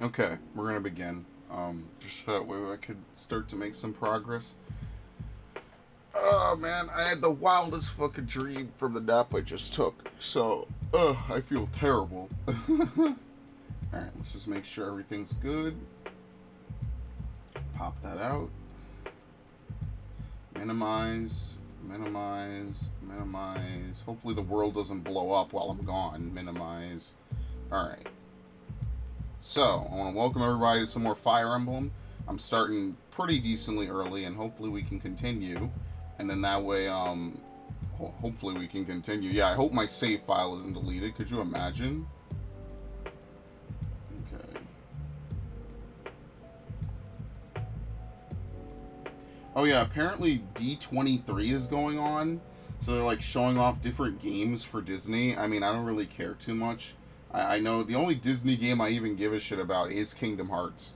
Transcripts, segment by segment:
Okay, we're gonna begin. Just so that way I could start to make some progress. Oh man, I had the wildest fucking dream from the nap I just took. So, I feel terrible. Alright, let's just make sure everything's good. Pop that out. Minimize, minimize, minimize. Hopefully the world doesn't blow up while I'm gone. Minimize. Alright. So, I want to welcome everybody to some more Fire Emblem. I'm starting pretty decently early, and hopefully we can continue. And then that way, hopefully we can continue. Yeah, I hope my save file isn't deleted. Could you imagine? Okay. Oh yeah, apparently D23 is going on. So they're like showing off different games for Disney. I mean, I don't really care too much. I know the only Disney game I even give a shit about is Kingdom Hearts.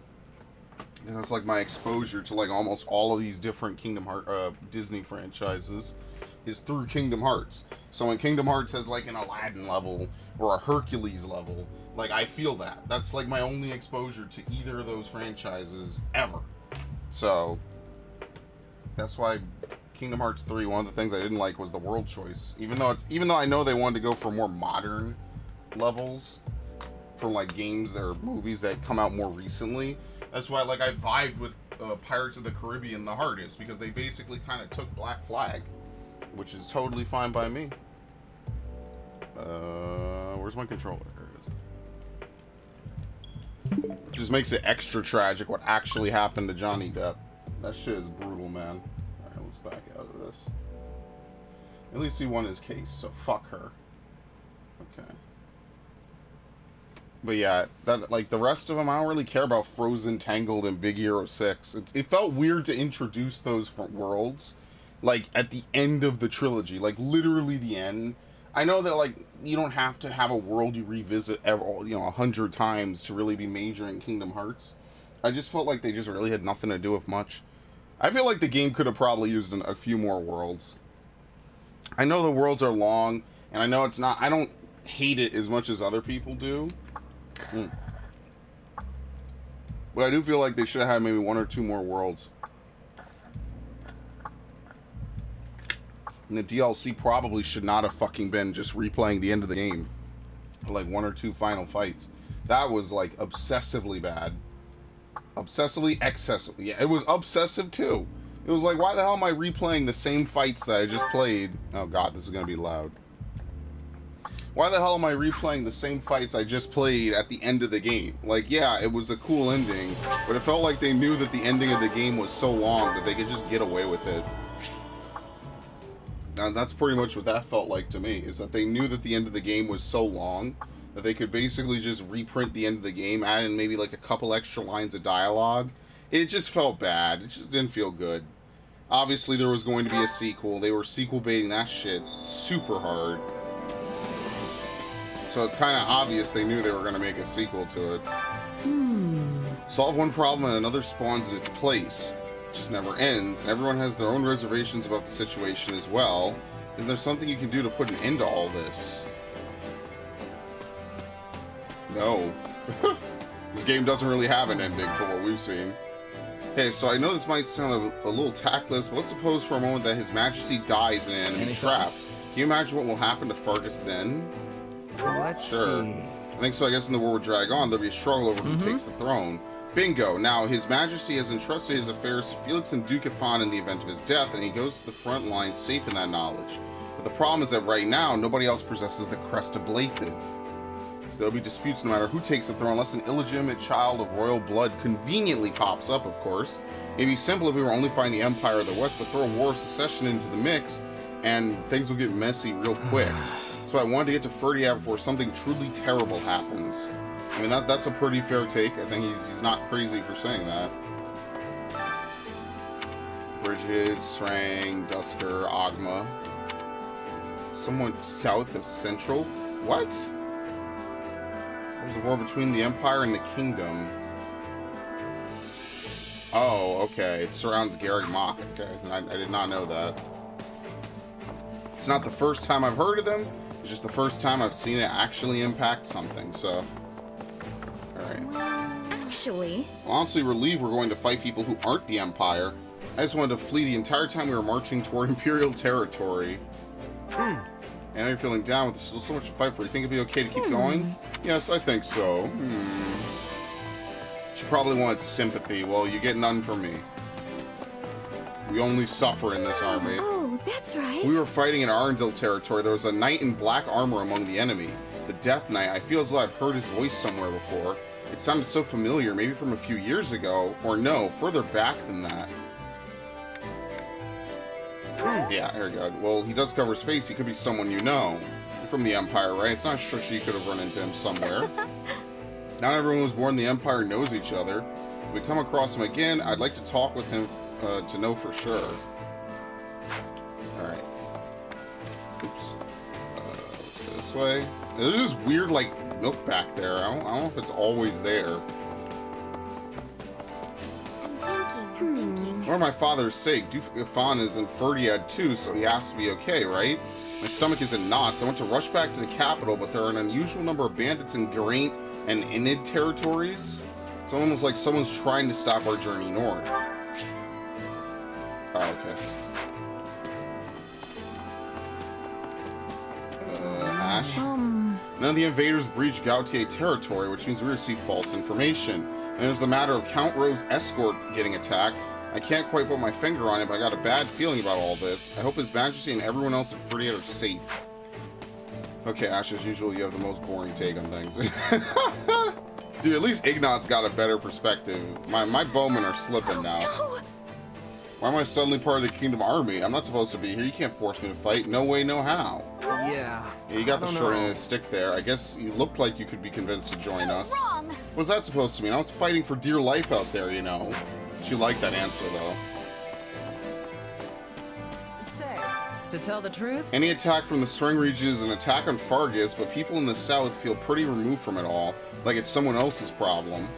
And that's like my exposure to like almost all of these different Disney franchises is through Kingdom Hearts. So when Kingdom Hearts has like an Aladdin level or a Hercules level, like I feel that. That's like my only exposure to either of those franchises ever. So that's why Kingdom Hearts 3, one of the things I didn't like was the world choice. Even though I know they wanted to go for more modern levels from like games or movies that come out more recently. That's why like I vibed with Pirates of the Caribbean the hardest, because they basically kind of took Black Flag, which is totally fine by me. Where's my controller? There it is. It just makes it extra tragic what actually happened to Johnny Depp. That shit is brutal, man. Alright, let's back out of this. At least he won his case, so fuck her. Okay. But yeah, that like the rest of them, I don't really care about Frozen, Tangled, and Big Hero 6. It felt weird to introduce those worlds, like, at the end of the trilogy. Like, literally the end. I know that, like, you don't have to have a world you revisit 100 times to really be major in Kingdom Hearts. I just felt like they just really had nothing to do with much. I feel like the game could have probably used a few more worlds. I know the worlds are long, and I know it's not... I don't hate it as much as other people do. But I do feel like they should have had maybe one or two more worlds. And the DLC probably should not have fucking been just replaying the end of the game. Like one or two final fights. That was like obsessively bad. Excessively. Yeah, it was obsessive too. It was like, why the hell am I replaying the same fights that I just played? Oh god, this is gonna be loud. Why the hell am I replaying the same fights I just played at the end of the game? Like, yeah, it was a cool ending, but it felt like they knew that the ending of the game was so long that they could just get away with it. And that's pretty much what that felt like to me, is that they knew that the end of the game was so long that they could basically just reprint the end of the game, add in maybe like a couple extra lines of dialogue. It just felt bad. It just didn't feel good. Obviously, there was going to be a sequel. They were sequel baiting that shit super hard. So it's kind of obvious they knew they were going to make a sequel to it. Solve one problem and another spawns in its place. It just never ends, and everyone has their own reservations about the situation as well. Is there something you can do to put an end to all this? No. This game doesn't really have an ending for what we've seen. Okay, so I know this might sound a little tactless, but let's suppose for a moment that His Majesty dies in an enemy trap. Can you imagine what will happen to Fargus then? Let's see. I think so. I guess in the war would drag on, there'll be a struggle over who takes the throne. Bingo. Now, His Majesty has entrusted his affairs to Felix and Duke Ifan in the event of his death, and he goes to the front line safe in that knowledge. But the problem is that right now, nobody else possesses the crest of Blythe. So there'll be disputes no matter who takes the throne, unless an illegitimate child of royal blood conveniently pops up, of course. It'd be simple if we were only fighting the Empire of the West, but throw a war of secession into the mix, and things will get messy real quick. So I wanted to get to Ferdiad before something truly terrible happens. I mean, that's a pretty fair take. I think he's not crazy for saying that. Bridget, Srang, Dusker, Agma. Somewhat south of Central? What? There's a war between the Empire and the Kingdom. Oh, okay. It surrounds Garreg Mach. Okay, I did not know that. It's not the first time I've heard of them. It's just the first time I've seen it actually impact something, so... Alright. actually. Honestly relieved we're going to fight people who aren't the Empire. I just wanted to flee the entire time we were marching toward Imperial territory. And now you're feeling down, but there's still so much to fight for. You think it'd be okay to keep going? Yes, I think so. She probably wanted sympathy. Well, you get none from me. We only suffer in this army. Oh, that's right. We were fighting in Arundel territory. There was a knight in black armor among the enemy. The Death Knight. I feel as though I've heard his voice somewhere before. It sounded so familiar, maybe from a few years ago. Or no, further back than that. Yeah, here we go. Well, he does cover his face. He could be someone you know. You're from the Empire, right? It's not sure she could have run into him somewhere. Not everyone who was born in the Empire knows each other. If we come across him again, I'd like to talk with him to know for sure. Alright. Oops. Let's go this way. There's this weird, like, nook back there. I don't know if it's always there. I'm thinking. For my father's sake, Dufan is in Ferdiad too, so he has to be okay, right? My stomach is in knots. I want to rush back to the capital, but there are an unusual number of bandits in Geraint and Inid territories. It's almost like someone's trying to stop our journey north. Oh, okay. Ash? None of the invaders breached Gautier territory, which means we receive false information. And there's the matter of Count Rowe's escort getting attacked. I can't quite put my finger on it, but I got a bad feeling about all this. I hope His Majesty and everyone else at Ferdiad are safe. Okay, Ash, as usual, you have the most boring take on things. Dude, at least Ignat's got a better perspective. My bowmen are slipping now. No. Why am I suddenly part of the Kingdom Army? I'm not supposed to be here. You can't force me to fight. No way, no how. Yeah. Yeah, you got the short end of the stick there. I guess you looked like you could be convinced to join us. Wrong. What's that supposed to mean? I was fighting for dear life out there, you know. She liked that answer, though. Say, to tell the truth, Any attack from the String region is an attack on Fargus, but people in the south feel pretty removed from it all, like it's someone else's problem.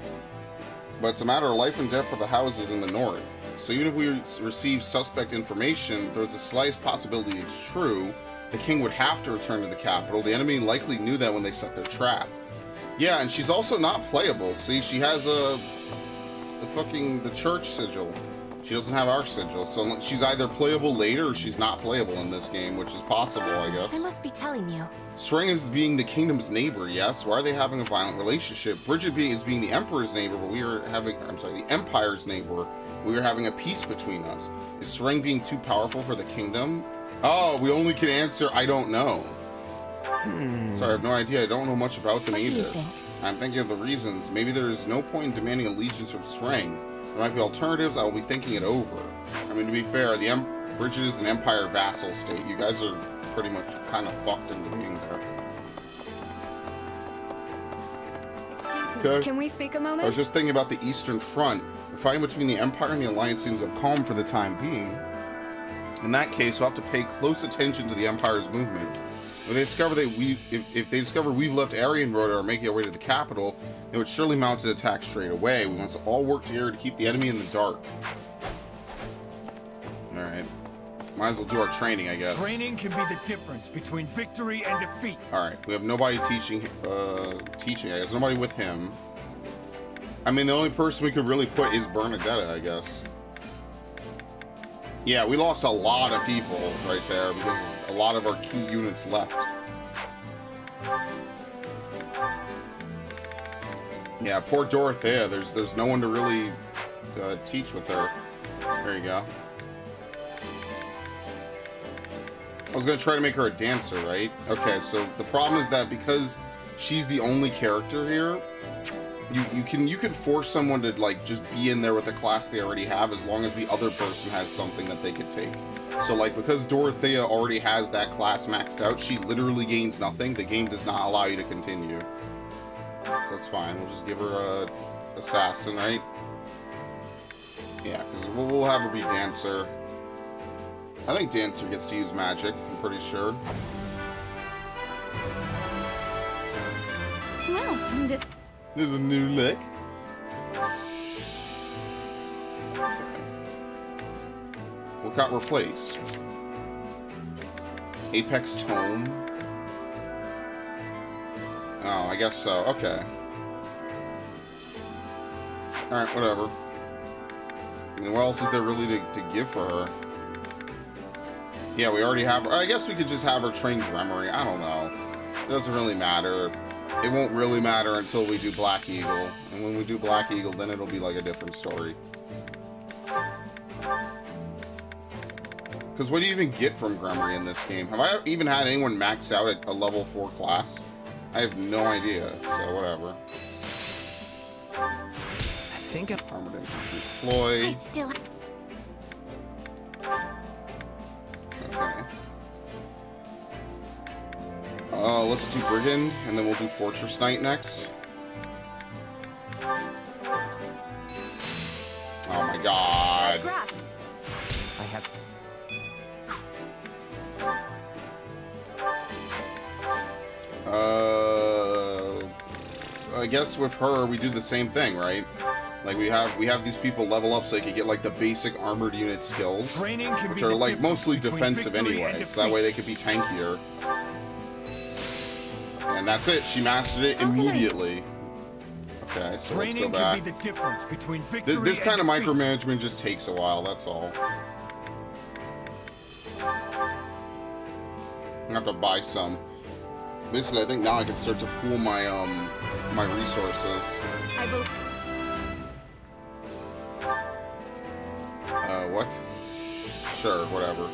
But it's a matter of life and death for the houses in the north. So even if we receive suspect information, if there's the slightest possibility it's true, the king would have to return to the capital. The enemy likely knew that when they set their trap. Yeah, and she's also not playable. See, she has the church sigil. She doesn't have our sigil, so she's either playable later or she's not playable in this game, which is possible, I guess. I must be telling you. String is being the kingdom's neighbor, yes. Why are they having a violent relationship? Bridget is being the emperor's neighbor, but the empire's neighbor. We are having a peace between us. Is String being too powerful for the kingdom? Oh, we only can answer, I don't know. Sorry, I have no idea. I don't know much about them either. What do you think? I'm thinking of the reasons. Maybe there is no point in demanding allegiance from String. There might be alternatives. I will be thinking it over. I mean, to be fair, Bridget is an Empire vassal state. You guys are pretty much kind of fucked into being there. Excuse me. Okay. Can we speak a moment? I was just thinking about the Eastern Front. The fighting between the Empire and the Alliance seems to have calmed for the time being. In that case, we'll have to pay close attention to the Empire's movements. If they discover if they discover we've left Aryan Road or are making our way to the capital, they would surely mount an attack straight away. We must all work together to keep the enemy in the dark. Alright. Might as well do our training, I guess. Training can be the difference between victory and defeat. Alright, we have nobody teaching, I guess. Nobody with him. I mean, the only person we could really put is Bernadetta, I guess. Yeah, we lost a lot of people right there because a lot of our key units left. Yeah, poor Dorothea. There's no one to really teach with her. There you go. I was gonna try to make her a dancer, right? Okay, so the problem is that because she's the only character here, you can force someone to like just be in there with the class they already have as long as the other person has something that they could take. So like because Dorothea already has that class maxed out, she literally gains nothing. The game does not allow you to continue. So that's fine. We'll just give her a assassin, right? Yeah, because we'll have her be dancer. I think dancer gets to use magic, I'm pretty sure. Well, There's a new lick. Okay. What got replaced? Apex Tome. Oh, I guess so. Okay. Alright, whatever. I mean, what else is there really to give for her? Yeah, we already have her. I guess we could just have her train Gremory. I don't know. It doesn't really matter. It won't really matter until we do Black Eagle. And when we do Black Eagle, then it'll be like a different story. Because what do you even get from Gremory in this game? Have I even had anyone max out at a level 4 class? I have no idea, so whatever. I think I'm... Armored Infantry's Ploy. I still. Okay. Let's do Brigand, and then we'll do Fortress Knight next. Oh my god. I have... I guess with her, we do the same thing, right? Like, we have these people level up so they can get, like, the basic armored unit skills, Training can which be are, the like, difference mostly between defensive victory anyway, and so that way they defeat. could be tankier. And that's it. She mastered it immediately. Okay, so Training let's go can back. be the difference between victory This kind of and defeat. micromanagement just takes a while, that's all. I have to buy some. Basically, I think now I can start to pool my my resources. I will. What? Sure, whatever.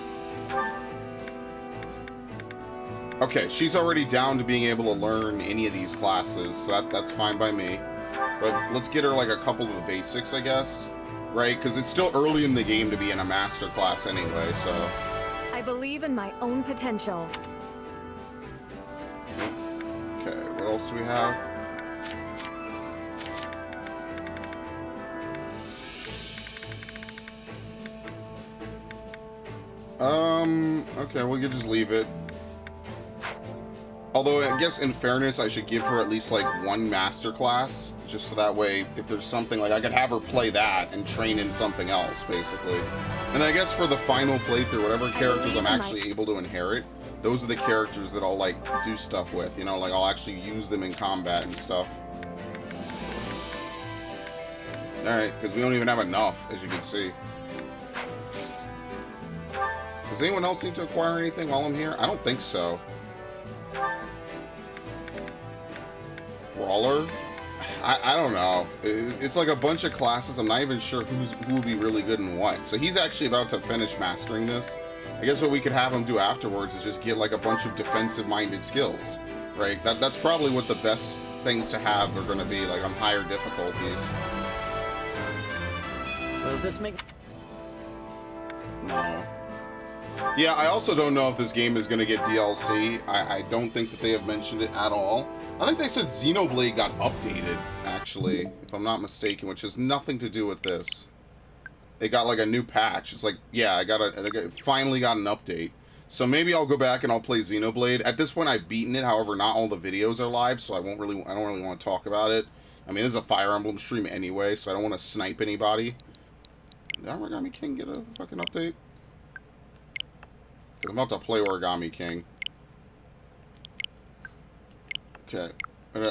Okay, she's already down to being able to learn any of these classes, so that's fine by me. But let's get her like a couple of the basics, I guess. Right? Because it's still early in the game to be in a master class anyway, so... I believe in my own potential. Okay, what else do we have? Okay, we could just leave it. Although, I guess in fairness, I should give her at least, like, one master class, just so that way, if there's something, like, I could have her play that and train in something else, basically. And I guess for the final playthrough, whatever characters I'm actually able to inherit, those are the characters that I'll, like, do stuff with, you know? Like, I'll actually use them in combat and stuff. Alright, because we don't even have enough, as you can see. Does anyone else need to acquire anything while I'm here? I don't think so. Brawler? I don't know. It's like a bunch of classes. I'm not even sure who would be really good in what. So he's actually about to finish mastering this. I guess what we could have him do afterwards is just get like a bunch of defensive-minded skills, right? That's probably what the best things to have are going to be, like on higher difficulties. Will this make... No. Yeah, I also don't know if this game is going to get DLC. I don't think that they have mentioned it at all. I think they said Xenoblade got updated, actually, if I'm not mistaken, which has nothing to do with this. They got like a new patch. It's like, yeah, I finally got an update. So maybe I'll go back and I'll play Xenoblade. At this point, I've beaten it. However, not all the videos are live, so I don't really want to talk about it. I mean, this is a Fire Emblem stream anyway, so I don't want to snipe anybody. Did Origami King get a fucking update? I'm about to play Origami King. Okay.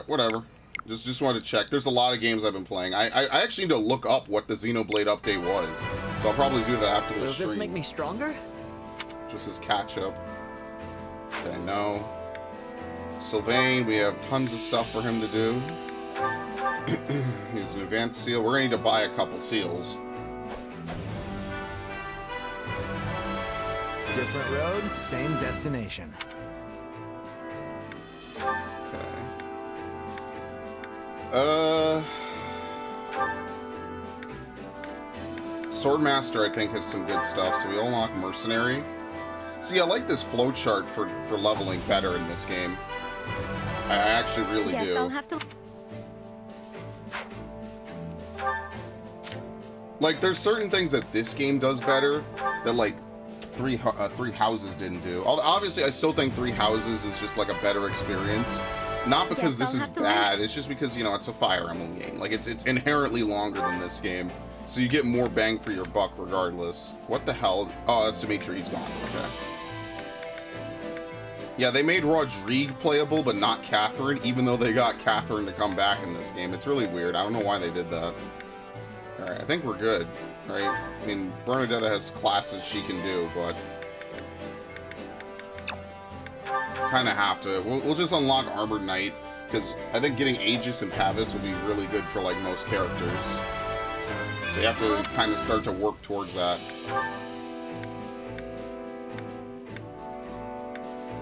Whatever. Just wanted to check. There's a lot of games I've been playing. I actually need to look up what the Xenoblade update was. So I'll probably do that after this stream. Will this make me stronger? Just as catch-up. Okay, no. Sylvain, we have tons of stuff for him to do. Here's an advanced seal. We're going to need to buy a couple seals. Different road, same destination. Swordmaster, I think, has some good stuff, so we unlock Mercenary. See, I like this flowchart for leveling better in this game. I actually really do. I'll have to. Like, there's certain things that this game does better that, like, Three Houses didn't do. Obviously, I still think Three Houses is just, like, a better experience. Not because this is bad, it's just because, you know, it's a Fire Emblem game. Like, it's inherently longer than this game, so you get more bang for your buck regardless. What the hell? Oh, that's Dimitri, he's gone. Okay. Yeah, they made Rodrigue playable, but not Catherine, even though they got Catherine to come back in this game. It's really weird. I don't know why they did that. Alright, I think we're good, right? I mean, Bernadetta has classes she can do, but... kind of have to. We'll just unlock Armored Knight, because I think getting Aegis and Pavis would be really good for, like, most characters. So you have to kind of start to work towards that.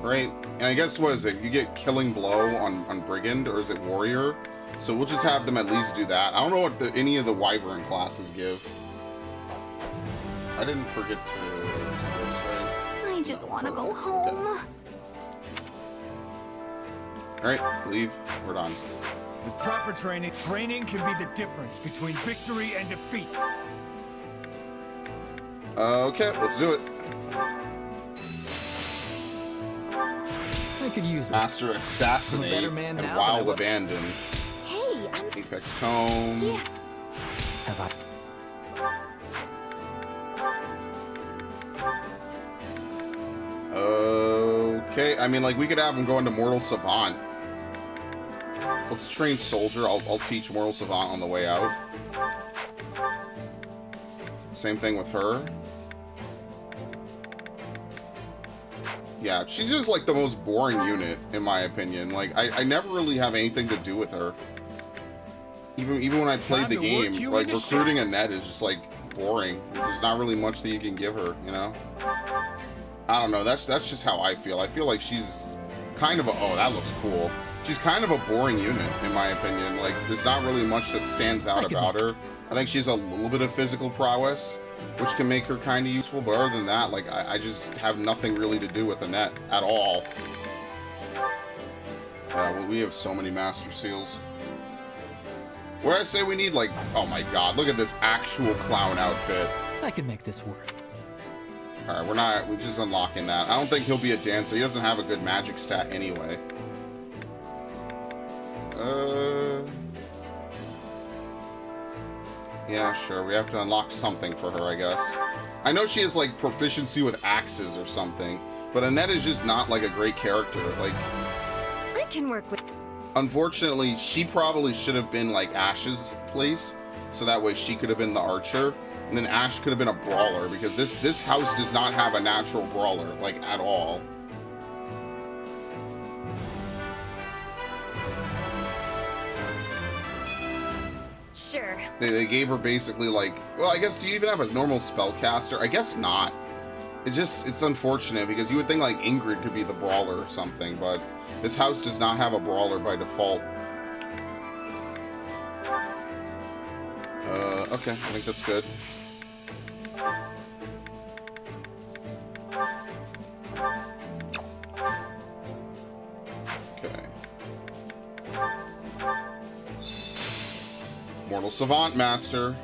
Right? And I guess, what is it? You get Killing Blow on Brigand, or is it Warrior? So we'll just have them at least do that. I don't know what any of the Wyvern classes give. I didn't forget to do this, right? I just want to go home. Okay. Alright, leave. We're done. With proper training, training can be the difference between victory and defeat. Okay, let's do it. I could use that. Master Assassinate better man and now Wild than I was. Abandon. Hey, I'm... Apex Tome. Yeah. Have I? Okay, I mean, like, we could have him go into Mortal Savant. Let's train Soldier. I'll teach Mortal Savant on the way out. Same thing with her. Yeah, she's just, like, the most boring unit, in my opinion. Like, I never really have anything to do with her. Even when I played the game, like, recruiting a net is just, like, boring. There's not really much that you can give her, you know? I don't know, that's just how I feel. I feel like she's kind of a... Oh, that looks cool. She's kind of a boring unit, in my opinion. Like, there's not really much that stands out about her. I think she's a little bit of physical prowess, which can make her kind of useful, but other than that, like, I just have nothing really to do with the net at all. Well, we have so many Master Seals. What did I say we need? Like, oh my god, look at this actual clown outfit. I can make this work. Alright, we're just unlocking that. I don't think he'll be a dancer. He doesn't have a good magic stat anyway. Yeah, sure. We have to unlock something for her, I guess. I know she has, like, proficiency with axes or something, but Annette is just not, like, a great character. Like, I can work with... unfortunately, she probably should have been, like, Ash's place, so that way she could have been the archer, and then Ash could have been a brawler, because this house does not have a natural brawler, like, at all. Sure. They gave her basically, like, well, I guess, do you even have a normal spellcaster? I guess not. It's unfortunate, because you would think, like, Ingrid could be the brawler or something, but this house does not have a brawler by default. Okay, I think that's good. Okay. Mortal Savant Master.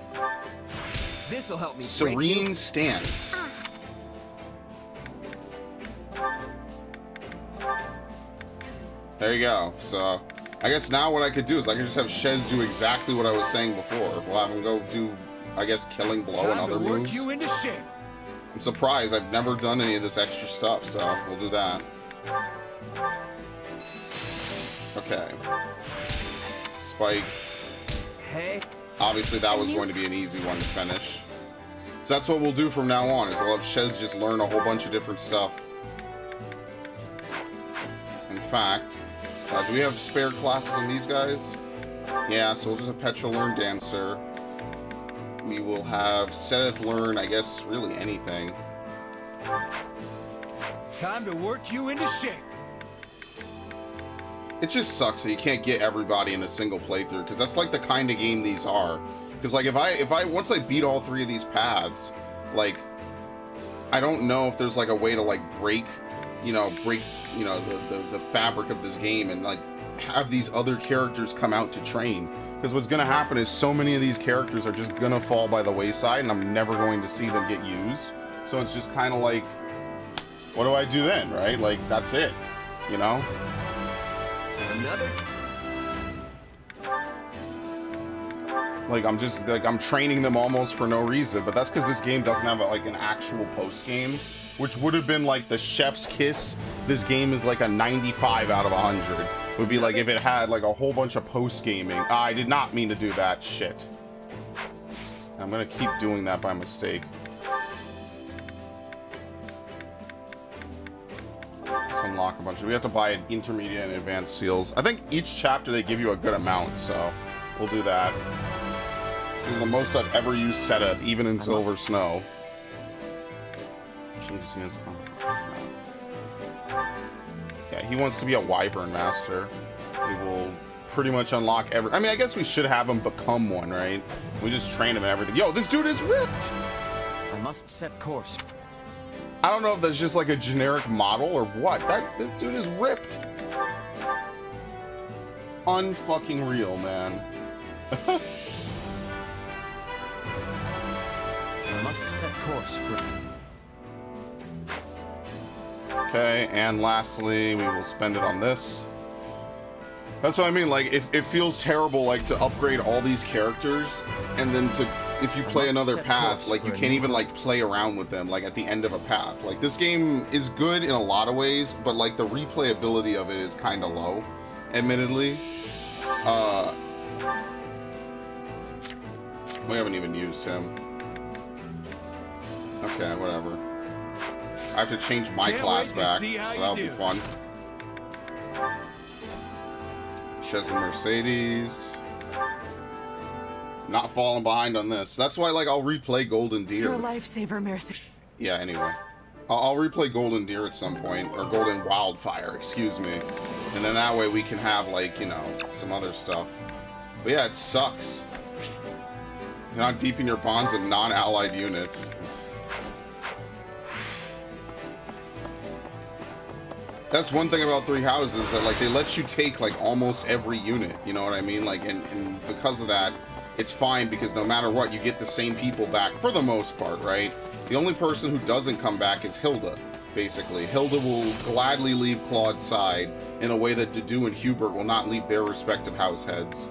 This'll help me. Serene Stance. There you go. So, I guess now what I could do is I could just have Shez do exactly what I was saying before. We'll have him go do, I guess, Killing Blow and other moves. You into shape. I'm surprised. I've never done any of this extra stuff, so we'll do that. Okay. Spike. Hey. Obviously, that was going to be an easy one to finish. So that's what we'll do from now on, is we'll have Shez just learn a whole bunch of different stuff. In fact, do we have spare classes on these guys? Yeah, so we'll just have Petra learn Dancer. We will have Seth learn, I guess, really anything. Time to work you into shape. It just sucks that you can't get everybody in a single playthrough, because that's like the kind of game these are. Because like if I once I beat all three of these paths, like I don't know if there's like a way to like break the fabric of this game and like have these other characters come out to train. Because what's gonna happen is so many of these characters are just gonna fall by the wayside, and I'm never going to see them get used. So it's just kind of like, what do I do then, right? Like that's it, you know. Another. Like I'm training them almost for no reason, but that's because this game doesn't have like an actual post game, which would have been like the chef's kiss. This game is like a 95 out of 100. Would be like if it had like a whole bunch of post gaming. I did not mean to do that shit. I'm gonna keep doing that by mistake. Let's unlock a bunch. We have to buy intermediate and advanced seals. I think each chapter they give you a good amount, so we'll do that. This is the most I've ever used Seta, even in Silver Snow. Yeah, he wants to be a Wyvern Master. We will pretty much unlock every... I mean, I guess we should have him become one, right? We just train him and everything. Yo, this dude is ripped! I must set course. I don't know if that's just like a generic model or what. This dude is ripped. Unfucking real, man. I must set course for... Okay, and lastly, we will spend it on this. That's what I mean, like, it feels terrible, like, to upgrade all these characters, and then to, if you play another path, like, you can't even, like, play around with them, like, at the end of a path. Like, this game is good in a lot of ways, but, like, the replayability of it is kind of low, admittedly. We haven't even used him. Okay, whatever. I have to change my class back, so that'll be fun. Chess and Mercedes. Not falling behind on this. That's why, like, I'll replay Golden Deer. Your lifesaver, Mercy. Yeah, anyway. I'll replay Golden Deer at some point, or Golden Wildfire, excuse me. And then that way we can have, like, you know, some other stuff. But yeah, it sucks. You're not deep in your bonds with non-allied units. That's one thing about Three Houses, that, like, they let you take, like, almost every unit, you know what I mean? Like, and because of that, it's fine, because no matter what, you get the same people back, for the most part, right? The only person who doesn't come back is Hilda, basically. Hilda will gladly leave Claude's side in a way that Dedue and Hubert will not leave their respective house heads.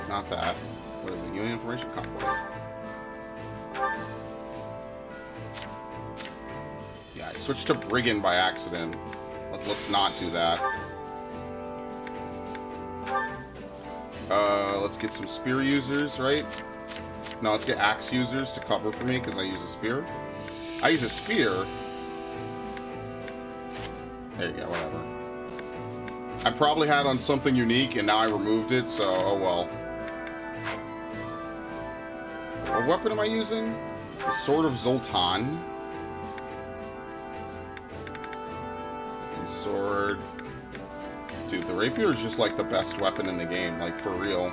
Not that. What is it? Union Information Convoy. Yeah, I switched to Brigand by accident. Let's not do that. Let's get some spear users, right? No, let's get axe users to cover for me, because I use a spear. I use a spear. There you go, whatever. I probably had on something unique, and now I removed it, so oh well. What weapon am I using? The Sword of Zoltan. Sword. Dude, the rapier is just like the best weapon in the game, like for real.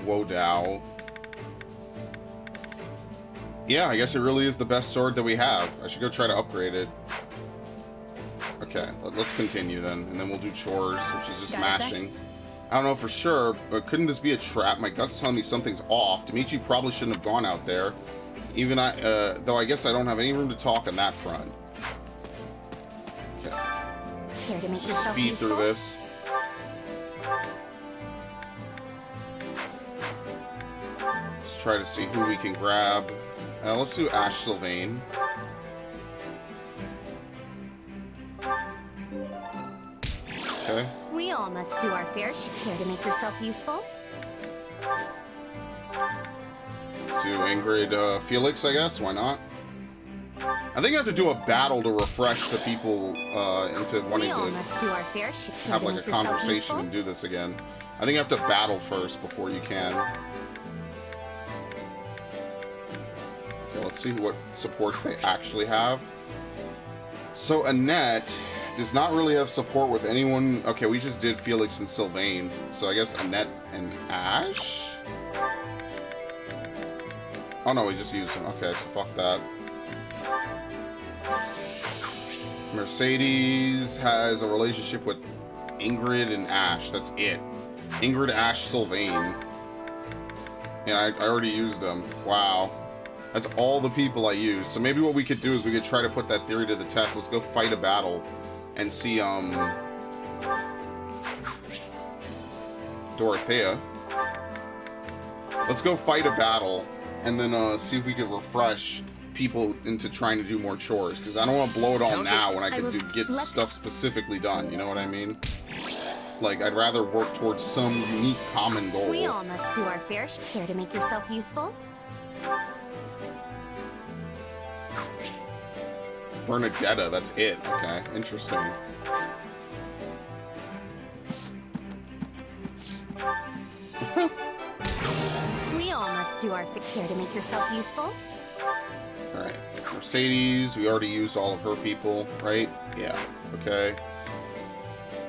Wodao. Yeah, I guess it really is the best sword that we have. I should go try to upgrade it. Okay, let's continue then, and then we'll do chores, which is just mashing. I don't know for sure, but couldn't this be a trap? My gut's telling me something's off. Dimitri probably shouldn't have gone out there. Even though I guess I don't have any room to talk on that front. Okay. Care to make Just yourself speed useful? through this. Let's try to see who we can grab. Let's do Ash Sylvain. Okay. We all must do our fair share. Care to make yourself useful? Let's do Ingrid Felix, I guess. Why not? I think I have to do a battle to refresh the people into wanting We all to must do our fair share. Care have to like a make yourself conversation useful? and do this again. I think you have to battle first before you can. Okay, let's see what supports they actually have. So Annette does not really have support with anyone. Okay, we just did Felix and Sylvain's. So I guess Annette and Ash? Oh no, we just used him. Okay, so fuck that. Mercedes has a relationship with Ingrid and Ash. That's it. Ingrid, Ash, Sylvain. And I already used them. Wow. That's all the people I use. So maybe what we could do is we could try to put that theory to the test. Let's go fight a battle and see, Dorothea. Let's go fight a battle and then see if we can refresh people into trying to do more chores, because I don't want to blow it all now when I could get stuff specifically done, you know what I mean? Like, I'd rather work towards some unique common goal. We all must do our fair share to make yourself useful. Bernadetta, that's it. Okay, interesting. We all must do our fair share to make yourself useful. Alright. Mercedes, we already used all of her people, right? Yeah. Okay.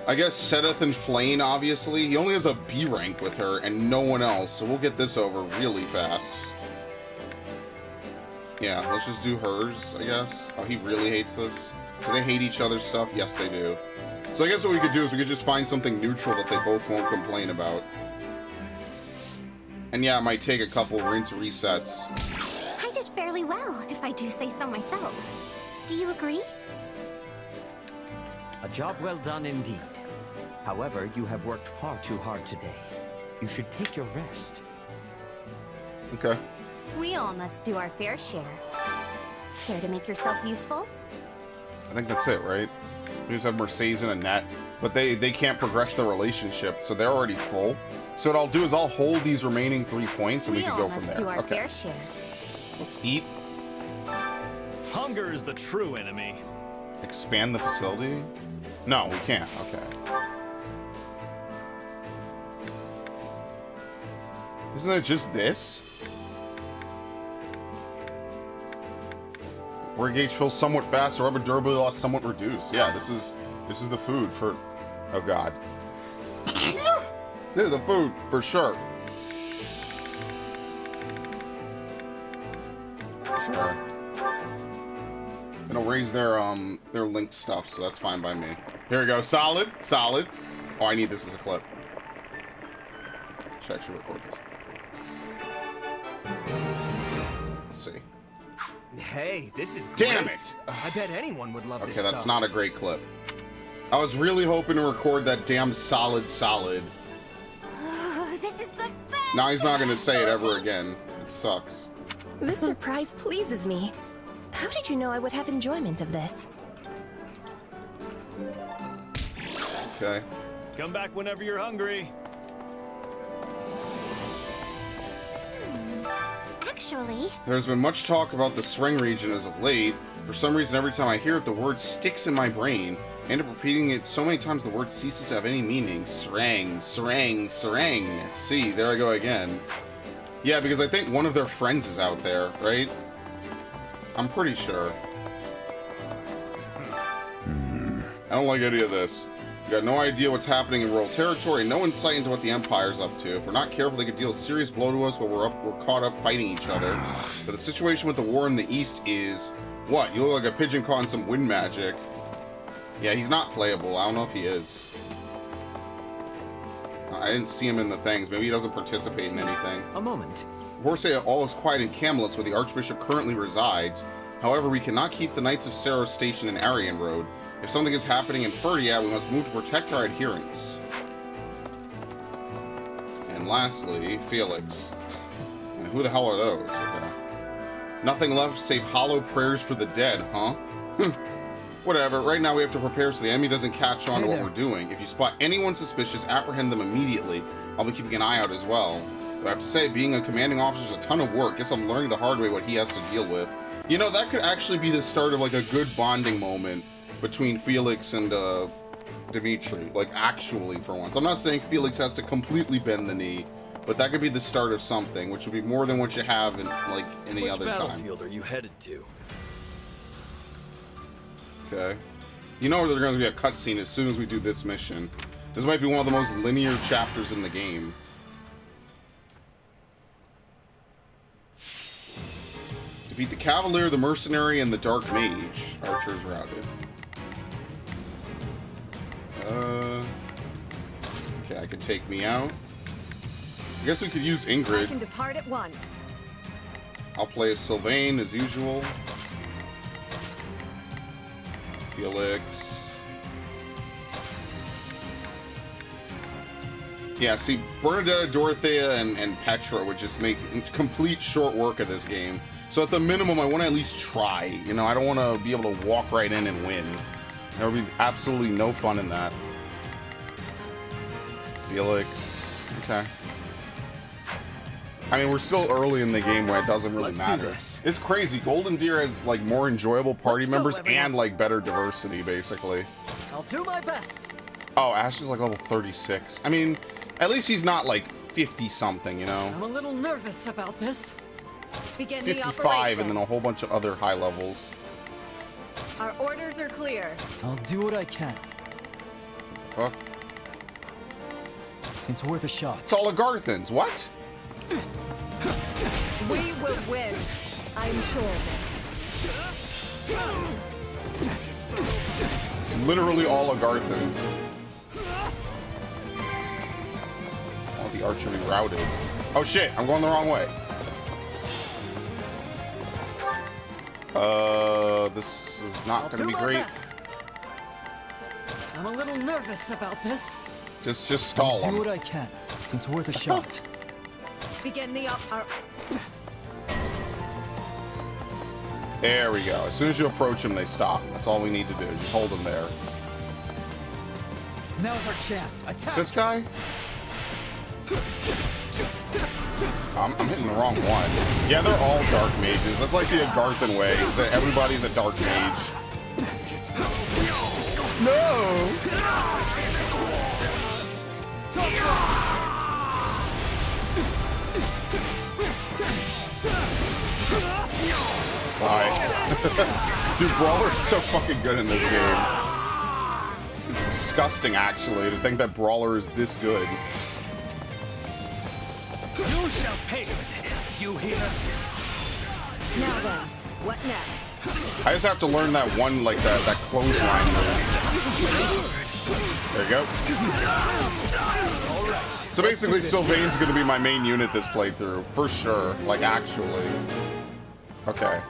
I guess Sedith and Flane, obviously. He only has a B rank with her and no one else, so we'll get this over really fast. Yeah, let's just do hers, I guess. Oh, he really hates this. Do they hate each other's stuff? Yes, they do. So I guess what we could do is we could just find something neutral that they both won't complain about. And yeah, it might take a couple rinse resets. I did fairly well, if I do say so myself. Do you agree? A job well done indeed. However, you have worked far too hard today. You should take your rest. Okay. We all must do our fair share. Care to make yourself useful? I think that's it, right? We just have Mercedes and Annette, but they can't progress their relationship, so they're already full. So what I'll do is I'll hold these remaining 3 points and we can go from there. We all must do our Okay. fair share. Let's eat. Hunger is the true enemy. Expand the facility? No, we can't. Okay. Isn't it just this? Where gauge fills somewhat fast, rubber durability loss somewhat reduced. Yeah, this is the food for. Oh God. This is the food for sure. Sure. It'll raise their linked stuff, so that's fine by me. Here we go. Solid, solid. Oh, I need this as a clip. Should actually record this. Let's see. Hey, this is great. Damn it! I bet anyone would love this Okay, stuff. that's not a great clip. I was really hoping to record that damn solid. Oh, this is the best! Now he's not gonna say it ever again. It sucks. This surprise pleases me. How did you know I would have enjoyment of this? Okay. Come back whenever you're hungry. Actually, There's been much talk about the Sreng region as of late. For some reason, every time I hear it, the word sticks in my brain. I end up repeating it so many times the word ceases to have any meaning. Sreng, Sreng, Sreng. See, there I go again. Yeah, because I think one of their friends is out there, right? I'm pretty sure. I don't like any of this. You got no idea what's happening in rural territory, no insight into what the Empire's up to. If we're not careful, they could deal a serious blow to us while we're caught up fighting each other. But the situation with the war in the East is... What? You look like a pigeon caught in some wind magic. Yeah, he's not playable. I don't know if he is. I didn't see him in the things. Maybe he doesn't participate in anything. A moment. Reports say all is quiet in Camelot, where the Archbishop currently resides. However, we cannot keep the Knights of Saros stationed in Arian Road. If something is happening in Ferdia, we must move to protect our adherents. And lastly, Felix. And who the hell are those? Okay. Nothing left save hollow prayers for the dead, huh? Whatever, right now we have to prepare so the enemy doesn't catch on to what we're doing. If you spot anyone suspicious, apprehend them immediately. I'll be keeping an eye out as well. But I have to say, being a commanding officer is a ton of work. Guess I'm learning the hard way what he has to deal with. You know, that could actually be the start of like a good bonding moment between Felix and Dimitri. Like, actually, for once. I'm not saying Felix has to completely bend the knee, but that could be the start of something, which would be more than what you have in like any other Which time. battlefield are you headed to? Okay. You know there's going to be a cutscene as soon as we do this mission. This might be one of the most linear chapters in the game. Defeat the Cavalier, the Mercenary, and the Dark Mage. Archers routed. Okay, I could take me out. I guess we could use I Ingrid. can depart at once. I'll play as Sylvain as usual. Felix. Yeah, see, Bernadetta, Dorothea, and Petra would just make complete short work of this game. So at the minimum, I want to at least try. You know, I don't want to be able to walk right in and win. There would be absolutely no fun in that. Felix. Okay. I mean, we're still early in the game where it doesn't really matter. It's crazy. Golden Deer has like more enjoyable party members and like better diversity, basically. I'll do my best. Oh, Ash is like level 36. I mean, at least he's not like 50 something, you know? I'm a little nervous about this. Begin the 55 operation. and then a whole bunch of other high levels. Our orders are clear. I'll do what I can. Fuck. It's worth a shot. It's all Agarthans. What? We will win. I'm sure of It's literally all Agarthans. Oh, the archery routed. Oh shit, I'm going the wrong way. This is not gonna be great. I'm a little nervous about this. Just stall Do them. what I can. It's worth a shot. it. Begin the There we go. As soon as you approach them, they stop. That's all we need to do. Just hold them there. Now's our chance. Attack. This guy? I'm hitting the wrong one. Yeah, they're all dark mages. That's like the Agarthan way, is that everybody's a dark mage. No! Bye. Dude, Brawler's so fucking good in this game. It's disgusting, actually, to think that Brawler is this good. You shall pay for this. You hear? Now then, what next? I just have to learn that one, like, that clothesline move. There you go. So basically, Sylvain's gonna be my main unit this playthrough, for sure. Like, actually. Okay.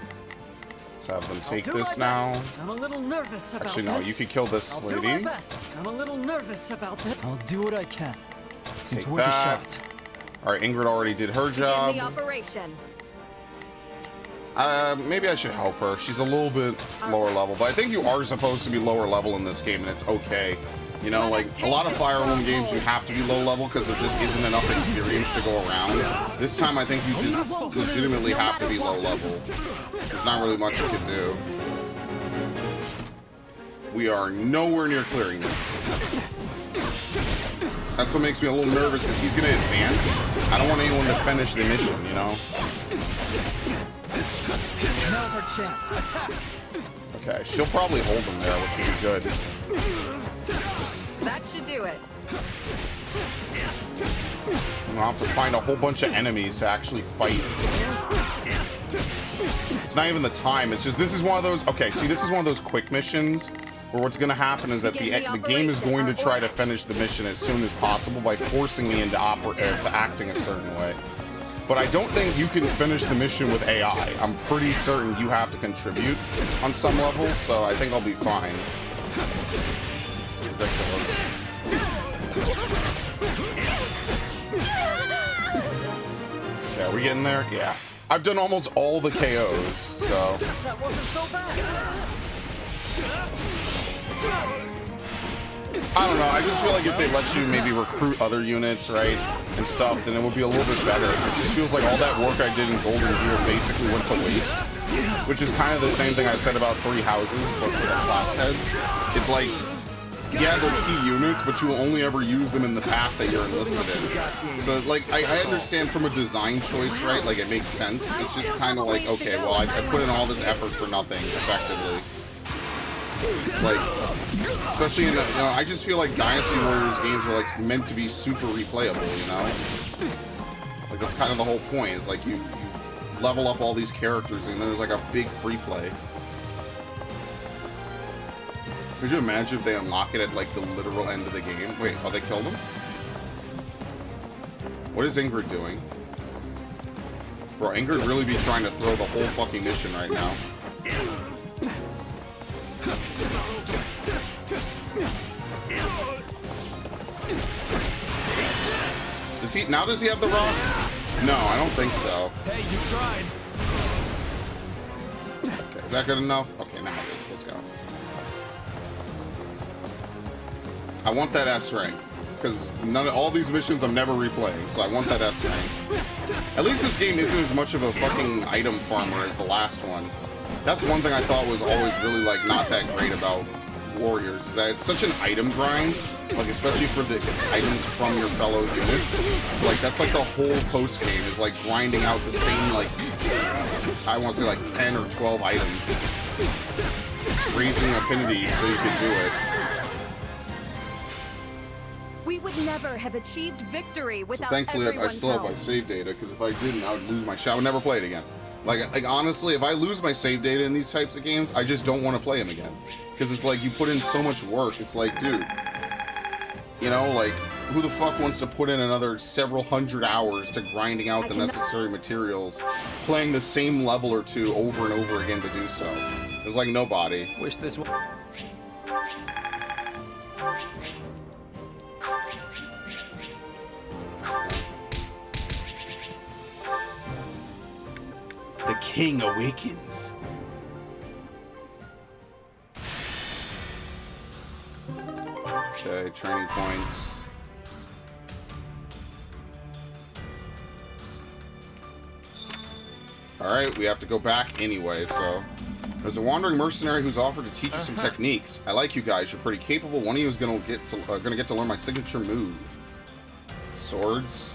Let's have them take this now. I'm a little nervous about Actually, no, this. you can kill this I'll do my lady. best. I'm a little nervous about this. I'll do what I can. It's Take worth that. a shot. Alright, Ingrid already did her Begin the job. operation. Maybe I should help her. She's a little bit lower level, but I think you are supposed to be lower level in this game, and it's okay. You know, like, a lot of Fire Emblem games, you have to be low level because there just isn't enough experience to go around. This time, I think you just legitimately have to be low level. There's not really much you can do. We are nowhere near clearing this. That's what makes me a little nervous, because he's going to advance. I don't want anyone to finish the mission, you know? Now's our chance. Attack. Okay, she'll probably hold him there, which would be good. That should do it. I'll have to find a whole bunch of enemies to actually fight. It's not even the time, it's just, this is one of those, okay, see, this is one of those quick missions where what's going to happen is that the game is going to try to finish the mission as soon as possible by forcing me into acting a certain way. But I don't think you can finish the mission with AI. I'm pretty certain you have to contribute on some level, so I think I'll be fine. Ridiculous. Okay, are we getting there? Yeah. I've done almost all the KOs, so. That wasn't so bad. I don't know, I just feel like if they let you maybe recruit other units, right, and stuff, then it would be a little bit better. It just feels like all that work I did in Golden Deer basically went to waste, which is kind of the same thing I said about 3 houses, but for the class heads. It's like, yeah, they're key units, but you will only ever use them in the path that you're enlisted in. So, like, I understand from a design choice, right, like, it makes sense. It's just kind of like, okay, well, I put in all this effort for nothing, effectively. Like, especially in the, you know, I just feel like Dynasty Warriors games are like meant to be super replayable, you know? Like, that's kind of the whole point, is like you level up all these characters and there's like a big free play. Could you imagine if they unlock it at like the literal end of the game? Wait, oh, they killed him? What is Ingrid doing? Bro, Ingrid really be trying to throw the whole fucking mission right now. Does he have the rock? No, I don't think so. Hey, you tried. Okay, is that good enough? Okay, now it is. Let's go. I want that S rank. because all these missions I'm never replaying, so I want that S rank. At least this game isn't as much of a fucking item farmer as the last one. That's one thing I thought was always really, like, not that great about Warriors, is that it's such an item grind, like, especially for the items from your fellow units. Like, that's like the whole post-game is, like, grinding out the same, like, I want to say, like, 10 or 12 items. Raising affinity so you can do it. We would never have achieved victory without So thankfully, I everyone's still have help. my save data, because if I didn't, I would lose my shot. I would never play it again. Like honestly, if I lose my save data in these types of games, I just don't want to play them again. Because it's like, you put in so much work. It's like, dude, you know, like, who the fuck wants to put in another several hundred hours to grinding out the necessary materials, playing the same level or two over and over again to do so? There's like nobody. Wish this was... The king awakens. Okay, training points. Alright, we have to go back anyway, so... There's a wandering mercenary who's offered to teach you some techniques. I like you guys, you're pretty capable. One of you is gonna get to learn my signature move. Swords.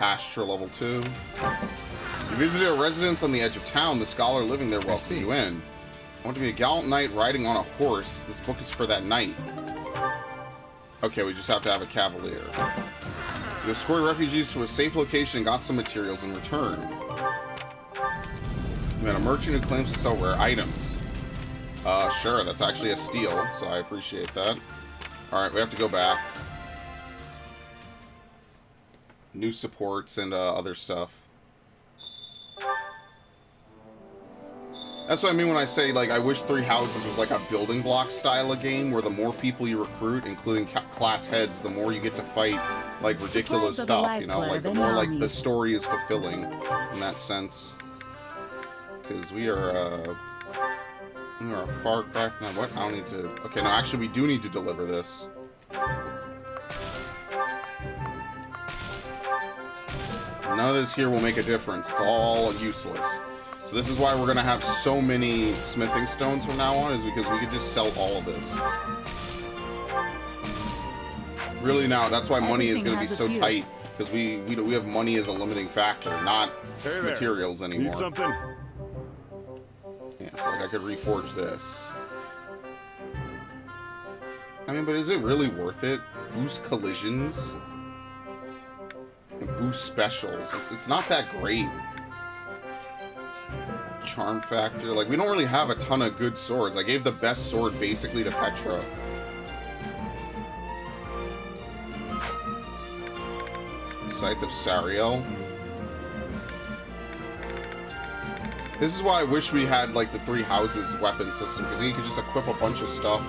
Astra level 2. You visited a residence on the edge of town. The scholar living there welcomed you in. I want to be a gallant knight riding on a horse. This book is for that knight. Okay, we just have to have a cavalier. You escorted refugees to a safe location and got some materials in return. You met a merchant who claims to sell rare items. Sure, that's actually a steal, so I appreciate that. Alright, we have to go back. New supports and other stuff. That's what I mean when I say, like, I wish Three Houses was like a building block style of game where the more people you recruit, including class heads, the more you get to fight, like, ridiculous stuff, you know? Like, the more, like, the story is fulfilling in that sense. Because we are a far cry from that. What? I don't need to... Okay, no, actually, we do need to deliver this. None of this here will make a difference. It's all useless. So this is why we're going to have so many smithing stones from now on, is because we could just sell all of this. Really now, that's why money is going to be so tight, because we have money as a limiting factor, not materials anymore. Need something? Yeah, so like I could reforge this. I mean, but is it really worth it? Boost collisions? And boost specials. It's not that great. Charm factor. Like, we don't really have a ton of good swords. I gave the best sword basically to Petra. Scythe of Sariel. This is why I wish we had, like, the Three Houses weapon system, because then you could just equip a bunch of stuff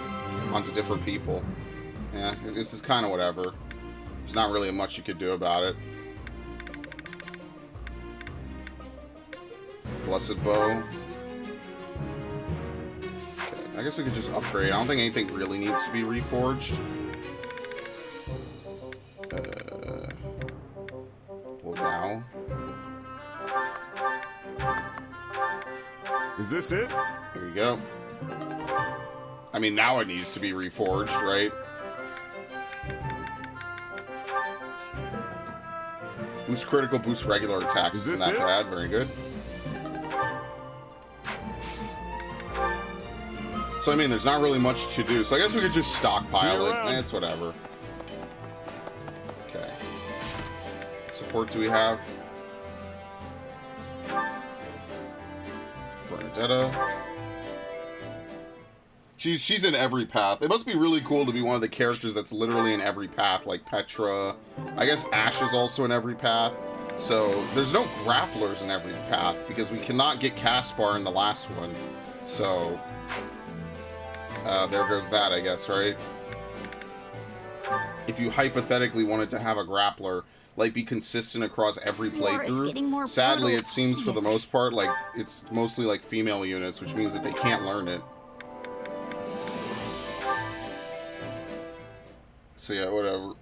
onto different people. Yeah, this is kind of whatever. There's not really much you could do about it. Blessed Bow. Okay, I guess we could just upgrade. I don't think anything really needs to be reforged. Well, now. Is this it? There you go. I mean, now it needs to be reforged, right? Boost critical, boost regular attacks. Is Isn't this that it? bad? Very good. So, I mean, there's not really much to do. So, I guess we could just stockpile it. It's whatever. Okay. Support do we have? Bernadetta. She's in every path. It must be really cool to be one of the characters that's literally in every path, like Petra. I guess Ash is also in every path. So, there's no grapplers in every path, because we cannot get Caspar in the last one. So, there goes that, I guess, right? If you hypothetically wanted to have a grappler, like, be consistent across every playthrough, sadly, it seems for the most part, like, it's mostly, like, female units, which means that they can't learn it. So yeah, whatever.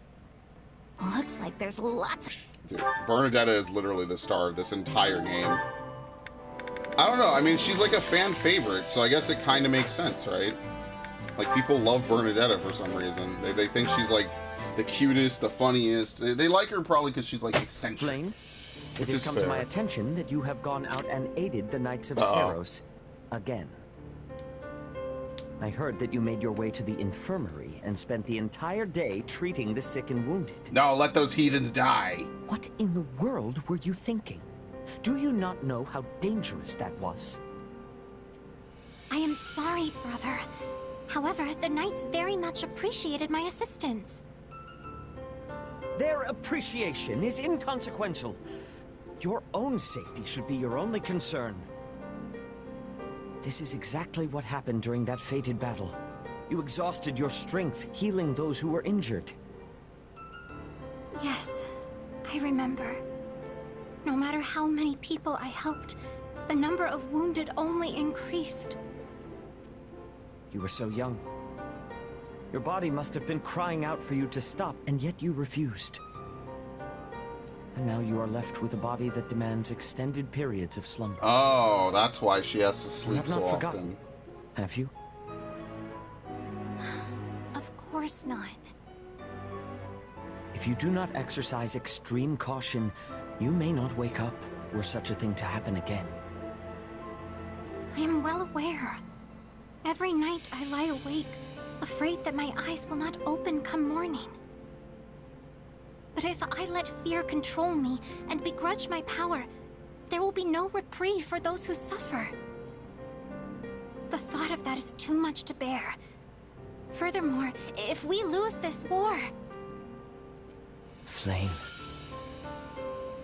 Looks like there's lots. Dude, Bernadetta is literally the star of this entire game. I don't know. I mean, she's like a fan favorite, so I guess it kind of makes sense, right? Like, people love Bernadetta for some reason. They think she's like the cutest, the funniest. They like her probably because she's like eccentric. Flame, it Which has is come to my fair. attention that you have gone out and aided the Knights of Uh-oh. Seros again. I heard that you made your way to the infirmary and spent the entire day treating the sick and wounded. No, let those heathens die. What in the world were you thinking? Do you not know how dangerous that was? I am sorry, brother. However, the knights very much appreciated my assistance. Their appreciation is inconsequential. Your own safety should be your only concern. This is exactly what happened during that fated battle. You exhausted your strength, healing those who were injured. Yes, I remember. No matter how many people I helped, the number of wounded only increased. You were so young. Your body must have been crying out for you to stop, and yet you refused. And now you are left with a body that demands extended periods of slumber. Oh, that's why she has to You sleep have so not forgotten, often. have you? Of course not. If you do not exercise extreme caution, you may not wake up were such a thing to happen again. I am well aware. Every night I lie awake, afraid that my eyes will not open come morning. But if I let fear control me and begrudge my power, there will be no reprieve for those who suffer. The thought of that is too much to bear. Furthermore, if we lose this war... Flame.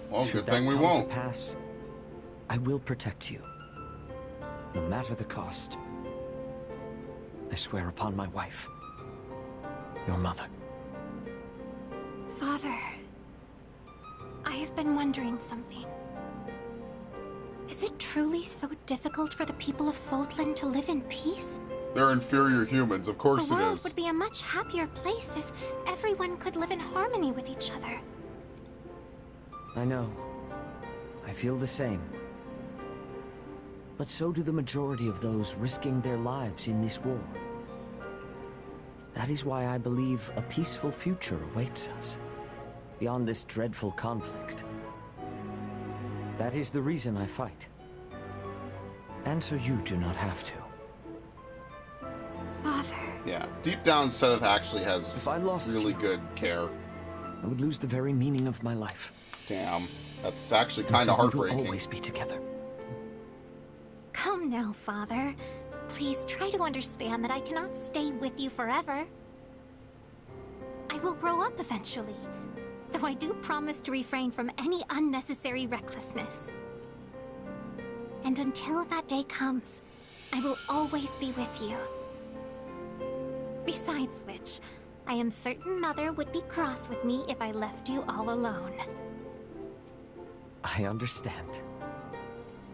Well, Should good thing that we come won't. to pass, I will protect you, no matter the cost. I swear upon my wife, your mother. Father, I have been wondering something. Is it truly so difficult for the people of Fodlan to live in peace? They're inferior humans, of course The it world is. would be a much happier place if everyone could live in harmony with each other. I know. I feel the same. But so do the majority of those risking their lives in this war. That is why I believe a peaceful future awaits us, beyond this dreadful conflict. That is the reason I fight. And so you do not have to. Father, Yeah, deep down, Seth actually has If I lost really you, good care. I would lose the very meaning of my life. Damn, that's actually And kind so of we will heartbreaking. always be together. come now, Father. Please try to understand that I cannot stay with you forever. I will grow up eventually, though I do promise to refrain from any unnecessary recklessness. And until that day comes, I will always be with you. Besides which, I am certain Mother would be cross with me if I left you all alone. I understand.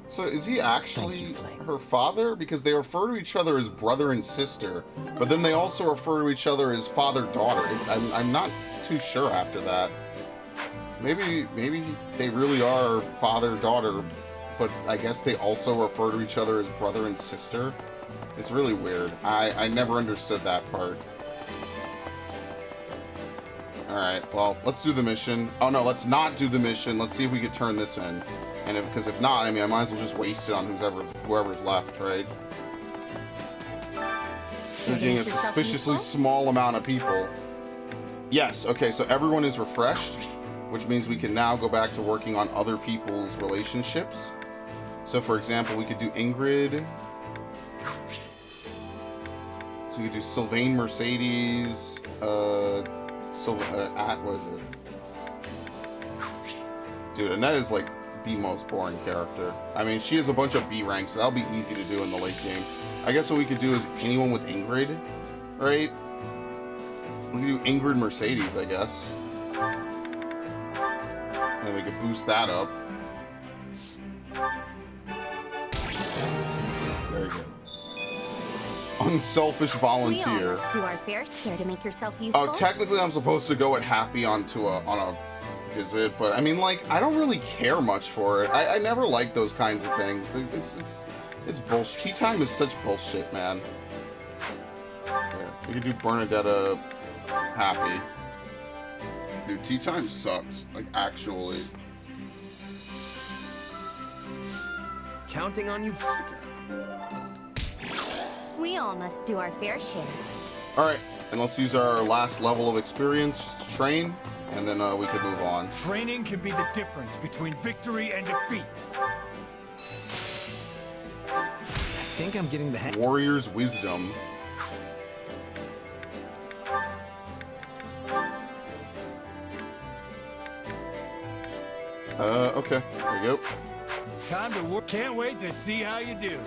So is he actually Thank you, Flame. her father? Because they refer to each other as brother and sister, but then they also refer to each other as father-daughter. I'm not too sure after that. Maybe they really are father-daughter, but I guess they also refer to each other as brother and sister. It's really weird. I never understood that part. Alright, well, let's do the mission. Oh no, let's not do the mission. Let's see if we can turn this in. And because if not, I mean, I might as well just waste it on whoever's left, right? Thinking a suspiciously small amount of people. Yes, okay, so everyone is refreshed, which means we can now go back to working on other people's relationships. So, for example, we could do Ingrid. So we could do Sylvain Mercedes, what is it? Dude, Annette is like the most boring character. I mean, she has a bunch of B ranks, so that'll be easy to do in the late game. I guess what we could do is anyone with Ingrid, right? We could do Ingrid Mercedes, I guess. And then we could boost that up. Very good. unselfish We volunteer. all must do our fair share to make yourself useful. Oh, technically I'm supposed to go at Happy on a visit, but I mean, like, I don't really care much for it. I never like those kinds of things. It's bullshit. Tea time is such bullshit, man. Yeah, we could do Bernadetta Happy. Dude, tea time sucks. Like, actually. Counting on you. We all must do our fair share. Alright, and let's use our last level of experience just to train, and then we can move on. Training can be the difference between victory and defeat. I think I'm getting the hang. Warrior's Wisdom. Okay, there we go. Time to work. Can't wait to see how you do.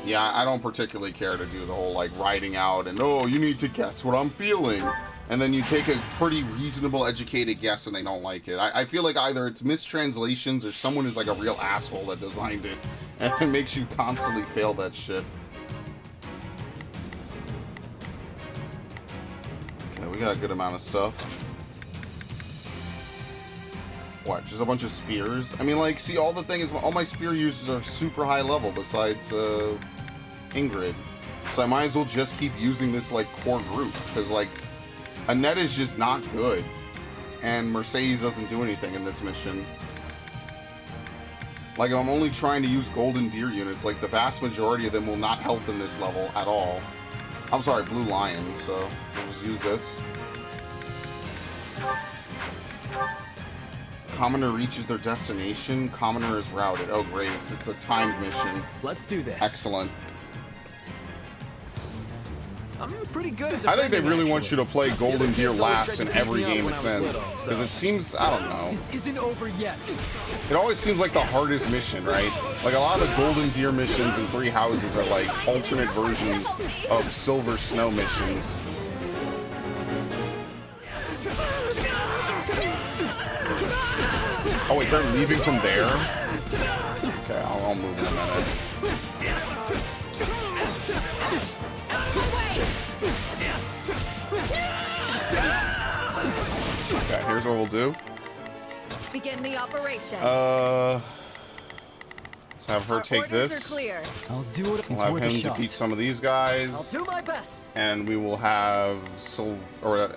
Yeah, I don't particularly care to do the whole, like, writing out and, oh, you need to guess what I'm feeling. And then you take a pretty reasonable, educated guess and they don't like it. I feel like either it's mistranslations or someone is, like, a real asshole that designed it. And it makes you constantly fail that shit. Okay, we got a good amount of stuff. What, just a bunch of spears? I mean, like, see, all the thing is, all my spear users are super high level besides, Ingrid. So I might as well just keep using this, like, core group. Because, like, Annette is just not good. And Mercedes doesn't do anything in this mission. Like, I'm only trying to use Golden Deer units. Like, the vast majority of them will not help in this level at all. I'm sorry, Blue Lions, so we'll just use this. Commoner reaches their destination. Commoner is routed. Oh, great. It's a timed mission. Let's do this. Excellent. I'm pretty good at I think they defending, really want actually. you to play Golden Deer kids always last tried in to every beat me up game when it's I was in. little, Because so- it seems, I don't know. This isn't over yet. It always seems like the hardest mission, right? Like, a lot of the Golden Deer missions in Three Houses are like alternate versions of Silver Snow missions. Oh wait, they're leaving from there? Okay, I'll move in a minute. Okay, here's what we'll do. Begin the operation. Let's have her Our take orders this. are clear. I'll do it. We'll It's have worth a him shot. defeat some of these guys. I'll do my best. And we will have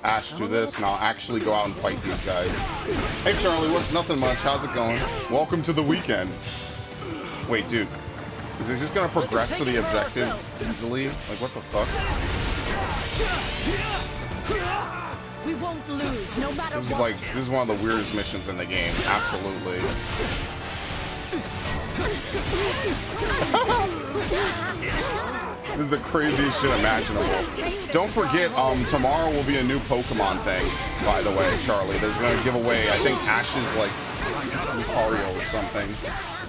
Ash do this, and I'll actually go out and fight these guys. Hey Charlie, what's nothing much? How's it going? Welcome to the weekend. Wait, dude. Is it just gonna progress to the objective easily? Like, what the fuck? We won't lose, no matter This is what. like, this is one of the weirdest missions in the game. Absolutely. This is the craziest shit imaginable. Don't forget, tomorrow will be a new Pokemon thing, by the way, Charlie. There's gonna give away, I think, Ash's, like, Lucario or something.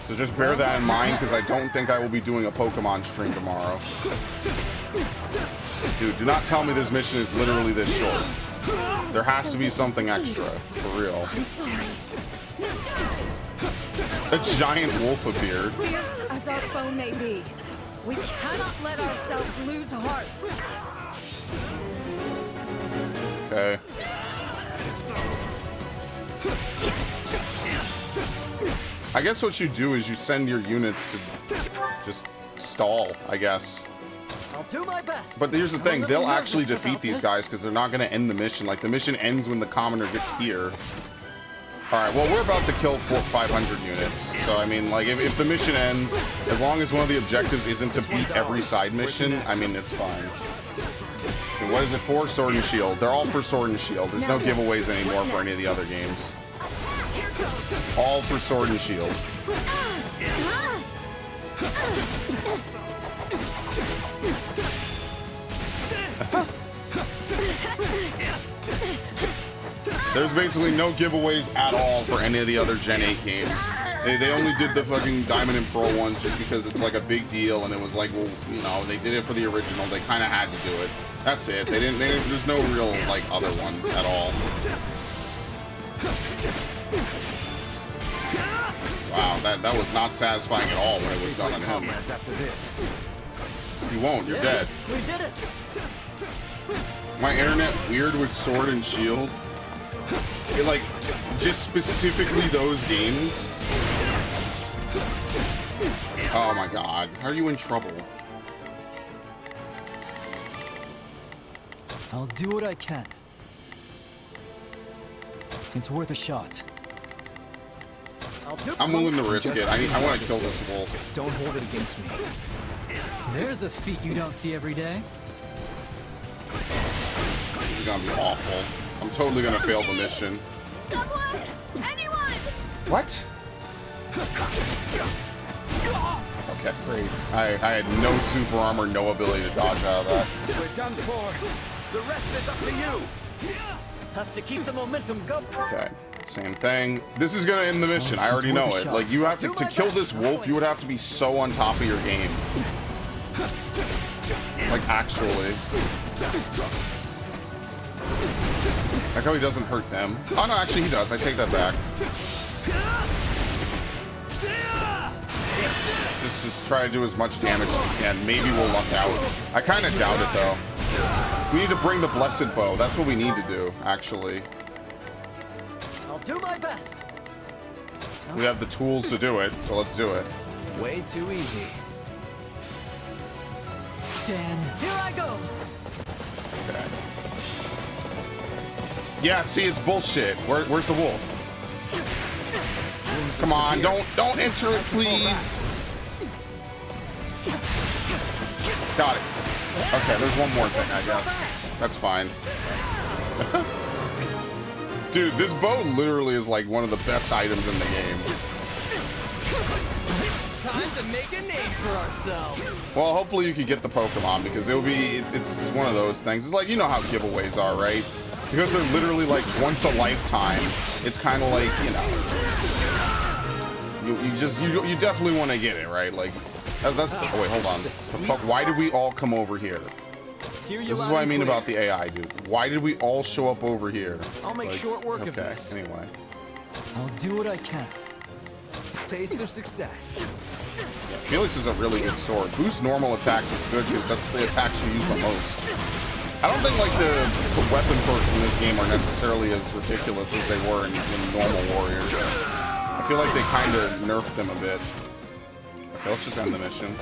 So just bear that in mind, because I don't think I will be doing a Pokemon stream tomorrow. Dude, do not tell me this mission is literally this short. There has to be something extra, for real. I'm sorry. A giant wolf appeared. Fierce as our foe may be, we cannot let ourselves lose heart. Okay. I guess what you do is you send your units to just stall, I guess. I'll do my best. But here's the I'm a thing, little they'll actually nervous defeat about these this. guys because they're not going to end the mission. Like, the mission ends when the commoner gets here. Alright, well, we're about to kill 500 units. So, I mean, like, if the mission ends, as long as one of the objectives isn't to beat every side mission, I mean, it's fine. And what is it for? Sword and Shield. They're all for Sword and Shield. There's no giveaways anymore for any of the other games. All for Sword and Shield. There's basically no giveaways at all for any of the other Gen 8 games. They only did the fucking Diamond and Pearl ones just because it's like a big deal, and it was like, well, you know, they did it for the original. They kind of had to do it. That's it. There's no real, like, other ones at all. Wow, that was not satisfying at all when it was done on him. After this. You won't. You're Yes, dead. we did it. My internet weird with Sword and Shield. It, like, just specifically those games. Oh my god. How are you in trouble? I'll do what I can. It's worth a shot. I'm willing to risk it. I want to kill this wolf. Don't hold it against me. There's a feat you don't see every day. This is gonna be awful. I'm totally gonna fail the mission. Someone! Anyone! What? Okay, great. I had no super armor, no ability to dodge out of that. We're done for. The rest is up to you. Have to keep the momentum going. Okay, same thing. This is gonna end the mission. I already know it. Like, you have to kill this wolf, you would have to be so on top of your game. Like, actually. Like how he doesn't hurt them. Oh no, actually he does. I take that back. Just try to do as much damage as you can. Maybe we'll luck out. I kind of doubt it though. We need to bring the blessed bow. That's what we need to do, actually. I'll do my best. We have the tools to do it, so let's do it. Way too easy. Stand. Here I go. Okay. Yeah, see, it's bullshit. Where's the wolf? Come on, don't enter it, please. Got it. Okay, there's one more thing, I guess. That's fine. Dude, this bow literally is like one of the best items in the game. Time to make a name for ourselves. Well, hopefully you can get the Pokemon because it's one of those things. It's like, you know how giveaways are, right? Because they're literally like once a lifetime. It's kind of like, you know, you definitely want to get it, right? Like that's oh wait, hold on. The fuck, why did we all come over here? This is what I mean about the AI, dude. Why did we all show up over here? I'll make short work of okay, this. Anyway. I'll do what I can. Taste of success. Yeah, Felix is a really good sword. Boost normal attacks is good because that's the attacks you use the most. I don't think like the weapon perks in this game are necessarily as ridiculous as they were in normal Warriors. I feel like they kind of nerfed them a bit. Okay, let's just end the mission.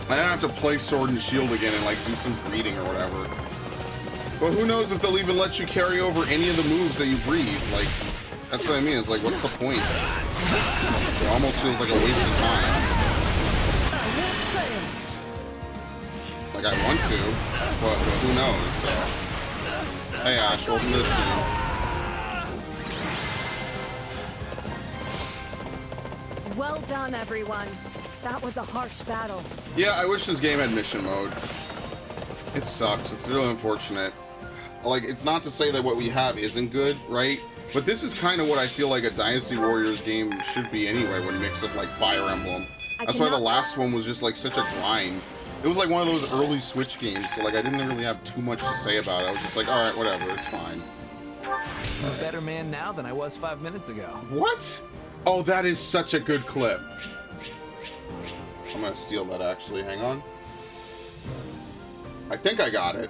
I have to play Sword and Shield again and like do some breeding or whatever. But who knows if they'll even let you carry over any of the moves that you breed. Like, that's what I mean. It's like, what's the point? It almost feels like a waste of time. Like I want to, but who knows? So. Hey Ash, welcome to the stream. Well done, everyone. That was a harsh battle. Yeah, I wish this game had mission mode. It sucks. It's really unfortunate. Like, it's not to say that what we have isn't good, right? But this is kind of what I feel like a Dynasty Warriors game should be anyway when mixed with like Fire Emblem. That's why the last one was just like such a grind. It was like one of those early Switch games, so like I didn't really have too much to say about it. I was just like, alright, whatever, it's fine. I'm a better man now than I was 5 minutes ago. What? Oh, that is such a good clip. I'm gonna steal that actually, hang on. I think I got it.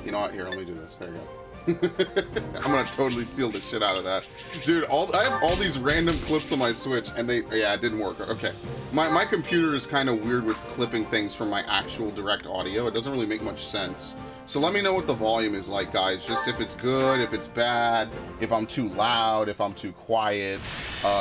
You know what, here, let me do this, there you go. I'm gonna totally steal the shit out of that. Dude, I have all these random clips on my Switch, and yeah, it didn't work. Okay. My computer is kind of weird with clipping things from my actual direct audio. It doesn't really make much sense. So let me know what the volume is like, guys. Just if it's good, if it's bad, if I'm too loud, if I'm too quiet.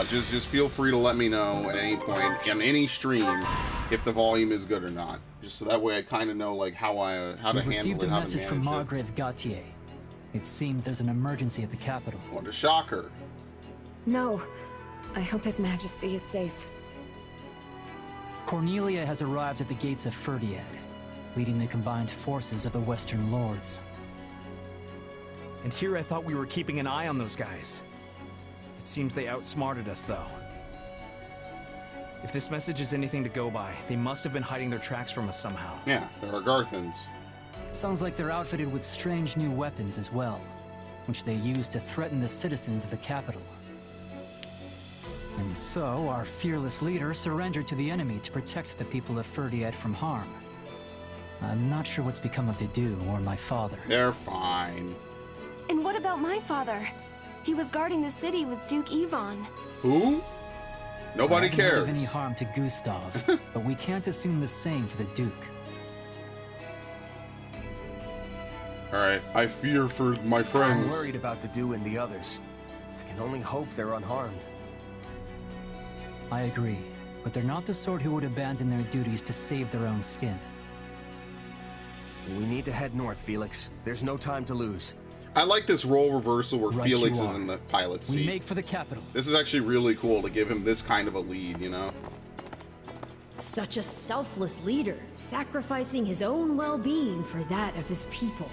Just feel free to let me know at any point on any stream if the volume is good or not. Just so that way I kind of know like how to handle it, how to manage it. Received a message from Margrave Gautier. It seems there's an emergency at the capital. What a shocker. No. I hope His Majesty is safe. Cornelia has arrived at the gates of Ferdiad, leading the combined forces of the Western Lords. And here I thought we were keeping an eye on those guys. It seems they outsmarted us, though. If this message is anything to go by, they must have been hiding their tracks from us somehow. Yeah, there are Garthans. Sounds like they're outfitted with strange new weapons as well, which they use to threaten the citizens of the capital. And so, our fearless leader surrendered to the enemy to protect the people of Ferdiad from harm. I'm not sure what's become of Dedu or my father. They're fine. And what about my father? He was guarding the city with Duke Ivan. Who? Nobody I haven't heard cares. of any harm to Gustav, but we can't assume the same for the Duke. Alright, I fear for my friends. I'm worried about Dedu and the others. I can only hope they're unharmed. I agree, but they're not the sort who would abandon their duties to save their own skin. We need to head north, Felix. There's no time to lose. I like this role reversal where Right Felix you is are. in the pilot We seat. make for the capital. This is actually really cool to give him this kind of a lead, you know? Such a selfless leader, sacrificing his own well-being for that of his people.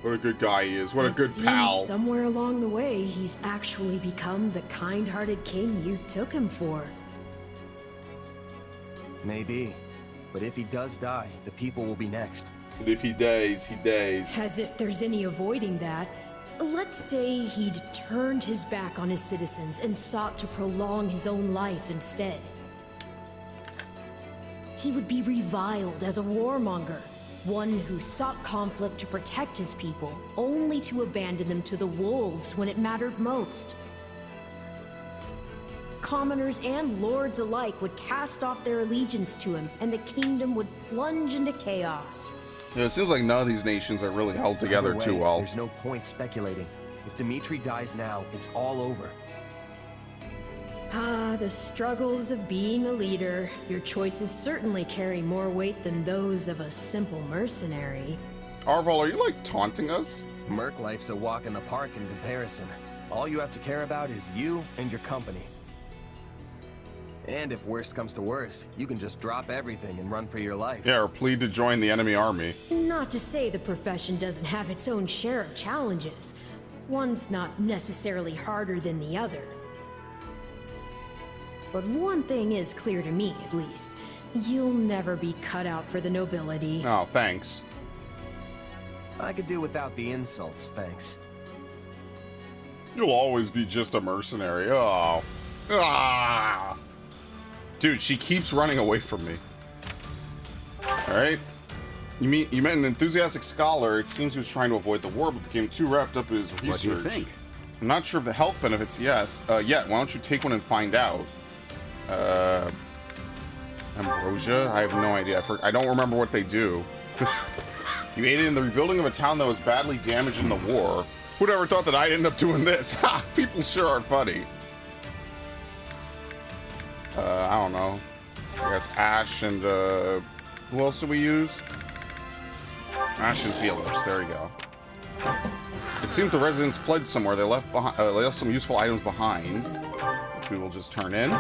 What a good guy he is. What a It good seems pal. somewhere along the way, he's actually become the kind-hearted king you took him for. Maybe. But if he does die, the people will be next. And if he dies, he dies. As if there's any avoiding that. Let's say he'd turned his back on his citizens and sought to prolong his own life instead. He would be reviled as a warmonger, one who sought conflict to protect his people, only to abandon them to the wolves when it mattered most. Commoners and lords alike would cast off their allegiance to him, and the kingdom would plunge into chaos. Yeah, it seems like none of these nations are really held together Either too way, well. There's no point speculating. If Dimitri dies now, it's all over. Ah, the struggles of being a leader. Your choices certainly carry more weight than those of a simple mercenary. Arval, are you like taunting us? Merc life's a walk in the park in comparison. All you have to care about is you and your company. And if worst comes to worst, you can just drop everything and run for your life. Yeah, or plead to join the enemy army. Not to say the profession doesn't have its own share of challenges. One's not necessarily harder than the other. But one thing is clear to me, at least. You'll never be cut out for the nobility. Oh, thanks. I could do without the insults, thanks. You'll always be just a mercenary. Oh. Ah. Dude, she keeps running away from me. Alright. You met an enthusiastic scholar. It seems he was trying to avoid the war, but became too wrapped up in his research. What do you think? I'm not sure of the health benefits, yes. Yet, why don't you take one and find out? Ambrosia? I have no idea. I don't remember what they do. You aided in the rebuilding of a town that was badly damaged in the war. Who'd ever thought that I'd end up doing this? Ha! People sure are funny. I don't know. I guess Ash and, who else do we use? Ash and Felix. There we go. It seems the residents fled somewhere. They left some useful items behind, which we will just turn in.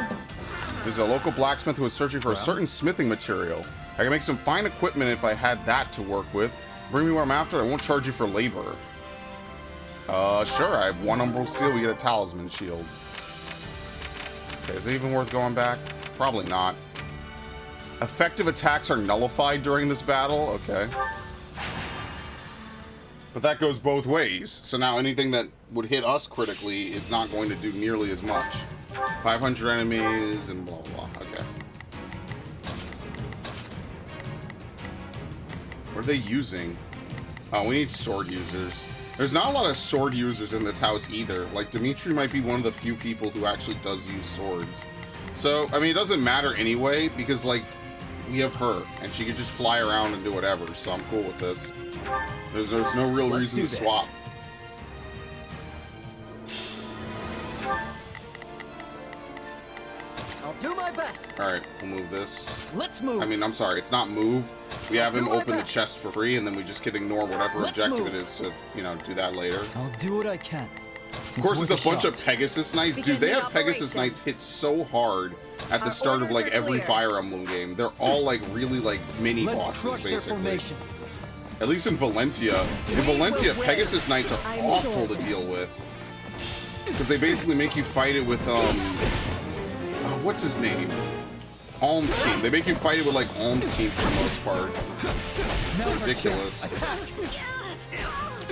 There's a local blacksmith who is searching for a certain smithing material. I can make some fine equipment if I had that to work with. Bring me what I'm after. I won't charge you for labor. Sure. I have 1 umbral steel. We get a talisman shield. Okay, is it even worth going back? Probably not. Effective attacks are nullified during this battle? Okay. But that goes both ways. So now anything that would hit us critically is not going to do nearly as much. 500 enemies and blah, blah, blah. Okay. What are they using? Oh, we need sword users. There's not a lot of sword users in this house either. Like, Dimitri might be one of the few people who actually does use swords. So, I mean, it doesn't matter anyway, because, like, we have her, and she can just fly around and do whatever, so I'm cool with this. There's no real reason to swap. I'll do my best. Alright, we'll move this. Let's move. I mean, I'm sorry, it's not move. We have him open the chest for free, and then we just can ignore whatever objective it is to, you know, do that later. I'll do what I can. Of course, it's a bunch of Pegasus Knights. Dude, they have Pegasus Knights hit so hard at the start of, like, every Fire Emblem game. They're all, like, really, like, mini bosses, basically. At least in Valentia. In Valentia, Pegasus Knights are awful to deal with. Because they basically make you fight it with, what's his name? Alms Team. They make you fight it with, like, Alms Team for the most part. Ridiculous.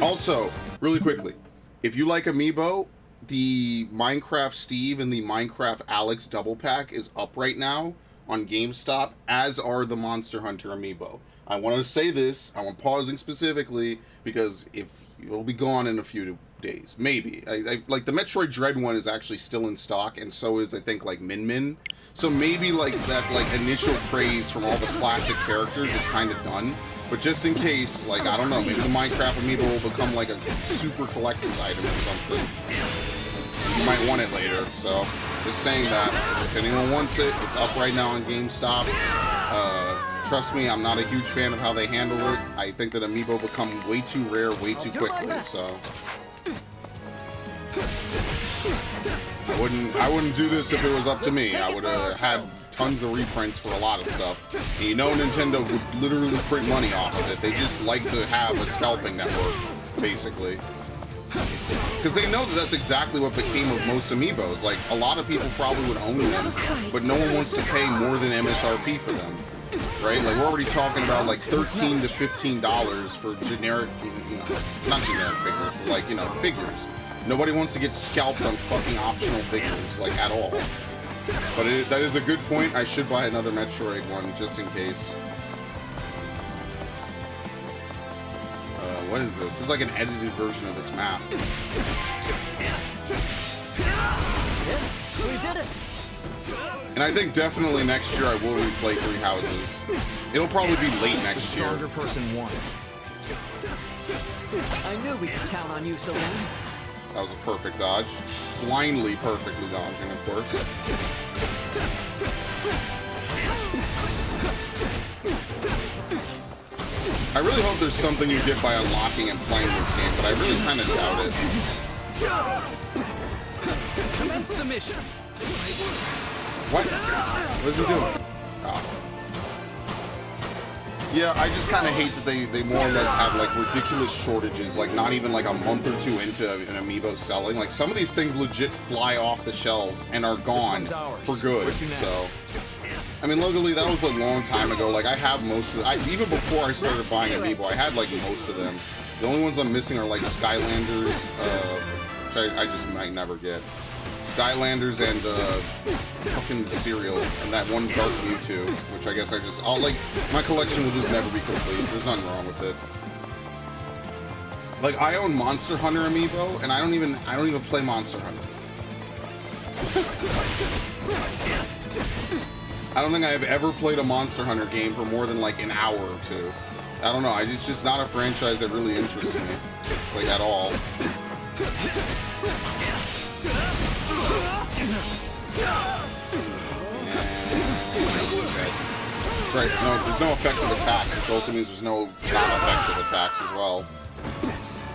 Also, really quickly, if you like Amiibo, the Minecraft Steve and the Minecraft Alex double pack is up right now on GameStop, as are the Monster Hunter amiibo. I want to say this, I'm pausing specifically, because if it'll be gone in a few days, maybe. I like the Metroid Dread one is actually still in stock, and so is, I think, like Min Min. So maybe like that like initial craze from all the classic characters is kind of done. But just in case, like, I don't know, maybe the Minecraft amiibo will become like a super collector's item or something. You might want it later, so just saying that. If anyone wants it, it's up right now on GameStop. Trust me, I'm not a huge fan of how they handle it. I think that amiibo become way too rare, way too quickly, so. I wouldn't do this if it was up to me. I would have had tons of reprints for a lot of stuff. And you know Nintendo would literally print money off of it. They just like to have a scalping network, basically. Because they know that that's exactly what became of most amiibos. Like, a lot of people probably would own them, but no one wants to pay more than MSRP for them. Right? Like, we're already talking about like $13 to $15 for generic, you know, not generic figures, but like, you know, figures. Nobody wants to get scalped on fucking optional figures, like, at all. But that is a good point. I should buy another Metroid one, just in case. What is this? This is like an edited version of this map. Yes, we did it! And I think definitely next year I will replay Three Houses. It'll probably be late next year. Stronger person won. I knew we could count on you, Celine. That was a perfect dodge. Blindly perfectly dodging, of course. I really hope there's something you get by unlocking and playing this game, but I really kind of doubt it. Commence the mission. What? What is he doing? Oh. Yeah, I just kind of hate that they more or less have like ridiculous shortages, like not even like a month or two into an amiibo selling. Like some of these things legit fly off the shelves and are gone for good. So, I mean, luckily that was a long time ago. Like I have most of them. Even before I started buying amiibo, I had like most of them. The only ones I'm missing are like Skylanders, which I just might never get. Skylanders and fucking Cereal and that one Dark Mewtwo, which I guess I'll like, my collection will just never be complete. There's nothing wrong with it. Like I own Monster Hunter amiibo, and I don't even play Monster Hunter. I don't think I have ever played a Monster Hunter game for more than like an hour or two. I don't know. It's just not a franchise that really interests me, like at all. Right, no, there's no effective attacks, which also means there's no non-effective attacks as well.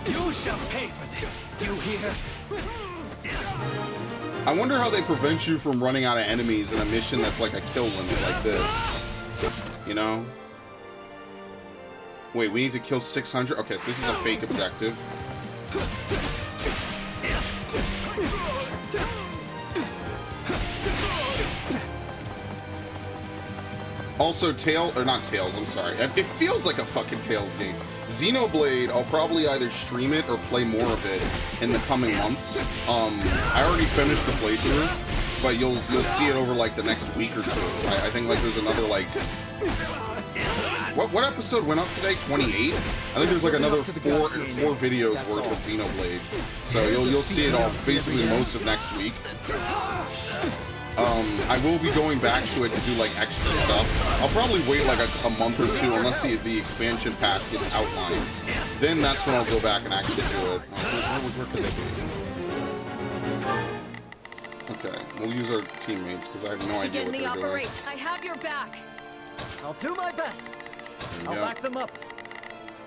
You shall pay for this. You hear? I wonder how they prevent you from running out of enemies in a mission that's like a kill limit like this. You know? Wait, we need to kill 600? Okay, so this is a fake objective. Also, I'm sorry. It feels like a fucking Tales game. Xenoblade, I'll probably either stream it or play more of it in the coming months. I already finished the playthrough, but you'll see it over like the next week or two. I think like there's another like... What episode went up today? 28? I think there's like another four videos worth of Xenoblade. So you'll see it all basically most of next week. I will be going back to it to do like extra stuff. I'll probably wait like a month or two unless the expansion pass gets outlined. Then that's when I'll go back and actually do it. Where could they be? Okay, we'll use our teammates because I have no idea what they're doing. I have your back. I'll do my best. I'll back them up.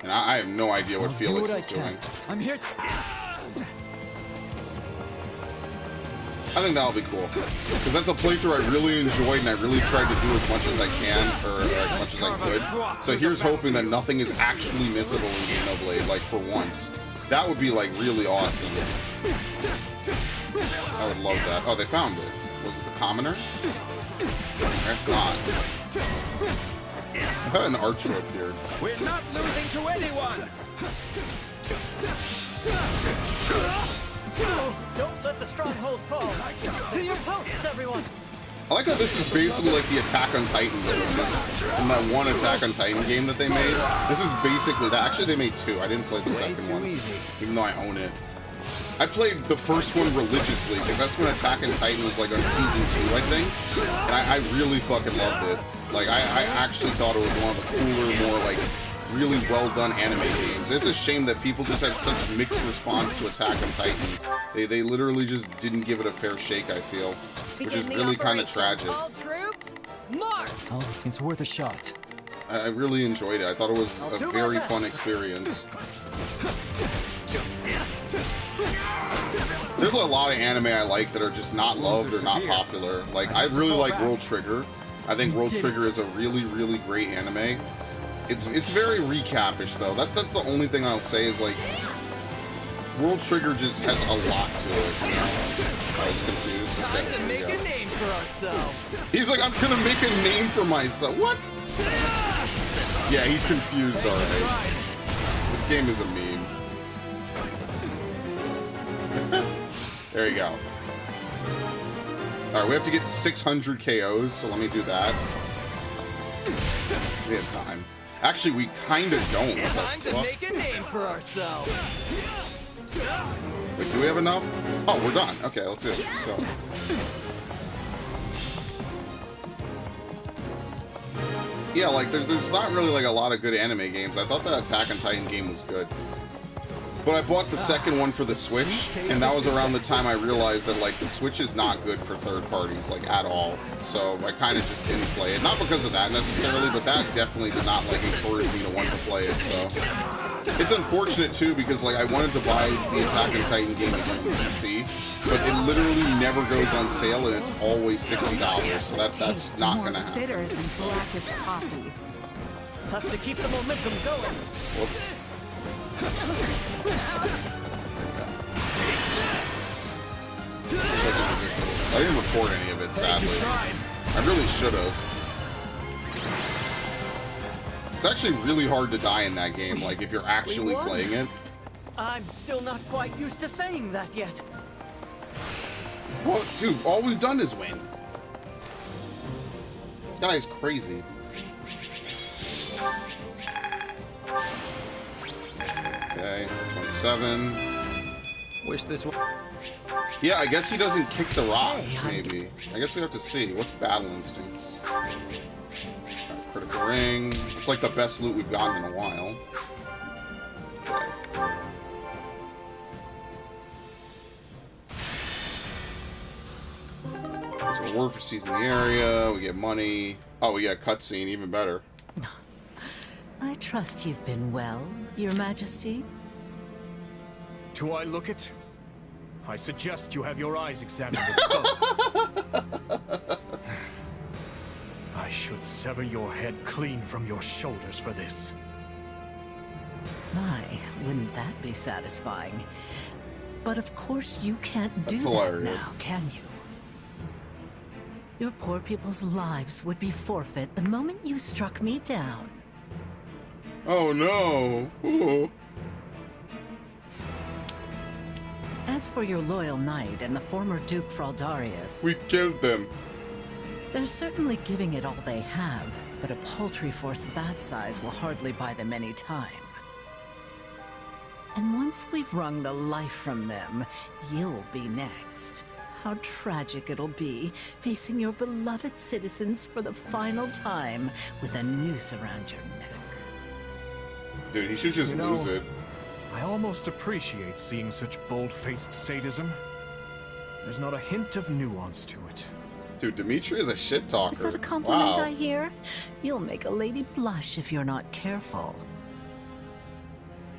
And I have no idea what Felix is doing. I'm here to... I think that'll be cool. Because that's a playthrough I really enjoyed and I really tried to do as much as I can, or as much as I could. So here's hoping that nothing is actually missable in Xenoblade, like for once. That would be like really awesome. I would love that. Oh, they found it. Was it the commoner? That's not. I had an archer appeared. We're not losing to anyone! Don't let the stronghold fall. To your posts, everyone. I like how this is basically like the Attack on Titan villages from that one Attack on Titan game that they made. This is basically that. Actually, they made 2. I didn't play the second one, even though I own it. I played the first one religiously because that's when Attack on Titan was like on season 2, I think, and I really fucking loved it. Like I actually thought it was one of the cooler, more like really well done anime games. It's a shame that people just have such mixed response to Attack on Titan. They literally just didn't give it a fair shake, I feel, which is really kind of tragic. All troops, march! Oh, it's worth a shot. I really enjoyed it. I thought it was a very fun experience. There's a lot of anime I like that are just not loved or not popular. Like, I really like World Trigger. I think World Trigger is a really, really great anime. It's very recap-ish, though. That's the only thing I'll say is, like, World Trigger just has a lot to it, you know? I was confused. Time to make a name for ourselves. He's like, I'm gonna make a name for myself. What? Yeah, he's confused already. This game is a meme. There you go. Alright, we have to get 600 KOs, so let me do that. We have time. Actually, we kinda don't. Time to make a name for ourselves. Wait, do we have enough? Oh, we're done. Okay, let's do it. Let's go. Yeah, like, there's not really, like, a lot of good anime games. I thought that Attack on Titan game was good. But I bought the second one for the Switch, and that was around the time I realized that, like, the Switch is not good for third parties, like, at all. So I kind of just didn't play it. Not because of that, necessarily, but that definitely did not, like, encourage me to want to play it, so... It's unfortunate, too, because, like, I wanted to buy the Attack on Titan game again on PC, but it literally never goes on sale, and it's always $60, so that's not gonna happen. Bitter than blackest coffee. Have to keep the momentum going. Whoops. I didn't record any of it, sadly. I really should have. It's actually really hard to die in that game, like, if you're actually playing it. I'm still not quite used to saying that yet. Well, dude, all we've done is win. This guy is crazy. Okay, 27. Wish this one. Yeah, I guess he doesn't kick the rock, maybe. I guess we have to see. What's Battle Instincts? Critical Ring. It's like the best loot we've gotten in a while. Okay. There's a reward for seizing the area. We get money. Oh, we get a cutscene. Even better. I trust you've been well, Your Majesty. Do I look it? I suggest you have your eyes examined so. I should sever your head clean from your shoulders for this. My, wouldn't that be satisfying? But of course you can't do that now, can you? Your poor people's lives would be forfeit the moment you struck me down. Oh no! Ooh. As for your loyal knight and the former Duke Fraldarius... We killed them. They're certainly giving it all they have, but a paltry force that size will hardly buy them any time. And once we've wrung the life from them, you'll be next. How tragic it'll be, facing your beloved citizens for the final time with a noose around your neck. Dude, he should just lose it. I almost appreciate seeing such bold-faced sadism. There's not a hint of nuance to it. Dude, Dimitri is a shit talker. Is that a compliment wow. I hear? You'll make a lady blush if you're not careful.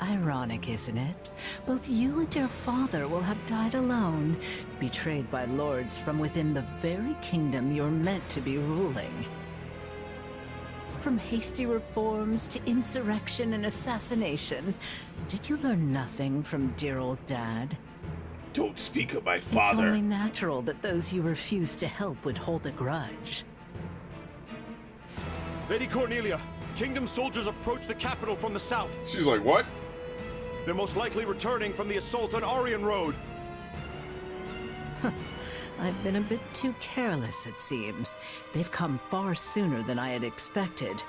Ironic, isn't it? Both you and your father will have died alone, betrayed by lords from within the very kingdom you're meant to be ruling. From hasty reforms to insurrection and assassination, did you learn nothing from dear old Dad? Don't speak of my It's father. only natural that those you refuse to help would hold a grudge. Lady Cornelia, Kingdom soldiers approach the capital from the south. She's like, what? They're most likely returning from the assault on Aryan Road. I've been a bit too careless, it seems. They've come far sooner than I had expected.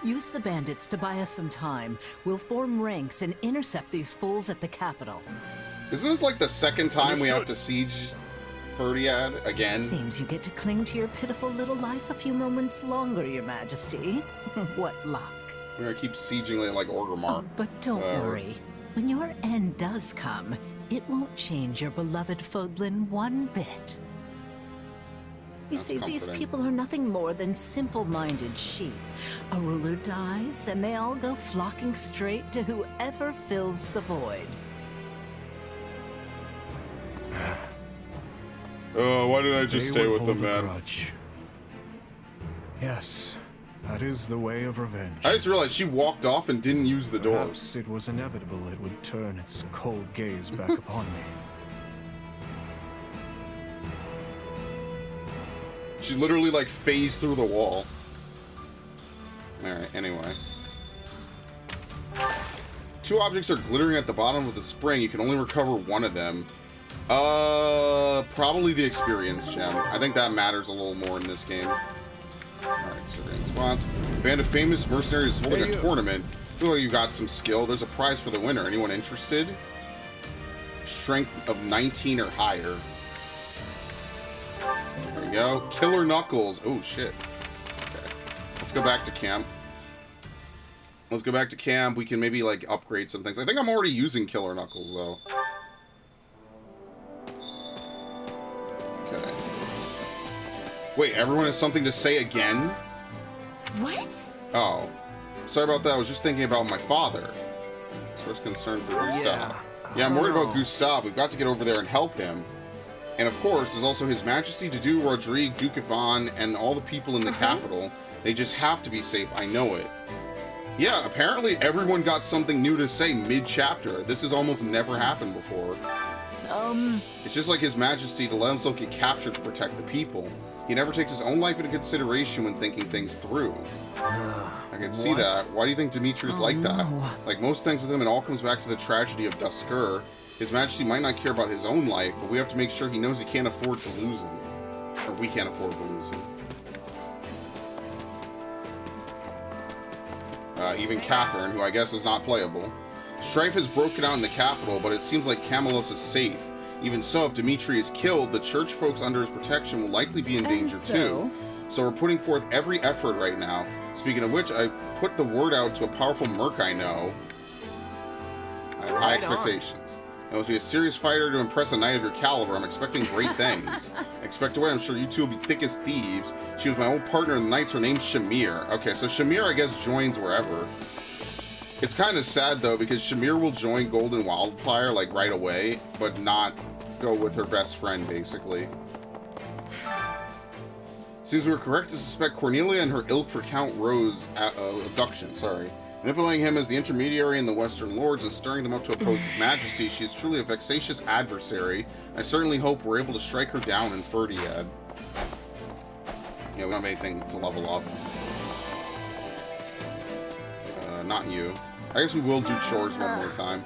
Use the bandits to buy us some time. We'll form ranks and intercept these fools at the capital. Isn't this like the second time we have to siege Ferdiad again? Seems you get to cling to your pitiful little life a few moments longer, Your Majesty. What luck. We're gonna keep sieging it like Orgrimmar. But don't worry. When your end does come, it won't change your beloved Fodlan one bit. You see, these people are nothing more than simple-minded sheep. A ruler dies, and they all go flocking straight to whoever fills the void. Oh, why did I just stay with them, man? Yes, that is the way of revenge. I just realized she walked off and didn't use the door. Perhaps it was inevitable it would turn its cold gaze back upon me. She literally, like, phased through the wall. Alright, anyway. 2 objects are glittering at the bottom of the spring. You can only recover one of them. Probably the experience gem. I think that matters a little more in this game. Alright, surveying spots. A band of famous mercenaries is holding a tournament. Feel like you got some skill. There's a prize for the winner. Anyone interested? Strength of 19 or higher. There we go. Killer Knuckles. Oh, shit. Okay. Let's go back to camp. Let's go back to camp. We can maybe, like, upgrade some things. I think I'm already using Killer Knuckles, though. Okay. Wait, everyone has something to say again? What? Oh. Sorry about that. I was just thinking about my father. Source concern for Gustav. Yeah, I'm worried about Gustav. We've got to get over there and help him. And of course, there's also His Majesty Dudu, Rodrigue, Duke Ivan, and all the people in the capital. They just have to be safe. I know it. Yeah, apparently everyone got something new to say mid-chapter. This has almost never happened before. It's just like His Majesty to let himself get captured to protect the people. He never takes his own life into consideration when thinking things through. I can see that. Why do you think Dimitri's like that? Like most things with him, it all comes back to the tragedy of Duskur. His Majesty might not care about his own life, but we have to make sure he knows he can't afford to lose him. Or we can't afford to lose him. Even Catherine, who I guess is not playable. Strife has broken out in the capital, but it seems like Camelus is safe. Even so, if Dimitri is killed, the church folks under his protection will likely be in danger too. So we're putting forth every effort right now. Speaking of which, I put the word out to a powerful merc I know. I have high expectations. I must be a serious fighter to impress a knight of your caliber. I'm expecting great things. Expect away, I'm sure you two will be thick as thieves. She was my old partner in the Knights. Her name's Shamir. Okay, so Shamir, I guess, joins wherever. It's kind of sad, though, because Shamir will join Golden Wildfire, like, right away, but not go with her best friend, basically. Seems we were correct to suspect Cornelia and her ilk for Count Rose abduction, manipulating him as the intermediary in the Western Lords and stirring them up to oppose His Majesty. She is truly a vexatious adversary. I certainly hope we're able to strike her down in Ferdiad. Yeah, we don't have anything to level up. Not you. I guess we will do chores one more time.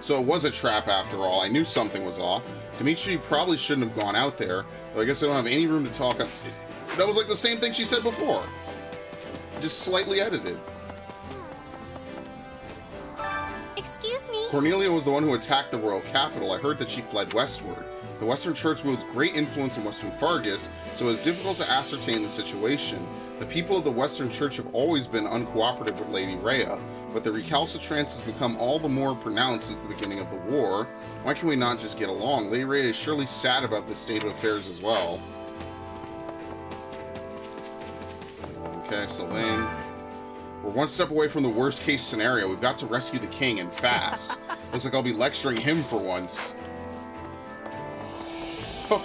So it was a trap after all. I knew something was off. Dimitri probably shouldn't have gone out there, though I guess I don't have any room to talk. That was like the same thing she said before. Just slightly edited. Excuse me? Cornelia was the one who attacked the royal capital. I heard that she fled westward. The Western Church wields great influence in Western Fargus, so it's difficult to ascertain the situation. The people of the Western Church have always been uncooperative with Lady Rhea, but the recalcitrance has become all the more pronounced since the beginning of the war. Why can we not just get along? Lady Rhea is surely sad about this state of affairs as well. Okay, Sylvain. We're one step away from the worst case scenario. We've got to rescue the king, and fast. Looks like I'll be lecturing him for once. I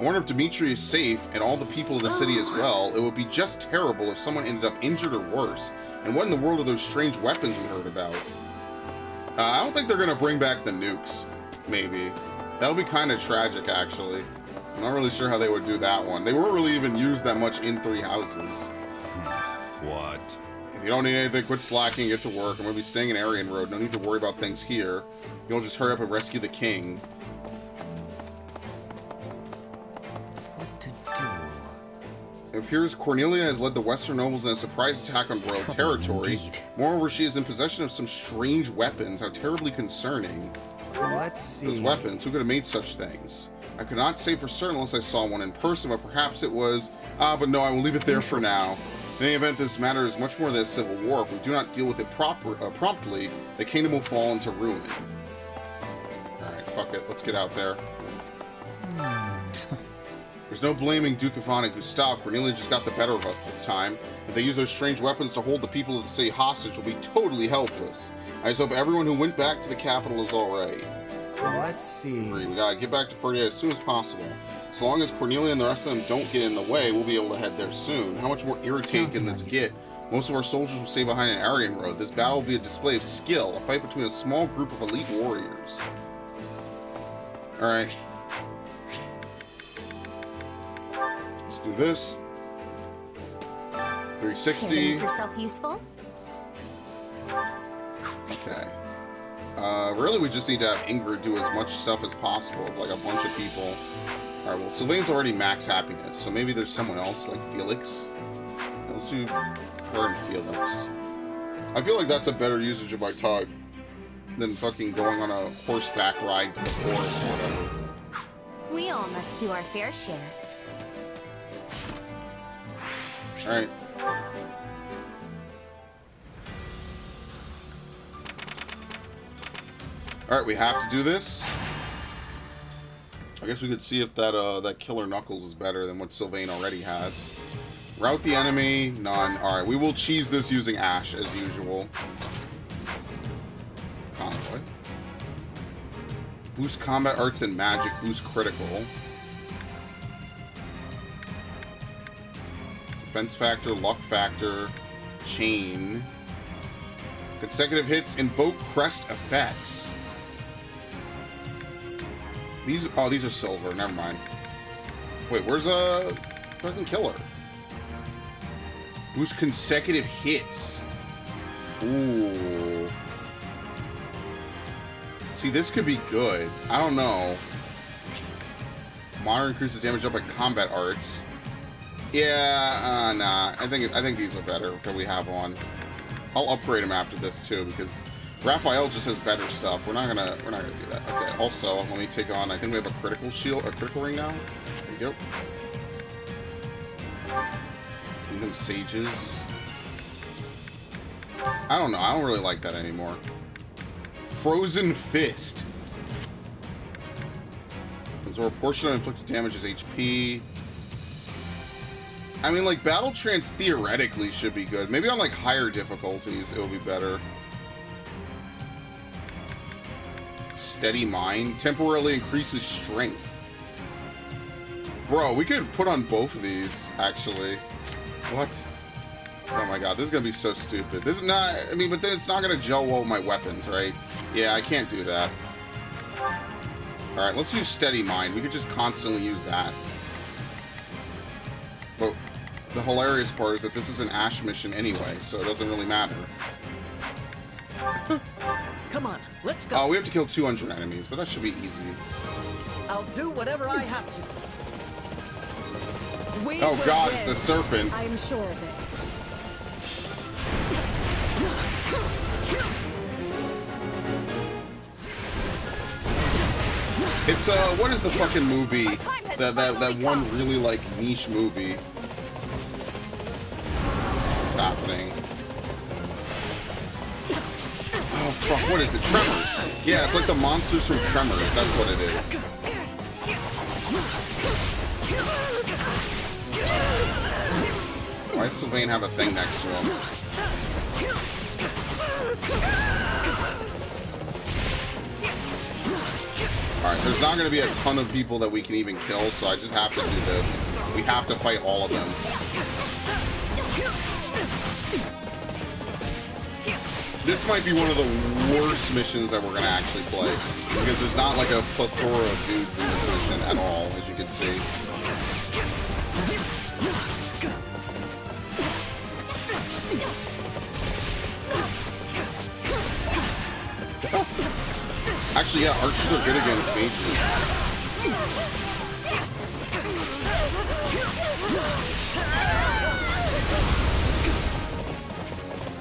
wonder if Dimitri is safe and all the people of the city as well. It would be just terrible if someone ended up injured or worse. And what in the world are those strange weapons we heard about? I don't think they're going to bring back the nukes, maybe. That would be kind of tragic, actually. I'm not really sure how they would do that one. They weren't really even used that much in Three Houses. What? You don't need anything. Quit slacking. Get to work. I'm gonna be staying in Aryan Road. No need to worry about things here. You'll just hurry up and rescue the king. What to do? It appears Cornelia has led the Western nobles in a surprise attack on royal territory. Indeed. Moreover, she is in possession of some strange weapons. How terribly concerning. Let's see. Those weapons, who could have made such things? I could not say for certain unless I saw one in person, but perhaps it was... but no, I will leave it there for now. In any event, this matter is much more than a civil war. If we do not deal with it promptly, the kingdom will fall into ruin. Alright, fuck it. Let's get out there. There's no blaming Duke Ivan and Gustav. Cornelia just got the better of us this time. If they use those strange weapons to hold the people of the city hostage, we'll be totally helpless. I just hope everyone who went back to the capital is alright. Let's see. We gotta get back to Ferdia as soon as possible. So long as Cornelia and the rest of them don't get in the way, we'll be able to head there soon. How much more irritating can this get? Most of our soldiers will stay behind an Aryan Road. This battle will be a display of skill, a fight between a small group of elite warriors. Alright. Let's do this. 360. Make yourself useful? Okay. Really, we just need to have Ingrid do as much stuff as possible, like a bunch of people. Alright, well, Sylvain's already max happiness, so maybe there's someone else, like Felix. Let's do her and Felix. I feel like that's a better usage of my time than fucking going on a horseback ride to the forest or whatever. We all must do our fair share. Alright. Alright, we have to do this. I guess we could see if that that Killer Knuckles is better than what Sylvain already has. Rout the enemy, none. Alright, we will cheese this using Ash as usual. Convoy. Boost combat arts and magic, boost critical. Defense factor, luck factor, chain. Consecutive hits, invoke crest effects. These are silver. Never mind. Wait, where's a fucking killer? Boost consecutive hits. Ooh. See, this could be good. I don't know. Modern increases damage up by combat arts. Yeah, nah. I think these are better that we have on. I'll upgrade them after this too because Raphael just has better stuff. We're not gonna do that. Okay. Also, let me take on. I think we have a critical shield, a critical ring now. There you go. Kingdom Sages. I don't know. I don't really like that anymore. Frozen Fist. Absorb a portion of inflicted damage as HP. I mean, like, Battle Trance theoretically should be good. Maybe on, like, higher difficulties it will be better. Steady Mind. Temporarily increases strength. Bro, we could put on both of these, actually. What? Oh my god, this is gonna be so stupid. This is not... I mean, but then it's not gonna gel well with my weapons, right? Yeah, I can't do that. Alright, let's use Steady Mind. We could just constantly use that. But the hilarious part is that this is an Ash mission anyway, so it doesn't really matter. Come on, let's go. Oh, we have to kill 200 enemies, but that should be easy. I'll do whatever I have to. We oh will god, win. it's the serpent. I'm sure of it. It's what is the fucking movie? That one really like niche movie. What's happening? Oh fuck, what is it? Tremors. Yeah, it's like the monsters from Tremors, that's what it is. Why does Sylvain have a thing next to him? Alright, there's not going to be a ton of people that we can even kill, so I just have to do this. We have to fight all of them. This might be one of the worst missions that we're going to actually play. Because there's not like a plethora of dudes in this mission at all, as you can see. Actually, yeah, archers are good against mages.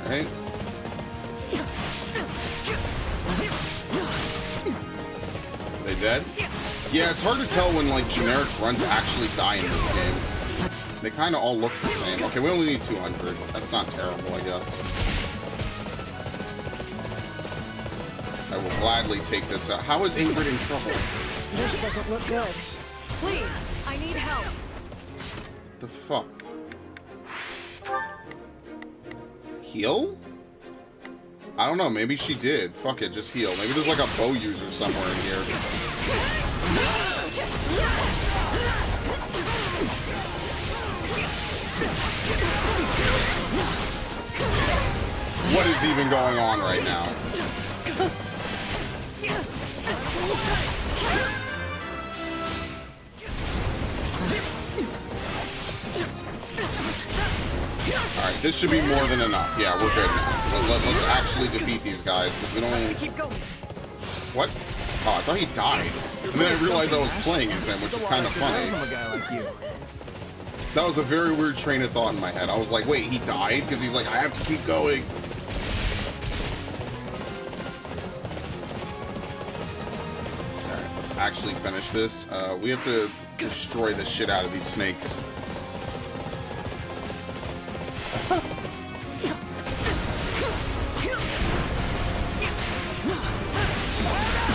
Alright. Are they dead? Yeah, it's hard to tell when, like, generic runs actually die in this game. They kind of all look the same. Okay, we only need 200. That's not terrible, I guess. I will gladly take this out. How is Ingrid in trouble? This doesn't look good. Please, I need help. The fuck? Heal? I don't know, maybe she did. Fuck it, just heal. Maybe there's like a bow user somewhere in here. What is even going on right now? Alright, this should be more than enough. Yeah, we're good now. Let's actually defeat these guys, because we don't... What? Oh, I thought he died. And then I realized I was playing as him, which is kind of funny. That was a very weird train of thought in my head. I was like, wait, he died? Because he's like, I have to keep going. Alright, let's actually finish this. We have to destroy the shit out of these snakes.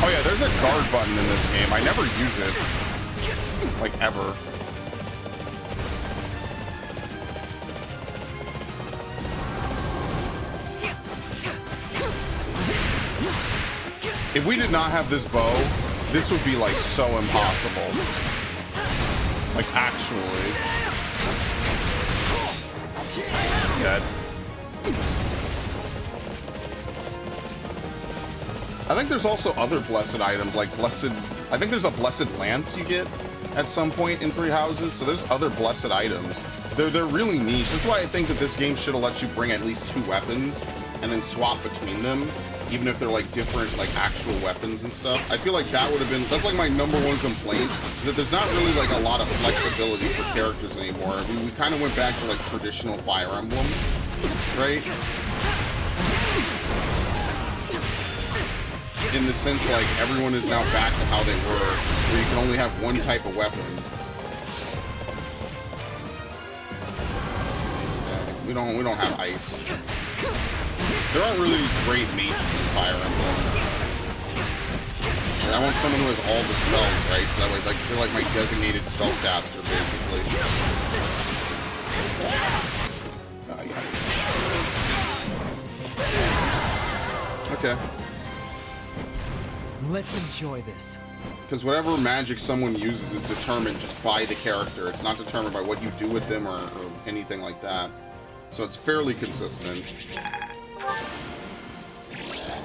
Oh yeah, there's a guard button in this game. I never use it. Like, ever. If we did not have this bow, this would be, like, so impossible. Like, actually. Dead. I think there's also other blessed items, like blessed... I think there's a blessed lance you get at some point in Three Houses, so there's other blessed items. They're really niche. That's why I think that this game should have let you bring at least 2 weapons and then swap between them, even if they're like different, like actual weapons and stuff. I feel like that would have been... That's like my #1 complaint, is that there's not really like a lot of flexibility for characters anymore. We kind of went back to like traditional Fire Emblem, right? In the sense, like, everyone is now back to how they were, where you can only have one type of weapon. Yeah, we don't have ice. There aren't really great mages in Fire Emblem. And I want someone who has all the spells, right? So that way, like, they're like my designated spellcaster, basically. Yeah. Okay. Let's enjoy this. Because whatever magic someone uses is determined just by the character. It's not determined by what you do with them or anything like that. So it's fairly consistent.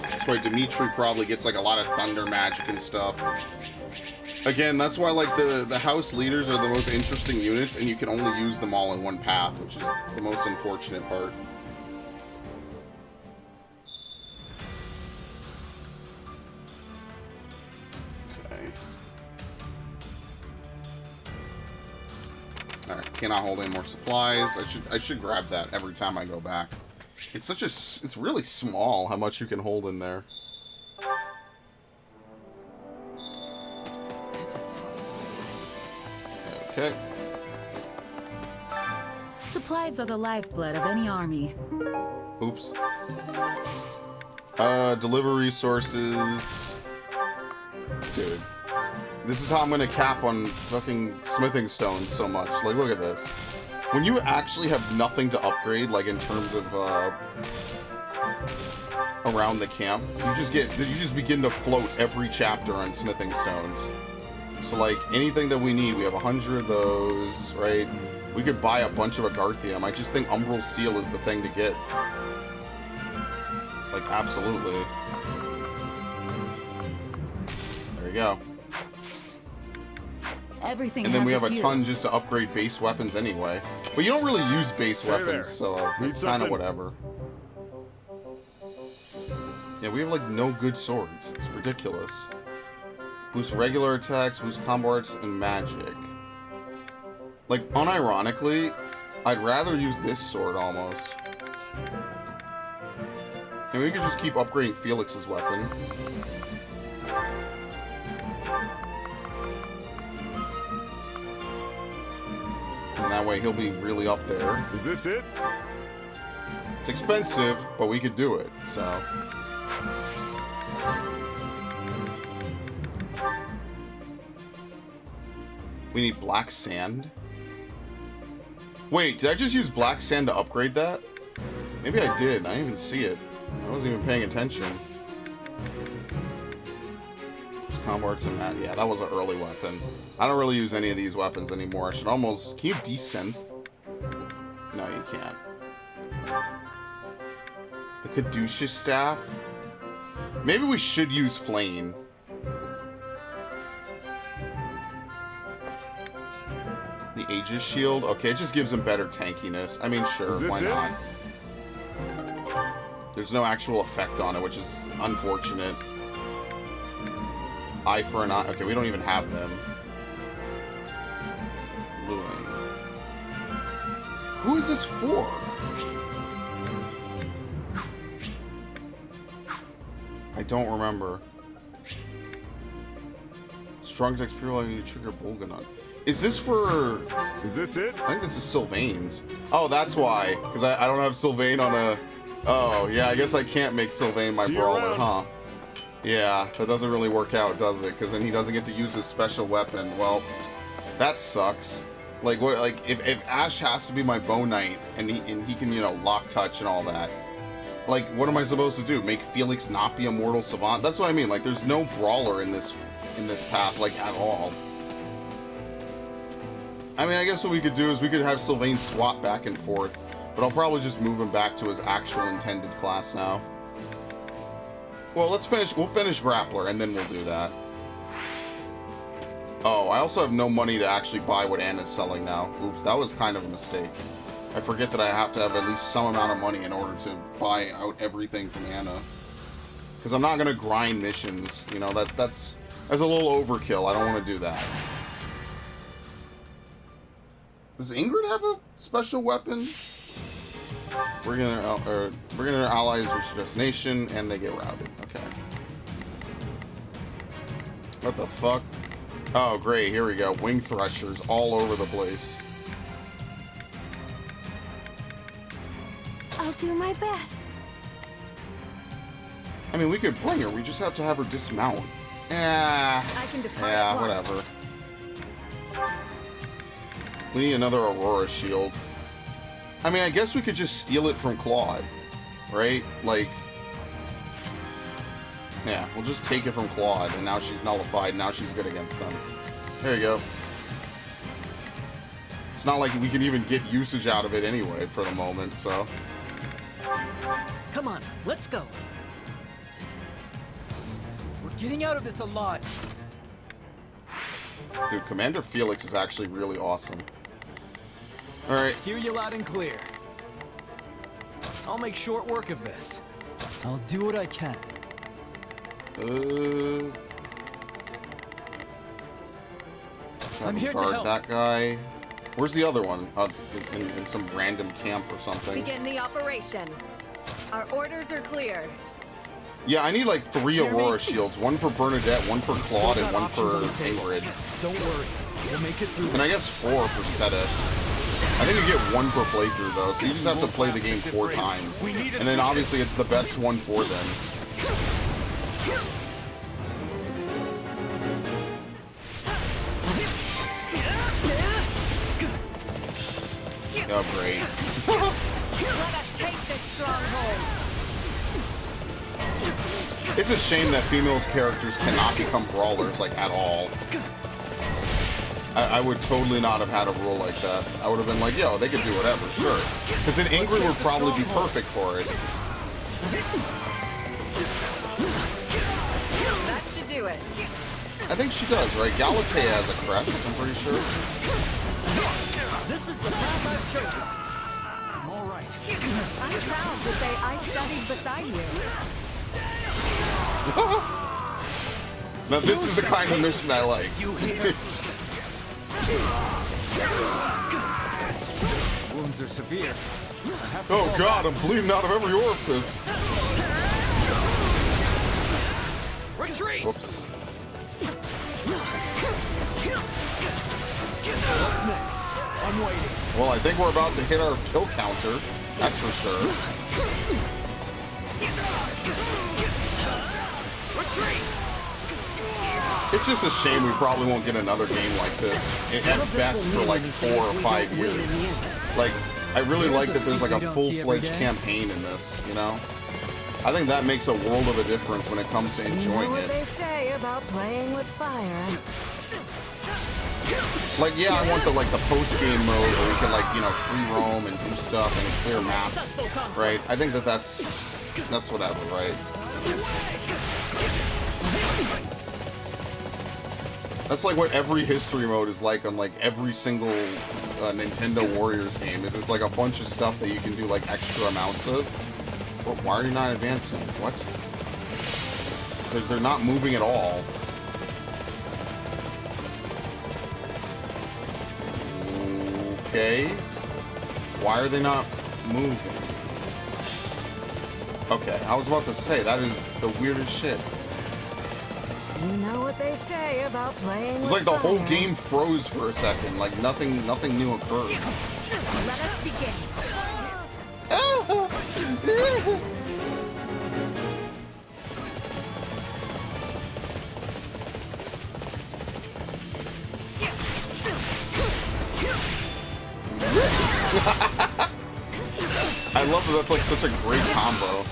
That's why Dimitri probably gets like a lot of thunder magic and stuff. Again, that's why like the house leaders are the most interesting units, and you can only use them all in one path, which is the most unfortunate part. Alright, cannot hold any more supplies. I should grab that every time I go back. It's such a... It's really small how much you can hold in there. That's a tough one. Okay. Supplies are the lifeblood of any army. Oops. Deliver resources. Dude. This is how I'm gonna cap on fucking smithing stones so much. Like, look at this. When you actually have nothing to upgrade, like in terms of around the camp, you just begin to float every chapter on smithing stones. So like anything that we need, we have 100 of those, right? We could buy a bunch of Agarthium. I just think Umbral Steel is the thing to get. Like, absolutely. There you go. Everything and then has we have a its ton use. just to upgrade base weapons anyway. But you don't really use base weapons, so it's kind of whatever. Yeah, we have like no good swords. It's ridiculous. Boost regular attacks, boost combo arts, and magic. Like, unironically, I'd rather use this sword almost. And we could just keep upgrading Felix's weapon. And that way he'll be really up there. Is this it? It's expensive, but we could do it, so. We need black sand. Wait, did I just use black sand to upgrade that? Maybe I did. I didn't even see it. I wasn't even paying attention. Just combo arts and that. Yeah, that was an early weapon. I don't really use any of these weapons anymore. I should almost... Can you descend? No, you can't. The Caduceus staff? Maybe we should use Flame. The Aegis shield? Okay, it just gives him better tankiness. I mean, sure, why not? There's no actual effect on it, which is unfortunate. Eye for an eye. Okay, we don't even have them. Luin. Who is this for? I don't remember. Strong text pure you trigger Bolganon. Is this for... Is this it? I think this is Sylvain's. Oh, that's why. Because I don't have Sylvain on a... Oh, yeah, I guess I can't make Sylvain my brawler, huh? Yeah, that doesn't really work out, does it? Because then he doesn't get to use his special weapon. Well, that sucks. Like, what? Like, if Ash has to be my Bow Knight, and he can, you know, lock touch and all that, like, what am I supposed to do? Make Felix not be a mortal savant? That's what I mean. Like, there's no brawler in this path, like, at all. I mean, I guess what we could do is we could have Sylvain swap back and forth, but I'll probably just move him back to his actual intended class now. Well, we'll finish Grappler, and then we'll do that. Oh, I also have no money to actually buy what Anna's selling now. Oops, that was kind of a mistake. I forget that I have to have at least some amount of money in order to buy out everything from Anna. Because I'm not going to grind missions, you know, that's a little overkill. I don't want to do that. Does Ingrid have a special weapon? Bring in their allies reach their destination, and they get routed. Okay. What the fuck? Oh, great. Here we go. Wing threshers all over the place. I'll do my best. I mean, we could bring her. We just have to have her dismount. Yeah. I can depart yeah, at once. whatever. We need another Aurora shield. I mean, I guess we could just steal it from Claude, right? Like, yeah, we'll just take it from Claude, and now she's nullified. Now she's good against them. There you go. It's not like we can even get usage out of it anyway for the moment, so. Come on, let's go. We're getting out of this alive. Dude, Commander Felix is actually really awesome. Alright. Hear you loud and clear. I'll make short work of this. I'll do what I can. I'm here to help. That guy. Where's the other one? In some random camp or something. Begin the operation. Our orders are clear. Yeah, I need like 3 Aurora shields. One for Bernadette, one for Claude, and one for Ingrid. Don't worry. We'll make it through. And I guess 4 for Seta. I think you get 1 per playthrough though, so you just have to play the game 4 times. And then obviously it's the best one for them. Oh, great. Let us take this stronghold. It's a shame that females characters cannot become brawlers, like, at all. I would totally not have had a rule like that. I would have been like, yo, they could do whatever, sure. Because then Ingrid would probably be perfect for it. That should do it. I think she does, right? Galatea has a crest, I'm pretty sure. This is the path I've chosen. I'm all right. I'm proud to say I studied beside you. Now this is the kind of mission I like. Wounds are severe. Oh god, I'm bleeding out of every orifice. Retreat! Whoops. What's next? I'm waiting. Well, I think we're about to hit our kill counter. That's for sure. Retreat! It's just a shame we probably won't get another game like this. At best for like 4 or 5 years. Like, I really like that there's like a full-fledged campaign in this, you know? I think that makes a world of a difference when it comes to enjoying it. They say about playing with fire. Like, yeah, I want the post-game mode where we can like, you know, free roam and do stuff and clear maps, right? I think that's whatever, right? That's like what every history mode is like on like every single Nintendo Warriors game. Is it's like a bunch of stuff that you can do like extra amounts of. Well, why are you not advancing? What? They're not moving at all. Okay. Why are they not moving? Okay, I was about to say, that is the weirdest shit. You know what they say about playing It's like the whole game froze for a second, like nothing new occurred. Let us begin. I love that that's like such a great combo.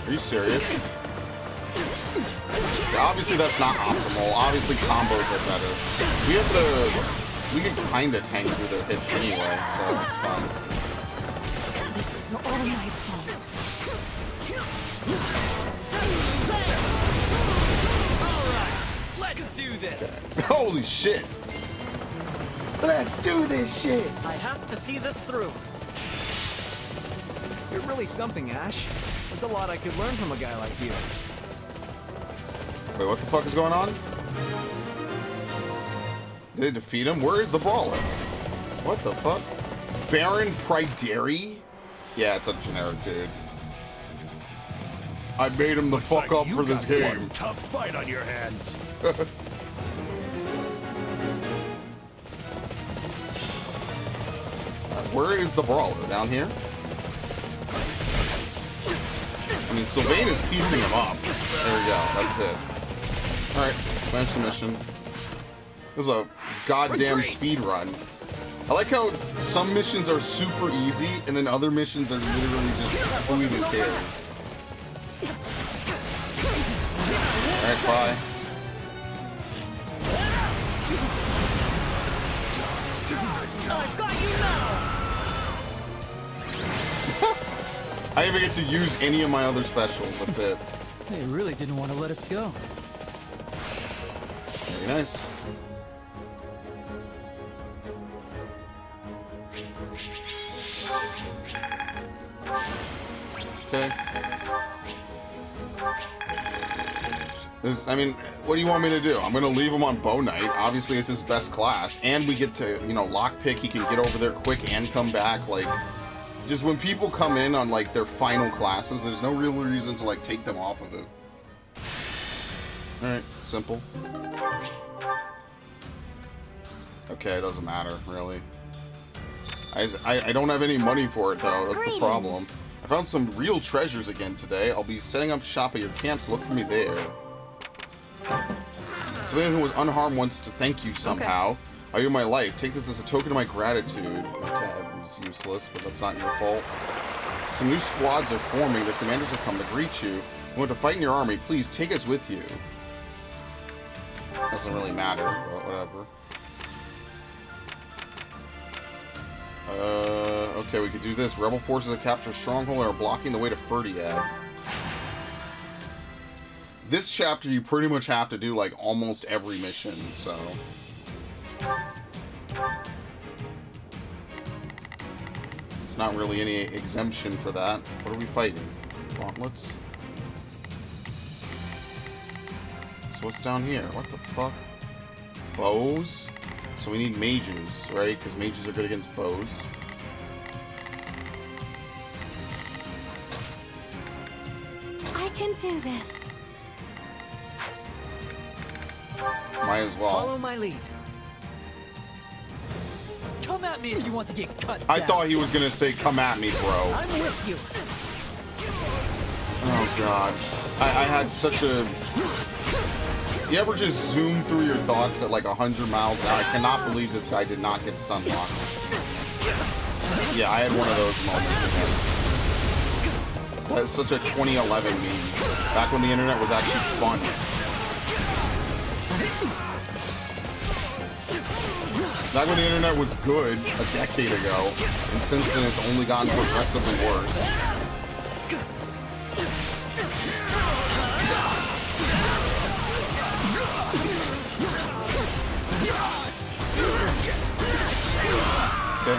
Are you serious? Yeah, obviously that's not optimal. Obviously combos are better. We can kinda tank through their hits anyway, so it's fine. This is all my fault. Let's do this. Holy shit! Let's do this shit! I have to see this through. You're really something, Ash. There's a lot I could learn from a guy like you. Wait, what the fuck is going on? Did they defeat him? Where is the brawler? What the fuck? Baron Pryderi? Yeah, it's a generic dude. I made him the fuck up for this game. One tough fight on your hands. Where is the brawler? Down here? I mean, Sylvain is piecing him up. There we go. That's it. Alright, finish the mission. It was a goddamn speed run. I like how some missions are super easy, and then other missions are literally just who even cares. Alright, bye. I've got you now. I didn't even get to use any of my other specials. That's it. They really didn't want to let us go. Very nice. Okay. I mean, what do you want me to do? I'm gonna leave him on Bow Knight. Obviously, it's his best class, and we get to, you know, lockpick. He can get over there quick and come back. Like, just when people come in on like their final classes, there's no real reason to like take them off of it. All right, simple. Okay, it doesn't matter really. I don't have any money for it though. That's the problem. I found some real treasures again today. I'll be setting up shop at your camp, so look for me there. Civilian who was unharmed wants to thank you somehow. Okay. I owe you my life. Take this as a token of my gratitude. Okay, it's useless, but that's not your fault. Some new squads are forming. The commanders have come to greet you. You want to fight in your army. Please take us with you. Doesn't really matter, but whatever. Okay, we could do this. Rebel forces have captured Stronghold and are blocking the way to Ferdiad. This chapter, you pretty much have to do, like, almost every mission, so... It's not really any exemption for that. What are we fighting? Gauntlets? So what's down here? What the fuck? Bows? So we need mages, right? Because mages are good against bows. I can do this. Might as well. Follow my lead. Come at me if you want to get cut I down. thought he was gonna say, "Come at me, bro." I'm with you. Oh god. I had such a... You ever just zoom through your thoughts at like 100 miles an hour? I cannot believe this guy did not get stun locked. Yeah, I had one of those moments again. That's such a 2011 meme. Back when the internet was actually fun. Back when the internet was good a decade ago, and since then it's only gotten progressively worse. Okay.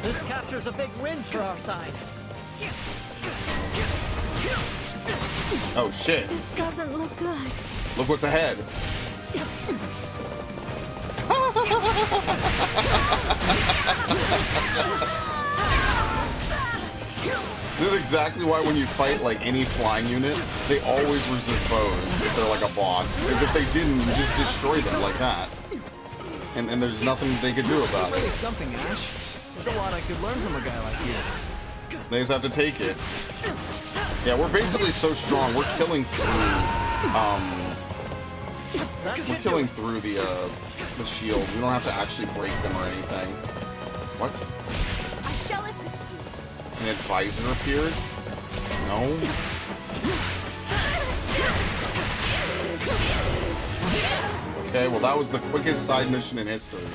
This capture's a big win for our side. Oh shit. This doesn't look good. Look what's ahead. This is exactly why when you fight like any flying unit, they always resist bows if they're like a boss. Because if they didn't, you just destroy them like that. And there's nothing they could do about Really it. something, Ash. There's a lot I could learn from a guy like you. They just have to take it. Yeah, we're basically so strong. We're killing through. We're killing through the shield. We don't have to actually break them or anything. What? I shall assist you. An advisor appeared? No. Okay, well that was the quickest side mission in history.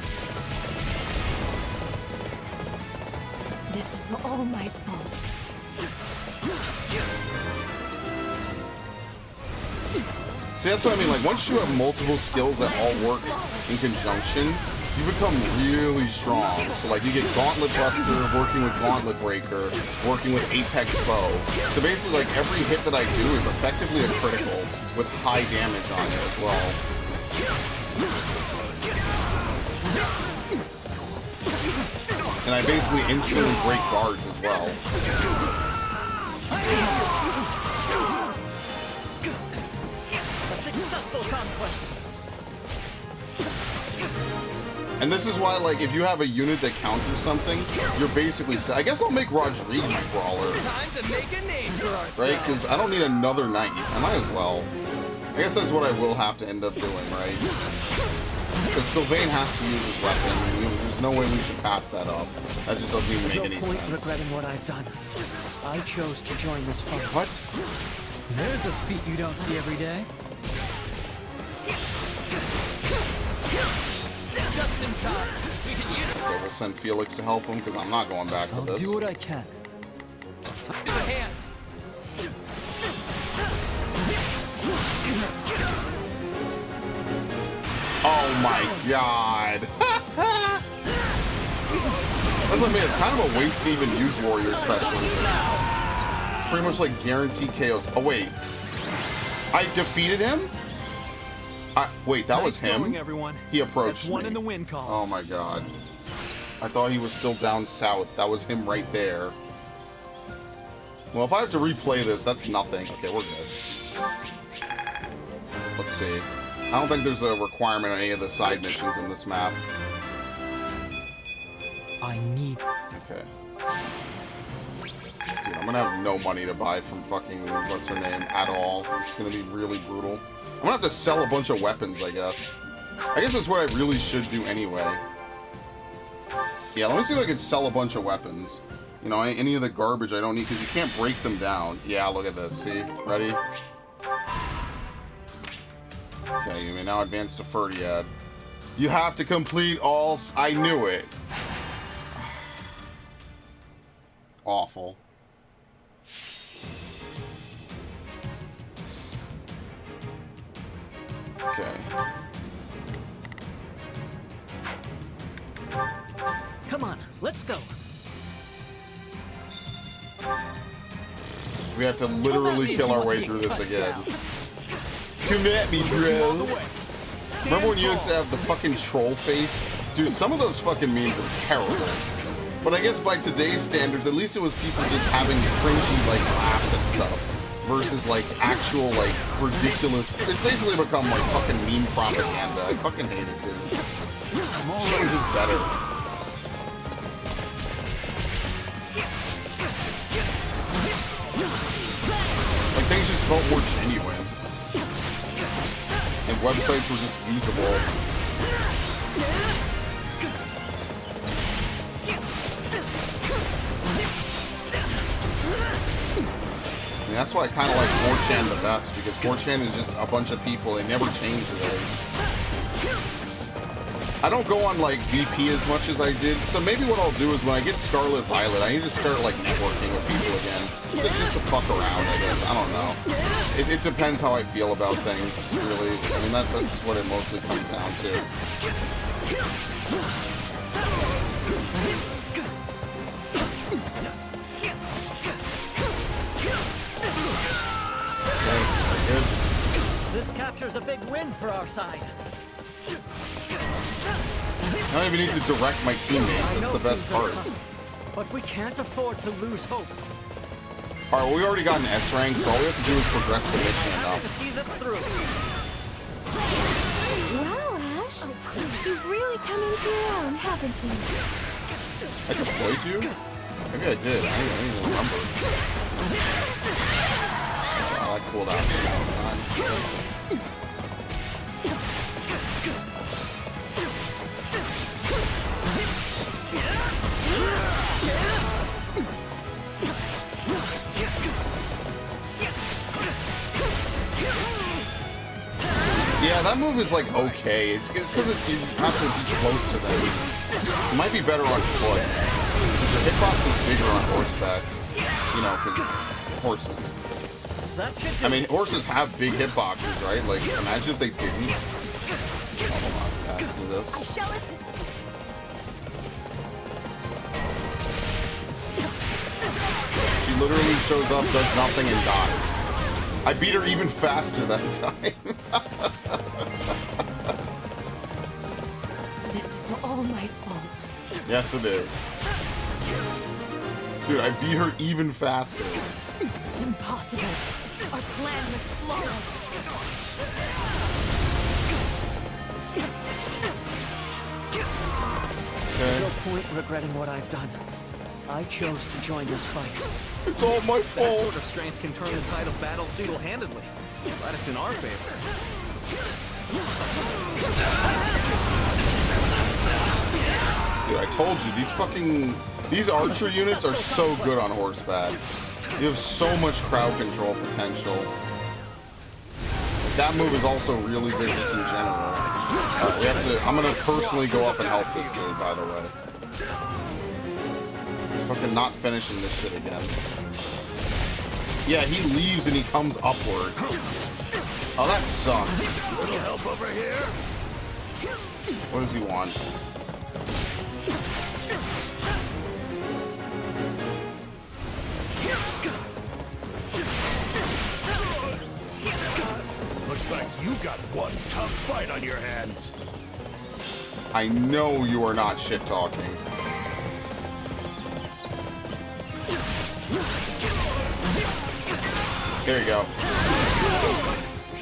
This is all my fault. See, that's what I mean. Like, once you have multiple skills that all work in conjunction, you become really strong. So, like, you get Gauntlet Buster, working with Gauntlet Breaker, working with Apex Bow. So basically, like, every hit that I do is effectively a critical with high damage on it as well. And I basically instantly break guards as well. A successful conquest. And this is why, like, if you have a unit that counters something, you're basically... I guess I'll make Rodrigue my brawler. Time to make a name for ourselves. Right? Because I don't need another knight. I might as well. I guess that's what I will have to end up doing, right? Because Sylvain has to use his weapon. There's no way we should pass that up. That just doesn't even make any There's no point sense. regretting what I've done. I chose to join this fight. What? There's a feat you don't see every day. Just in time. We can use it. Okay, we'll send Felix to help him because I'm not going back I'll with this. do what I can. Use a hand. Oh my god. That's what I mean. It's kind of a waste to even use warrior specials. It's pretty much like guaranteed KOs. Oh wait. I defeated him? Wait, that was him? Going, everyone. He approached That's one me. in the win column. Oh my god. I thought he was still down south. That was him right there. Well, if I have to replay this, that's nothing. Okay, we're good. Let's see. I don't think there's a requirement on any of the side missions in this map. I need... Okay. Dude, I'm gonna have no money to buy from fucking, what's her name, at all. It's gonna be really brutal. I'm gonna have to sell a bunch of weapons, I guess. I guess that's what I really should do anyway. Yeah, let me see if I can sell a bunch of weapons. You know, any of the garbage I don't need, because you can't break them down. Yeah, look at this. See? Ready? Okay, you may now advance to Ferdiad. You have to complete all... I knew it. Awful. Okay. Come on, let's go. We have to literally kill our way through this again. Come at me, bro. Remember when you used to have the fucking troll face? Dude, some of those fucking memes were terrible. But I guess by today's standards, at least it was people just having cringy, like, laughs at stuff. Versus, like, actual, like, ridiculous... It's basically become, like, fucking meme propaganda. I fucking hate it, dude. Show is just better. Like, things just felt more genuine. And websites were just usable. I mean, that's why I kind of like 4chan the best, because 4chan is just a bunch of people. They never change really. I don't go on, like, VP as much as I did, so maybe what I'll do is when I get Scarlet Violet, I need to start, like, networking with people again. Just to fuck around, I guess. I don't know. It depends how I feel about things, really. I mean, that's what it mostly comes down to. Okay, very good. This capture's a big win for our side. I don't even need to direct my teammates. That's the best part. But we can't afford to lose hope. Alright, well, we already got an S rank, so all we have to do is progress the mission enough. To see this through. Wow, Ash. You've really come into your own, haven't you? I deployed you? Maybe I did. I don't even remember. Wow, that cooled out for a long time. Yeah, that move is like okay. It's because you have to be close to them. It might be better on foot. Because your hitbox is bigger on horseback. You know, because horses. I mean, horses have big hitboxes, right? Like, imagine if they didn't. Oh, hold on. Yeah, do this. I shall assist you. She literally shows up, does nothing, and dies. I beat her even faster that time. This is all my fault. Yes, it is. Dude, I beat her even faster. Impossible. Our plan was flawless. Okay. No point regretting what I've done. I chose to join this fight. It's all my fault. That sort of strength can turn the tide of battle single-handedly. Glad it's in our favor. Dude, I told you, these archer units are so good on horseback. You have so much crowd control potential. That move is also really good just in general. We have to, I'm gonna personally go up and help this dude, by the way. He's fucking not finishing this shit again. Yeah, he leaves and he comes upward. Oh, that sucks. Little help over here? What does he want? Looks like you got one tough fight on your hands. I know you are not shit-talking. There you go.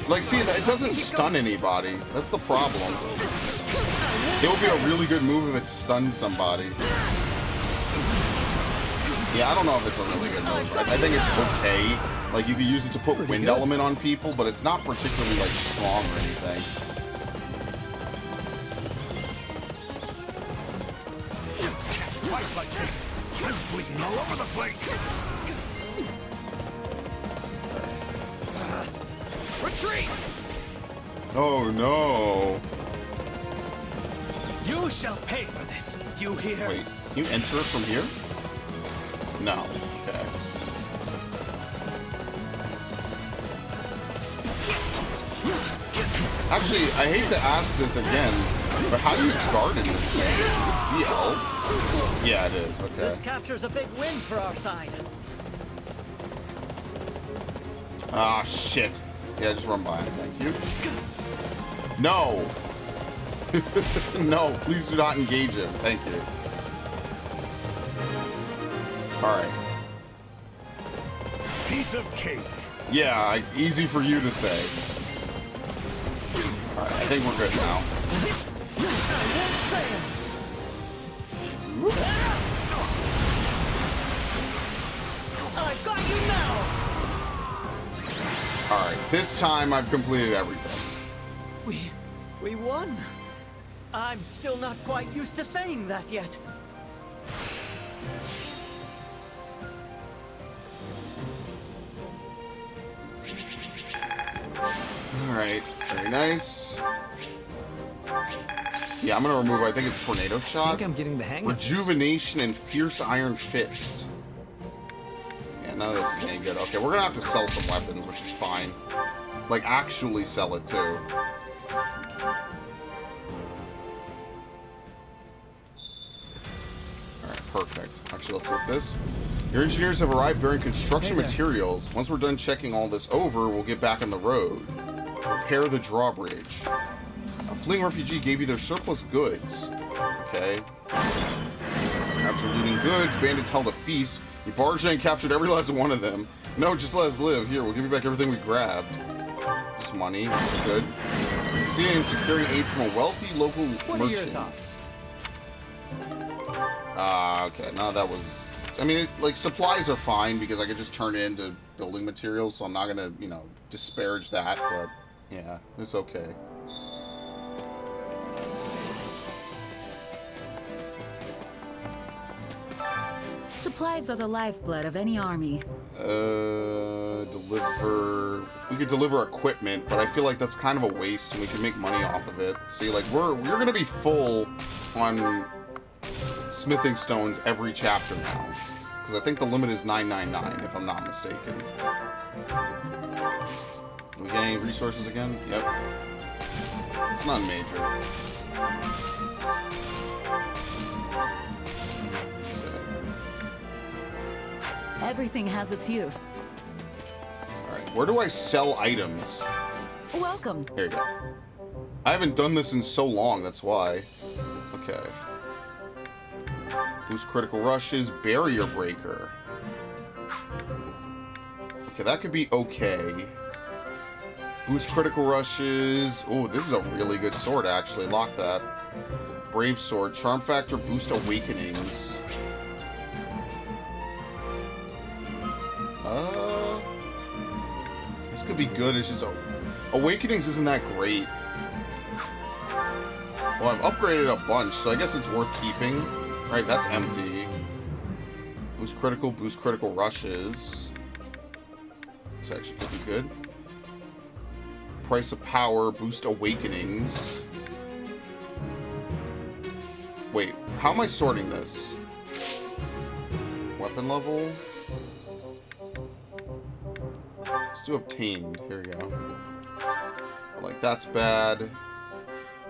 Like, see, it doesn't stun anybody. That's the problem. It would be a really good move if it stunned somebody. Yeah, I don't know if it's a really good move. I think it's okay. Like, you could use it to put wind element on people, but it's not particularly, like, strong or anything. Fight like this. I'm bleeding all over the place. Retreat! Oh, no. You shall pay for this. You hear? Wait, can you enter it from here? No. Okay. Actually, I hate to ask this again, but how do you guard in this game? Is it ZL? Yeah, it is. Okay. This capture's a big win for our side. Ah, shit. Yeah, just run by him. Thank you. No! No, please do not engage him. Thank you. Alright. Piece of cake. Yeah, easy for you to say. Alright, I think we're good now. I've got you now. Alright, this time I've completed everything. We won. I'm still not quite used to saying that yet. Alright, very nice. Yeah, I'm gonna remove, I think it's Tornado Shot. I think I'm getting the hang of this. Rejuvenation and Fierce Iron Fist. Yeah, none of this is any good. Okay, we're gonna have to sell some weapons, which is fine. Like, actually sell it, too. Alright, perfect. Actually, let's look at this. Your engineers have arrived bearing construction materials. Once we're done checking all this over, we'll get back on the road. Repair the drawbridge. A fleeing refugee gave you their surplus goods. Okay. After looting goods, bandits held a feast. We barged in and captured every last one of them. No, just let us live. Here, we'll give you back everything we grabbed. Just money, which is good. Succeeding in securing aid from a wealthy local merchant. What are your thoughts? Okay. No, that was... I mean, like, supplies are fine because I could just turn it into building materials, so I'm not gonna, you know, disparage that, but, yeah, it's okay. Supplies are the lifeblood of any army. Deliver... We could deliver equipment, but I feel like that's kind of a waste, and we can make money off of it. See, like, we're gonna be full on smithing stones every chapter now. Because I think the limit is 999, if I'm not mistaken. Do we get any resources again? Yep. It's not major. Everything has its use. Alright, where do I sell items? Welcome. Here you go. I haven't done this in so long, that's why. Okay. Boost critical rushes, barrier breaker. Okay, that could be okay. Boost critical rushes. Oh, this is a really good sword, actually. Lock that. Brave sword. Charm factor, boost awakenings. This could be good. It's just awakenings isn't that great. Well, I've upgraded a bunch, so I guess it's worth keeping. Right, that's empty. Boost critical rushes. This actually could be good. Price of power, boost awakenings. Wait, how am I sorting this? Weapon level? Let's do obtained. Here we go. Like, that's bad.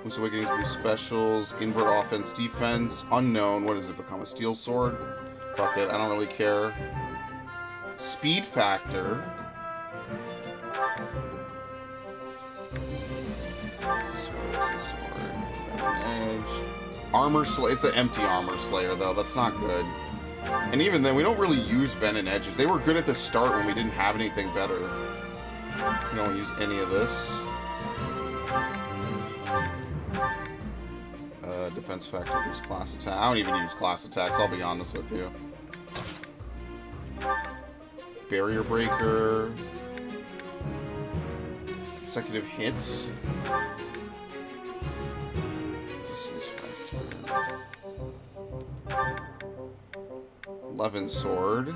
Boost awakenings, boost specials, invert offense, defense, unknown. What does it become? A steel sword? Fuck it, I don't really care. Speed factor. Armor Slayer. It's an empty Armor Slayer, though. That's not good. And even then, we don't really use Venom Edges. They were good at the start when we didn't have anything better. We don't use any of this. Defense factor boost class attack. I don't even use class attacks, I'll be honest with you. Barrier breaker. Consecutive hits. Distance factor. 11 sword.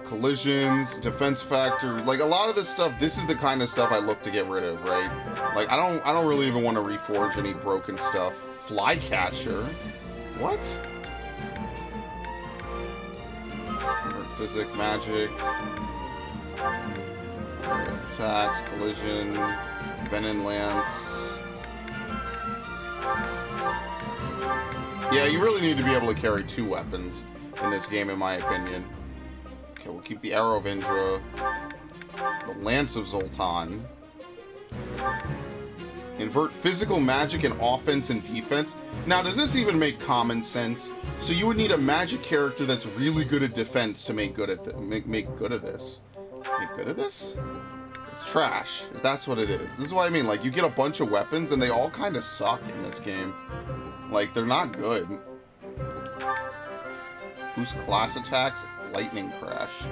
Collisions, defense factor, like a lot of this stuff, this is the kind of stuff I look to get rid of, right? Like I don't really even want to reforge any broken stuff. Flycatcher? What? Physic, magic. Attacks, collision, Venom Lance. Yeah, you really need to be able to carry 2 weapons in this game, in my opinion. Okay, we'll keep the Arrow of Indra, the Lance of Zoltan. Invert physical magic in offense and defense. Now, does this even make common sense? So you would need a magic character that's really good at defense to make good at make good at this. Make good at this? It's trash. That's what it is. This is what I mean. Like, you get a bunch of weapons and they all kind of suck in this game. Like, they're not good. Boost class attacks, lightning crash.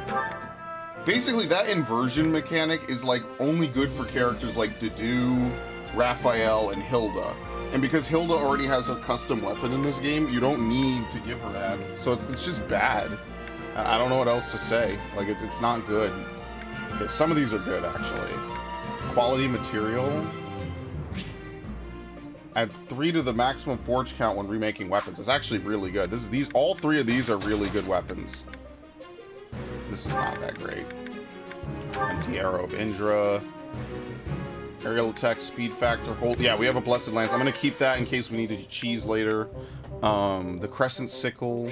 Basically, that inversion mechanic is, like, only good for characters like Dedue, Raphael, and Hilda. And because Hilda already has her custom weapon in this game, you don't need to give her that. So it's just bad. I don't know what else to say. Like, it's not good. Okay, some of these are good, actually. Quality material. Add 3 to the maximum forge count when remaking weapons. It's actually really good. All 3 of these are really good weapons. This is not that great. Anti-Arrow of Indra. Aerial attack, speed factor, hold. Yeah, we have a Blessed Lance. I'm going to keep that in case we need to cheese later. The Crescent Sickle.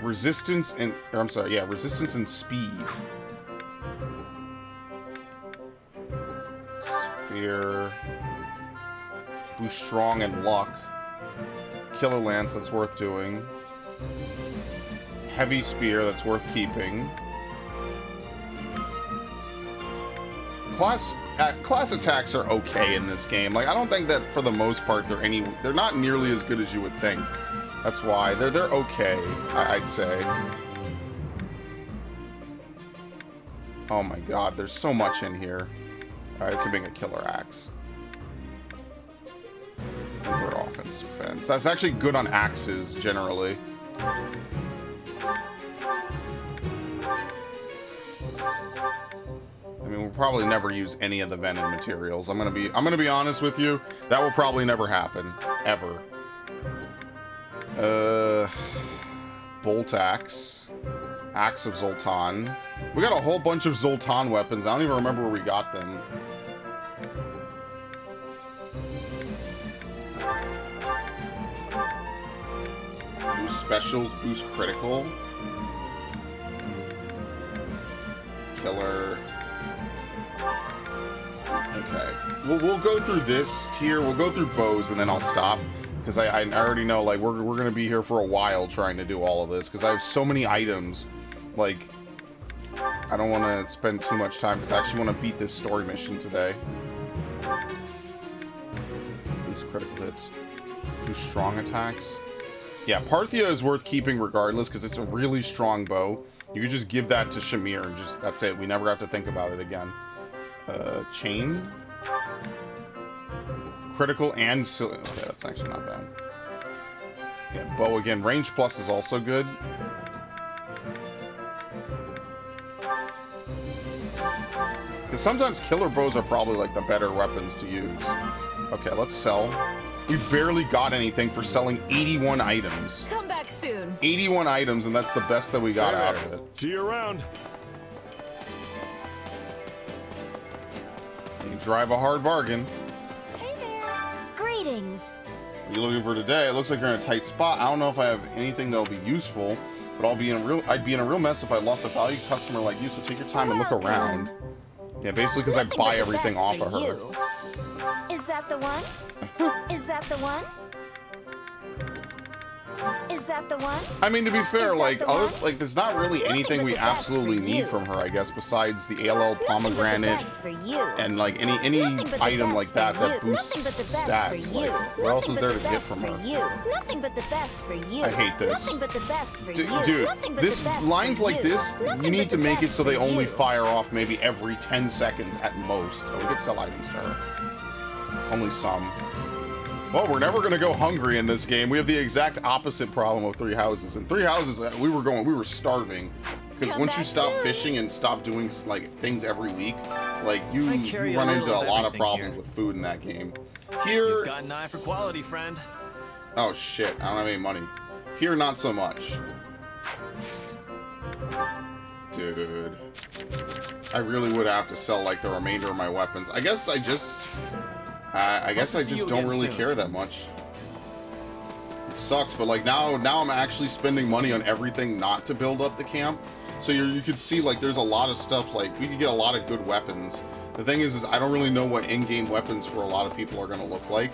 Resistance and... Or I'm sorry, yeah, resistance and speed. Spear. Boost strong and luck. Killer Lance, that's worth doing. Heavy Spear, that's worth keeping. Class attacks are okay in this game. Like, I don't think that for the most part they're not nearly as good as you would think. That's why they're okay, I'd say. Oh my god, there's so much in here. Alright, I can make a killer axe. Invert offense defense. That's actually good on axes generally. I mean, we'll probably never use any of the Venom materials. I'm gonna be honest with you. That will probably never happen. Ever. Bolt Axe. Axe of Zoltan. We got a whole bunch of Zoltan weapons. I don't even remember where we got them. Boost specials, boost critical. Killer. Okay. We'll go through this tier. We'll go through bows and then I'll stop. Because I already know, like, we're going to be here for a while trying to do all of this. Because I have so many items. Like, I don't want to spend too much time. Because I actually want to beat this story mission today. Boost critical hits. Boost strong attacks. Yeah, Parthia is worth keeping regardless. Because it's a really strong bow. You could just give that to Shamir and just, that's it. We never have to think about it again. Chain. Critical and... Okay, that's actually not bad. Yeah, bow again. Range plus is also good. Because sometimes killer bows are probably, like, the better weapons to use. Okay, let's sell. We barely got anything for selling 81 items. Come back soon. 81 items, and that's the best that we got out of it. See you around. You drive a hard bargain. Hey there. Greetings. What are you looking for today? It looks like you're in a tight spot. I don't know if I have anything that'll be useful, but I'd be in a real mess if I lost a valued customer like you, so take your time and look around. Yeah, basically because I buy everything off of her. Is that the one? Is that the one? Is that the one? I mean, to be fair, like there's not really anything we absolutely need from her, I guess, besides the ALL pomegranate and like any item like that that boosts stats. Like, what else is there to get from her? Nothing but the best for you. I hate this. Nothing but the best for you. Dude, this lines like this, you need to make it so they only fire off maybe every 10 seconds at most. Oh, we could sell items to her. Only some. Well, we're never gonna go hungry in this game. We have the exact opposite problem of Three Houses. In Three Houses, we were starving. Because once you stop fishing and stop doing like things every week, like you run into a lot of problems with food in that game. Here, you've got an eye for quality, friend. Oh shit! I don't have any money. Here, not so much. Dude, I really would have to sell like the remainder of my weapons. I guess I just don't really care that much. It sucks, but like now I'm actually spending money on everything not to build up the camp. So you could see like there's a lot of stuff, like we could get a lot of good weapons. The thing is I don't really know what in-game weapons for a lot of people are going to look like,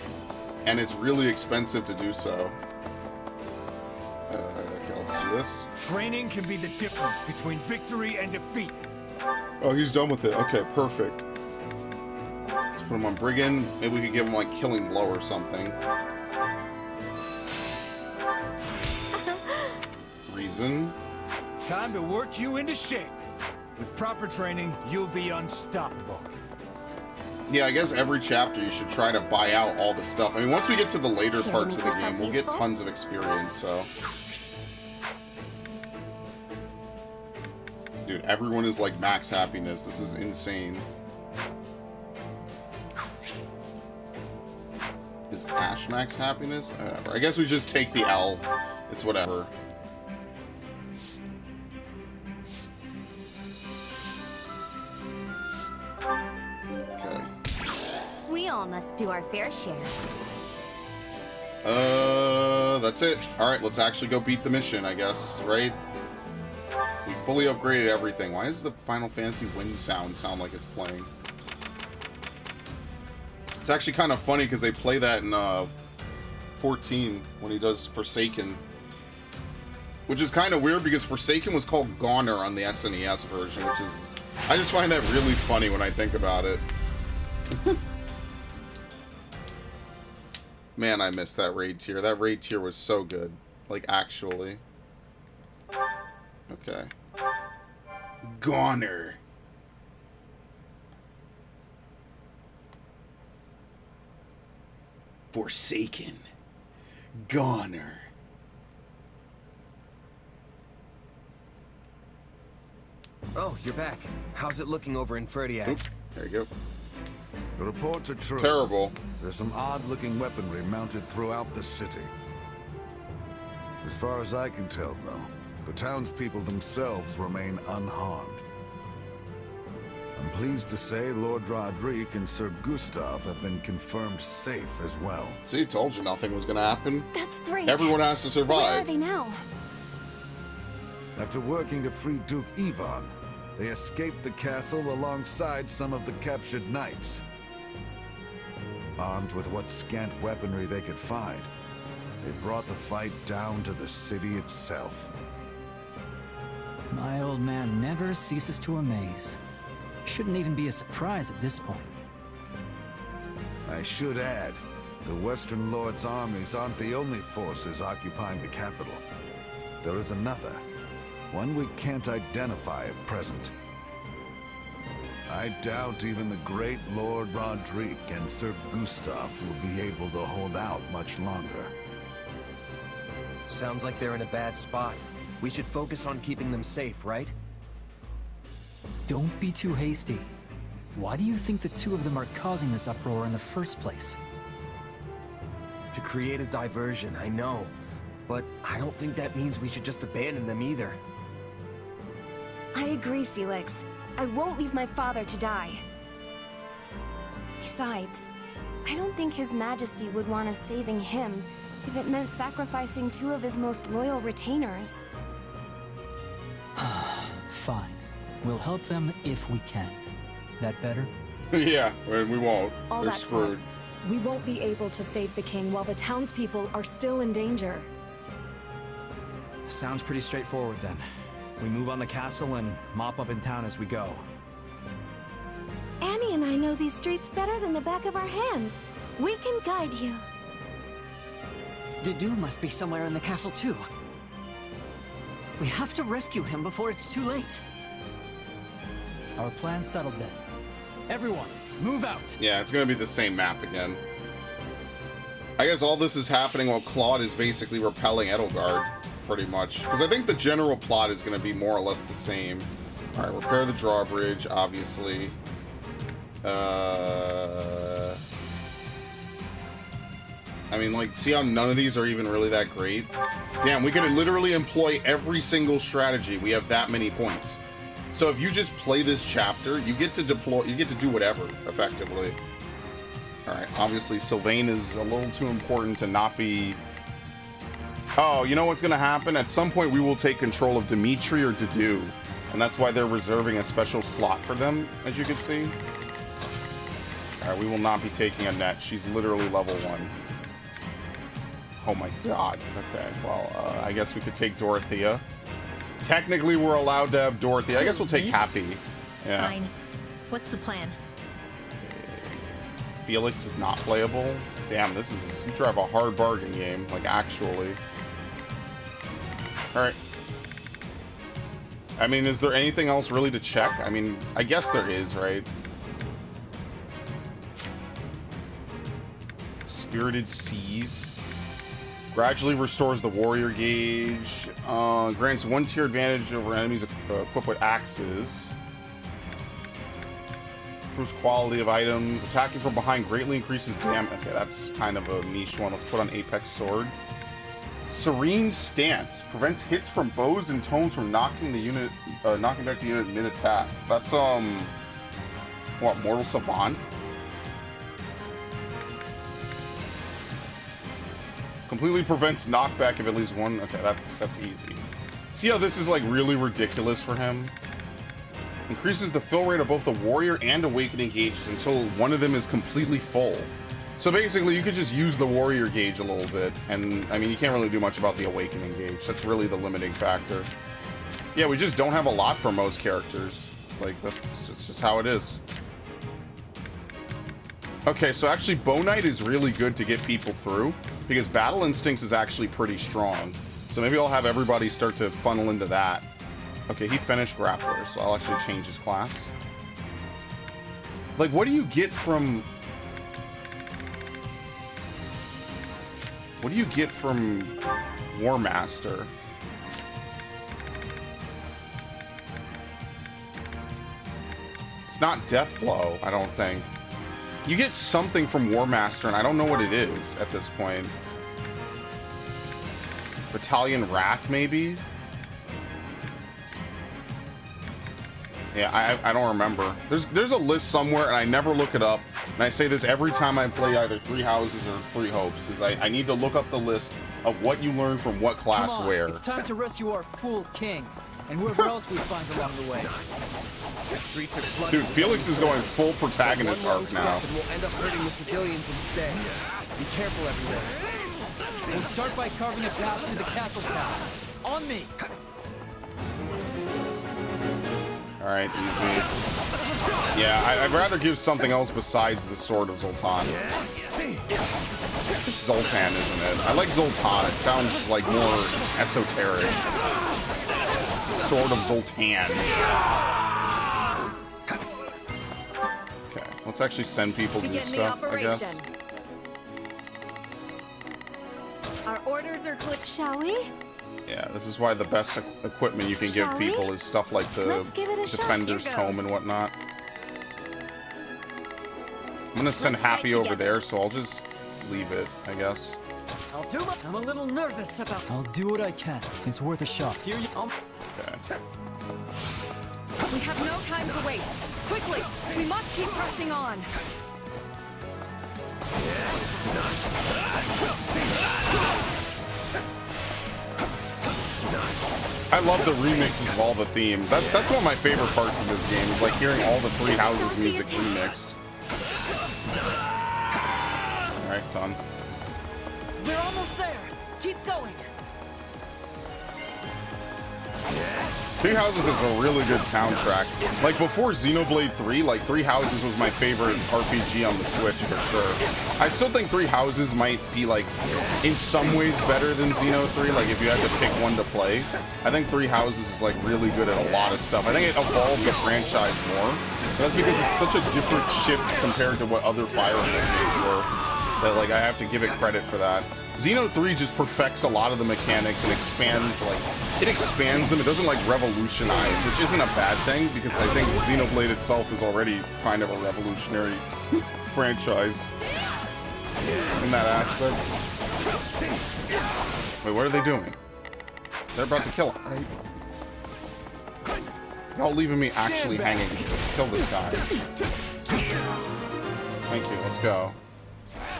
and it's really expensive to do so. Okay, let's do this. Training can be the difference between victory and defeat. Oh, he's done with it. Okay, perfect. Let's put him on Brigand. Maybe we could give him like Killing Blow or something. Reason. Time to work you into shape. With proper training, you'll be unstoppable. Yeah, I guess every chapter you should try to buy out all the stuff. I mean, once we get to the later parts of the game, we'll get tons of experience, so... Dude, everyone is like max happiness. This is insane. Is Ash max happiness? Whatever. I guess we just take the L. It's whatever. Okay. We all must do our fair share. That's it. Alright, let's actually go beat the mission, I guess, right? We fully upgraded everything. Why does the Final Fantasy wind sound like it's playing? It's actually kind of funny because they play that in 14 when he does Forsaken. Which is kind of weird because Forsaken was called Goner on the SNES version, which is... I just find that really funny when I think about it. Man, I missed that raid tier. That raid tier was so good. Like, actually. Okay. Goner. Forsaken. Goner. Oh, you're back. How's it looking over in Ferdiac? Oop, there you go. The reports are true. Terrible. There's some odd-looking weaponry mounted throughout the city. As far as I can tell, though, the townspeople themselves remain unharmed. I'm pleased to say Lord Roderick and Sir Gustav have been confirmed safe as well. See, told you nothing was gonna happen. That's great. Everyone has to survive. Where are they now? After working to free Duke Ivan, they escaped the castle alongside some of the captured knights. Armed with what scant weaponry they could find, they brought the fight down to the city itself. My old man never ceases to amaze. Shouldn't even be a surprise at this point. I should add, the Western Lord's armies aren't the only forces occupying the capital. There is another, one we can't identify at present. I doubt even the great Lord Roderick and Sir Gustav will be able to hold out much longer. Sounds like they're in a bad spot. We should focus on keeping them safe, right? Don't be too hasty. Why do you think the two of them are causing this uproar in the first place? To create a diversion, I know. But I don't think that means we should just abandon them either. I agree, Felix. I won't leave my father to die. Besides, I don't think His Majesty would want us saving him if it meant sacrificing two of his most loyal retainers. Fine. We'll help them if we can. That better? Yeah, and we won't. All They're that screwed. said, we won't be able to save the king while the townspeople are still in danger. Sounds pretty straightforward then. We move on the castle and mop up in town as we go. Annie and I know these streets better than the back of our hands. We can guide you. Dedue must be somewhere in the castle too. We have to rescue him before it's too late. Our plan's settled then. Everyone, move out! Yeah, it's gonna be the same map again. I guess all this is happening while Claude is basically repelling Edelgard, pretty much. Because I think the general plot is gonna be more or less the same. Alright, repair the drawbridge, obviously. I mean, like, see how none of these are even really that great? Damn, we could literally employ every single strategy. We have that many points. So if you just play this chapter, you get to deploy, you get to do whatever, effectively. Alright, obviously Sylvain is a little too important to not be Oh, you know what's gonna happen? At some point we will take control of Dimitri or Dedu. And that's why they're reserving a special slot for them, as you can see. Alright, we will not be taking Annette. She's literally level 1. Oh my god. Okay, well, I guess we could take Dorothea. Technically, we're allowed to have Dorothy. I guess we'll take Happy. Yeah. Fine. What's the plan? Felix is not playable. Damn, this is... You drive a hard bargain game. Like, actually. Alright. I mean, is there anything else really to check? I mean, I guess there is, right? Spirited Seas. Gradually restores the warrior gauge. Grants 1 tier advantage over enemies equipped with axes. Improves quality of items. Attacking from behind greatly increases damage. Okay, that's kind of a niche one. Let's put on Apex Sword. Serene Stance prevents hits from bows and tomes from knocking back the unit mid-attack. That's what, Mortal Savant? Completely prevents knockback of at least one. Okay, that's easy. See how this is like really ridiculous for him? Increases the fill rate of both the warrior and awakening gauges until one of them is completely full. So basically, you could just use the warrior gauge a little bit, and I mean, you can't really do much about the awakening gauge. That's really the limiting factor. Yeah, we just don't have a lot for most characters. Like, that's just how it is. Okay, so actually, Bow Knight is really good to get people through, because Battle Instincts is actually pretty strong. So maybe I'll have everybody start to funnel into that. Okay, he finished Grappler, so I'll actually change his class. Like, what do you get from... What do you get from War Master? It's not Death Blow, I don't think. You get something from War Master, and I don't know what it is at this point. Battalion Wrath, maybe? Yeah, I don't remember. There's a list somewhere, and I never look it up. And I say this every time I play either Three Houses or Three Hopes, is I need to look up the list of what you learn from what class where. It's time to rescue our fool king, and whoever else we find along the way. The streets are flooded. Dude, Felix is going full protagonist arc now. And we'll end up hurting the civilians instead. Be careful everywhere. We'll start by carving a path to the castle tower. On me! Alright, easy. Yeah, I'd rather give something else besides the Sword of Zoltan. It's Zoltan, isn't it? I like Zoltan. It sounds like more esoteric. Sword of Zoltan. Okay, let's actually send people to do stuff, I guess. Our orders are clear, shall we? Yeah, this is why the best equipment you can give people is stuff like the Defender's Tome and whatnot. I'm gonna send Happy over there, so I'll just leave it, I guess. I'll do it. I'm a little nervous about... I'll do what I can. It's worth a shot. Here you... Okay. We have no time to waste. Quickly, we must keep pressing on. I love the remixes of all the themes. That's one of my favorite parts of this game, is like hearing all the Three Houses music remixed. Alright, done. We're almost there. Keep going. Three Houses is a really good soundtrack. Like before Xenoblade 3, like Three Houses was my favorite RPG on the Switch for sure. I still think Three Houses might be like in some ways better than Xeno 3, like if you had to pick one to play. I think Three Houses is like really good at a lot of stuff. I think it evolved the franchise more. But that's because it's such a different shift compared to what other Fire Emblem games were. That like I have to give it credit for that. Xeno 3 just perfects a lot of the mechanics and expands, like, it expands them. It doesn't, like, revolutionize, which isn't a bad thing, because I think Xenoblade itself is already kind of a revolutionary franchise in that aspect. Wait, what are they doing? They're about to kill him. Y'all leaving me actually hanging. Kill this guy. Thank you, let's go.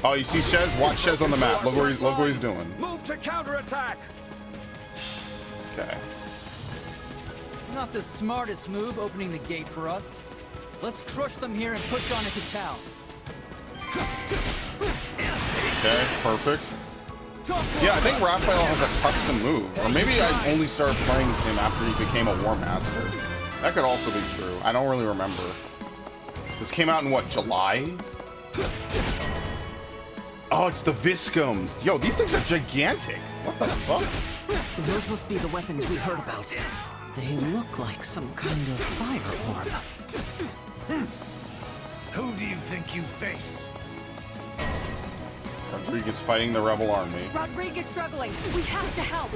Oh, you see Shez? Watch Shez on the map. Look where he's doing. Move to counterattack. Okay. Not the smartest move opening the gate for us. Let's crush them here and push on into town. Okay, perfect. Yeah, I think Raphael has a custom move. Or maybe I only started playing him after he became a War Master. That could also be true. I don't really remember. This came out in what, July? Oh, it's the Viscums. Yo, these things are gigantic. What the fuck? Those must be the weapons we heard about. They look like some kind of fire orb. Who do you think you face? Rodriguez fighting the rebel army. Rodriguez struggling. We have to help.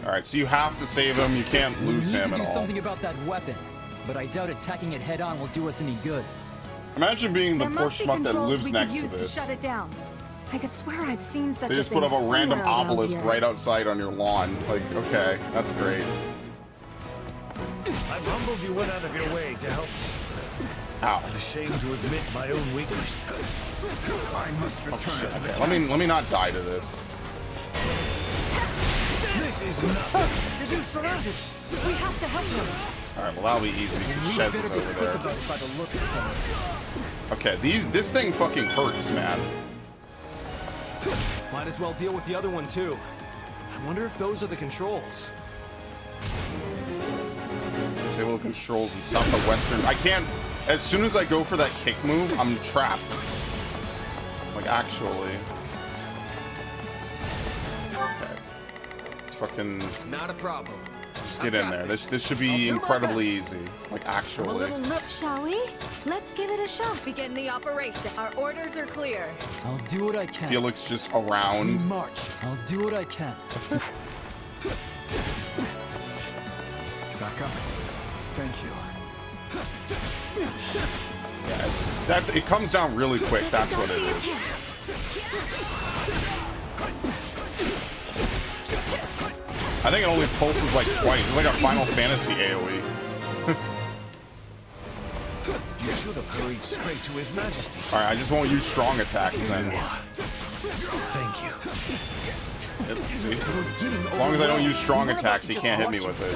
Alright, so you have to save him. You can't lose him We need at to do all. something about that weapon, but I doubt attacking it head-on will do us any good. Imagine being the There poor must be schmuck that controls lives we next could to use to this. shut it down. I could swear I've seen such They a just thing put up a random somewhere around obelisk here. right outside on your lawn. Like, okay, that's great. I've humbled you went out of your way to help. Ow. I'm ashamed to admit my own weakness. I must return to the Let me not die to this. This is nothing. You're being surrounded. We have to help them. Alright, well that'll be easy because Shez is over there. By the look of things. Okay, this thing fucking hurts, man. Might as well deal with the other one too. I wonder if those are the controls. Disable controls and stop the western. I can't. As soon as I go for that kick move, I'm trapped. Like actually. Okay. It's fucking. Not a problem. Just get in there. This should be incredibly easy. Like actually. Shall we? Let's give it a shot. Begin the operation. Our orders are clear. I'll do what I can. Felix just We around. march. I'll do what I can. Back up. Thank you. Yes. That it comes down really quick. That's what it is. I think it only pulses like twice. It's like a Final Fantasy AoE. You should have hurried straight to His Majesty. Alright, I just won't use strong attacks then. Thank you. Yep, see? As long as I don't use strong attacks, he can't hit me with it.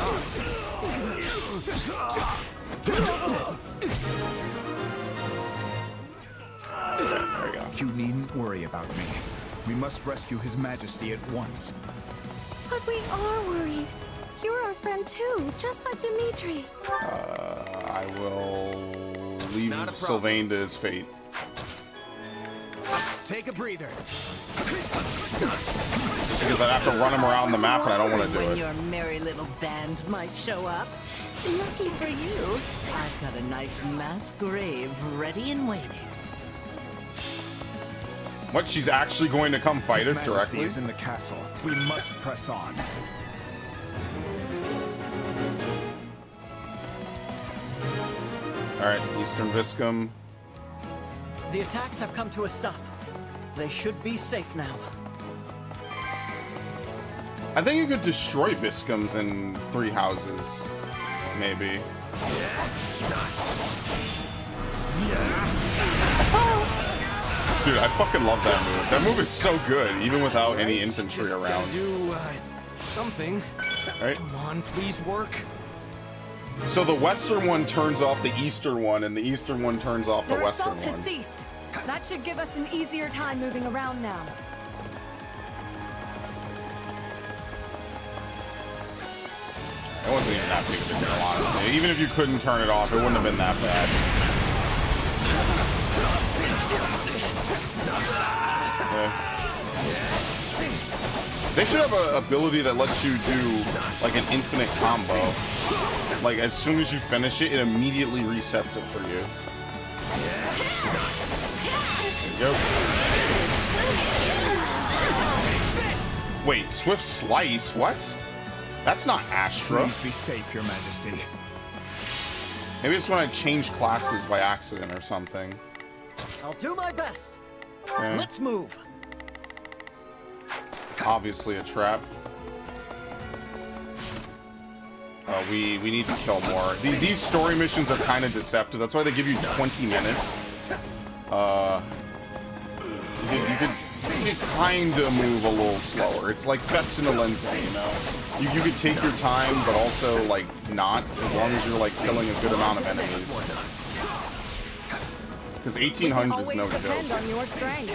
There we go. You needn't worry about me. We must rescue His Majesty at once. But we are worried. You're our friend too, just like Dimitri. I will leave Sylvain to his fate. Take a breather. Because I'd have to run him around the map and I don't want to do When it. your merry little band might show up. Lucky for you, I've got a nice mass grave ready and waiting. What, she's actually going to come fight His us Majesty directly? is in the castle. We must press on. Alright, Eastern Viscum. The attacks have come to a stop. They should be safe now. I think you could destroy Viscums in 3 houses. Maybe. Dude, I fucking love that move. That move is so good, even without any infantry Just around. gotta do something. Right? Come on, please work. So the western one turns off the eastern one, and the eastern one turns off the Their western assault has one. ceased. That should give us an easier time moving around now. It wasn't even that big of a deal, honestly. Even if you couldn't turn it off, it wouldn't have been that bad. Okay. They should have an ability that lets you do like an infinite combo. Like as soon as you finish it, it immediately resets it for you. There you go. Wait, Swift Slice? What? That's not Astra. Please be safe, Your Majesty. Maybe it's when I changed classes by accident or something. I'll do my best. Okay. Let's move. Obviously a trap. We need to kill more. These story missions are kind of deceptive. That's why they give you 20 minutes you could kind of move a little slower. It's like Festina Lente, you know? You could take your time, but also, like, not, as long as you're, like, killing a good amount of enemies. Because 1800 is no joke. On your strength.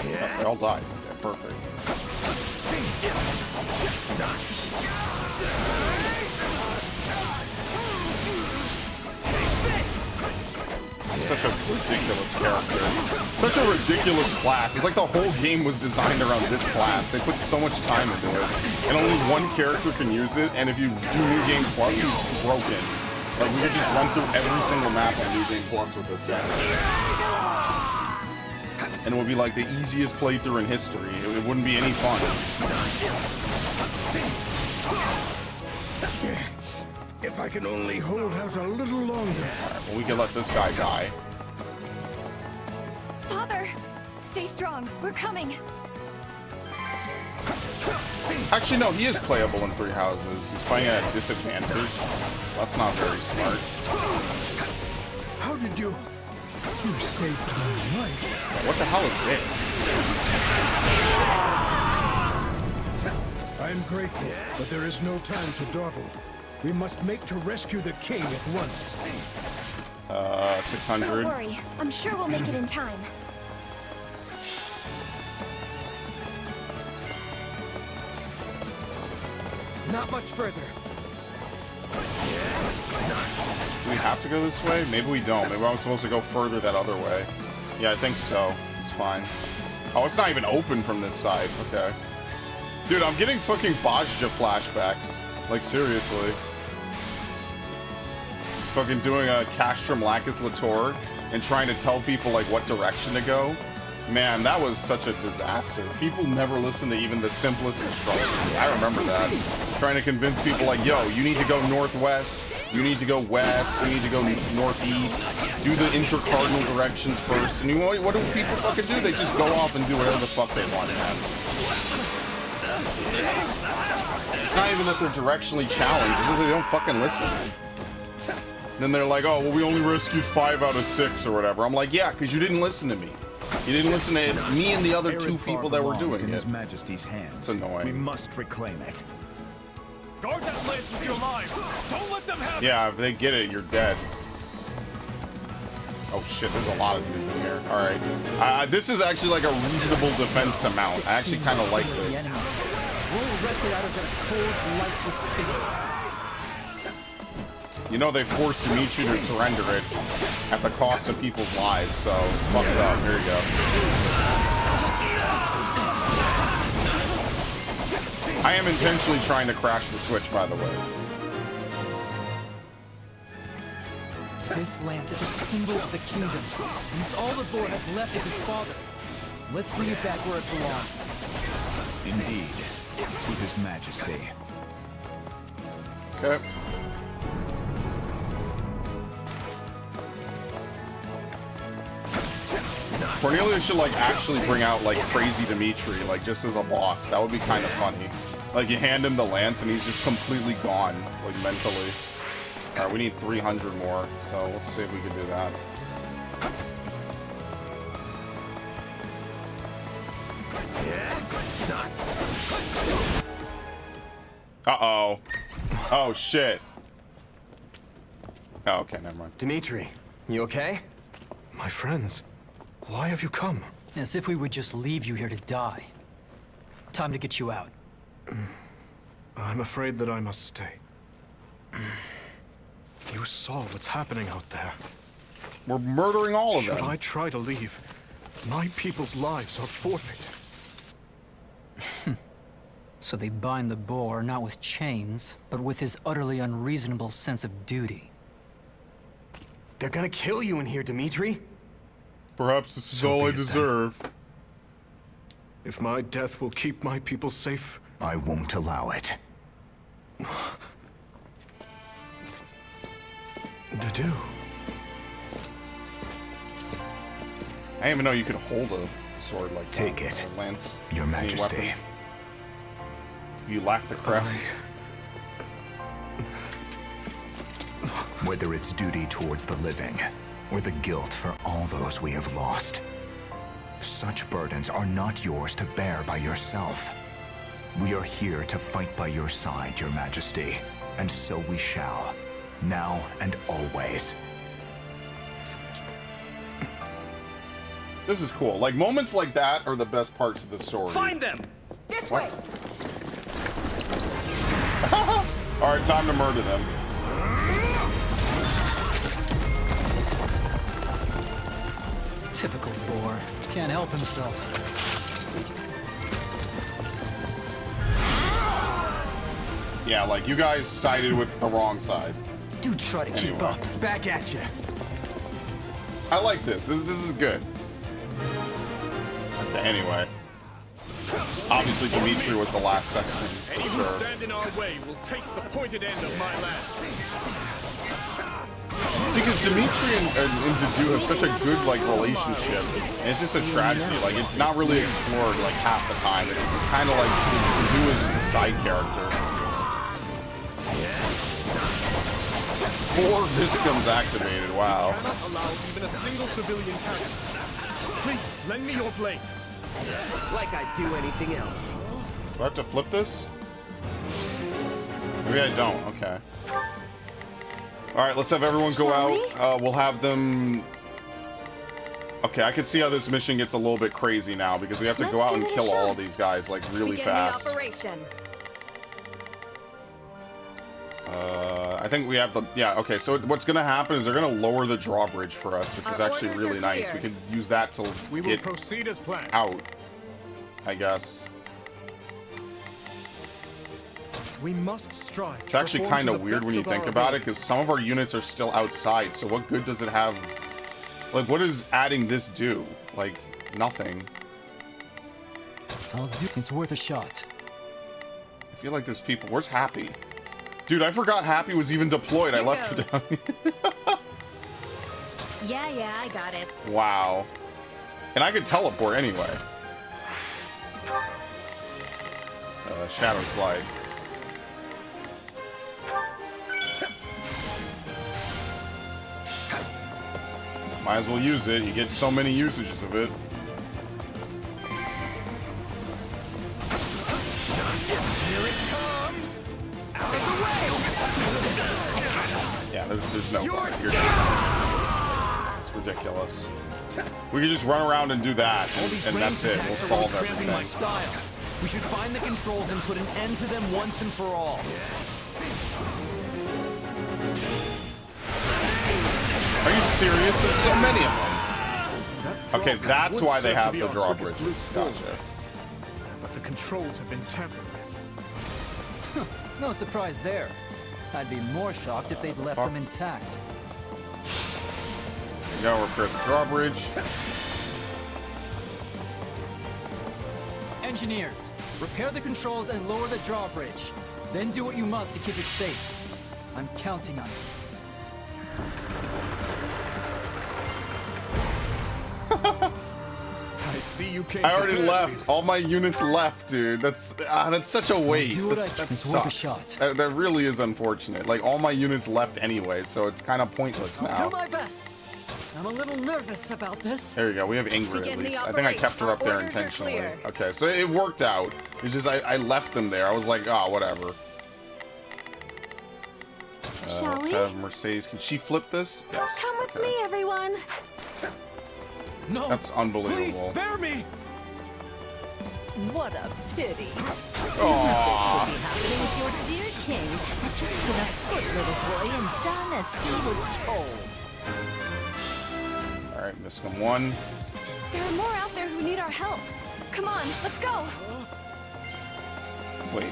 Oh, they all died. Okay, perfect. Such a ridiculous character. Such a ridiculous class. It's like the whole game was designed around this class. They put so much time into it. And only one character can use it, and if you do New Game Plus, he's broken. Like, we could just run through every single map on New Game Plus with this guy. And it would be like the easiest playthrough in history. It wouldn't be any fun. If I can only hold out a little longer. Alright, well, we can let this guy die. Father, stay strong. We're coming. Actually, no, he is playable in 3 houses. He's fighting at a disadvantage. That's not very smart. How did you saved my life? What the hell is this? I am grateful, but there is no time to dawdle. We must make to rescue the king at once. 600. Don't worry. I'm sure we'll make it in time. Not much further. Do we have to go this way? Maybe we don't. Maybe I'm supposed to go further that other way. Yeah, I think so. It's fine. Oh, it's not even open from this side. Okay. Dude, I'm getting fucking Bajja flashbacks. Like, seriously. Fucking doing a Castrum Lacus Latour and trying to tell people, like, what direction to go. Man, that was such a disaster. People never listen to even the simplest instructions. I remember that. Trying to convince people, like, yo, you need to go northwest, you need to go west, you need to go northeast, do the intercardinal directions first. And you know what do people fucking do? They just go off and do whatever the fuck they want, man. It's not even that they're directionally challenged, it's just they don't fucking listen. Then they're like, oh, well, we only rescued 5 out of 6 or whatever. I'm like, yeah, because you didn't listen to me. You didn't listen to me and the other 2 people that were doing in it. His Majesty's hands. It's annoying. We must reclaim it. Guard that lance with your lives. Don't let them have Yeah, if they get it, you're dead. Oh shit, there's a lot of dudes in here. Alright. This is actually like a reasonable defense to mount. I actually kind of like this. You know, they forced Dimitri to surrender it at the cost of people's lives, so it's fucked up. Here you go. I am intentionally trying to crash the switch, by the way. This lance is a symbol of the kingdom, and it's all the Lord has left of his father. Let's bring it back where it belongs. Indeed, to his majesty. Okay. Cornelius should, like, actually bring out, like, crazy Dimitri, like, just as a boss. That would be kind of funny. Like, you hand him the lance and he's just completely gone, like, mentally. Alright, we need 300 more, so let's see if we can do that. Uh-oh. Oh, shit. Oh, okay, never mind. Dimitri, you okay? My friends, why have you come? As if we would just leave you here to die. Time to get you out. I'm afraid that I must stay. You saw what's happening out there. We're murdering all of them. Should I try to leave, my people's lives are forfeit. So they bind the boar not with chains, but with his utterly unreasonable sense of duty. They're gonna kill you in here, Dimitri. Perhaps this is all I deserve. If my death will keep my people safe, I won't allow it. Dedu. I didn't even know you could hold a sword like that. Take it, a lance. Your Majesty. If you lack the crest. whether it's duty towards the living, or the guilt for all those we have lost. Such burdens are not yours to bear by yourself. We are here to fight by your side, Your Majesty, and so we shall, now and always. This is cool. Like, moments like that are the best parts of the story. Find them! This What? way! Alright, time to murder them. Typical boar. Can't help himself. Yeah, like, you guys sided with the wrong side. Do try to keep up. Back at you. I like this. This is good. Okay, anyway. Obviously, Dimitri was the last section, for Any who sure. stand in our way will taste the pointed end of my lance. Because Dimitri and Dedu have such a good, like, relationship. And it's just a tragedy. Like, it's not really explored, like, half the time. It's kind of like Dedu is just a side character. 4 Viscoms activated, wow. I cannot allow even a single civilian cannon. Please, lend me your blade. Like I'd do anything else. Do I have to flip this? Maybe I don't, okay. Alright, let's have everyone go out. We'll have them... Okay, I can see how this mission gets a little bit crazy now, because we have to go out and kill all of these guys, like, really fast. The operation. I think we have the... Yeah, okay, so what's gonna happen is they're gonna lower the drawbridge for us, which is actually really nice. We could use that to get proceed as planned. Out, I guess. We must strive. It's actually kind of weird when you think about it, because some of our units are still outside, so what good does it have? Like, what does adding this do? Like, nothing. I'll do. It's worth a shot. I feel like there's people... Where's Happy? Dude, I forgot Happy was even deployed. I left her down here. Yeah, I got it. Wow. And I could teleport anyway. Shadow Slide. Might as well use it. You get so many usages of it. Here it comes! Out of the way! Yeah, there's no way. You're dead. It's ridiculous. We could just run around and do that, and that's it. We'll solve everything. My style. We should find the controls and put an end to them once and for all. Are you serious? There's so many of them. Okay, that's why they have the drawbridges. Gotcha. But the controls have been tampered with. No surprise there. I'd be more shocked if they'd left them intact. There you go, repair the drawbridge. Engineers, repair the controls and lower the drawbridge. Then do what you must to keep it safe. I'm counting on you. I see you came. I already left. All my units left, dude. That's such a waste. That sucks. That really is unfortunate. Like, all my units left anyway, so it's kind of pointless now. I'll do my best. I'm a little nervous about this. There you go. We have Ingrid at least. I think I kept her up there intentionally. Okay, so it worked out. It's just I left them there. I was like, oh, whatever. Let's have Mercedes. Can she flip this? Yes. Come with me, everyone. No. That's unbelievable. Please spare me. What a pity. Aww. This would be happening if your dear king had just been a good little boy and done as he was told. Alright, Miscom 1. There are more out there who need our help. Come on, let's go. Wait.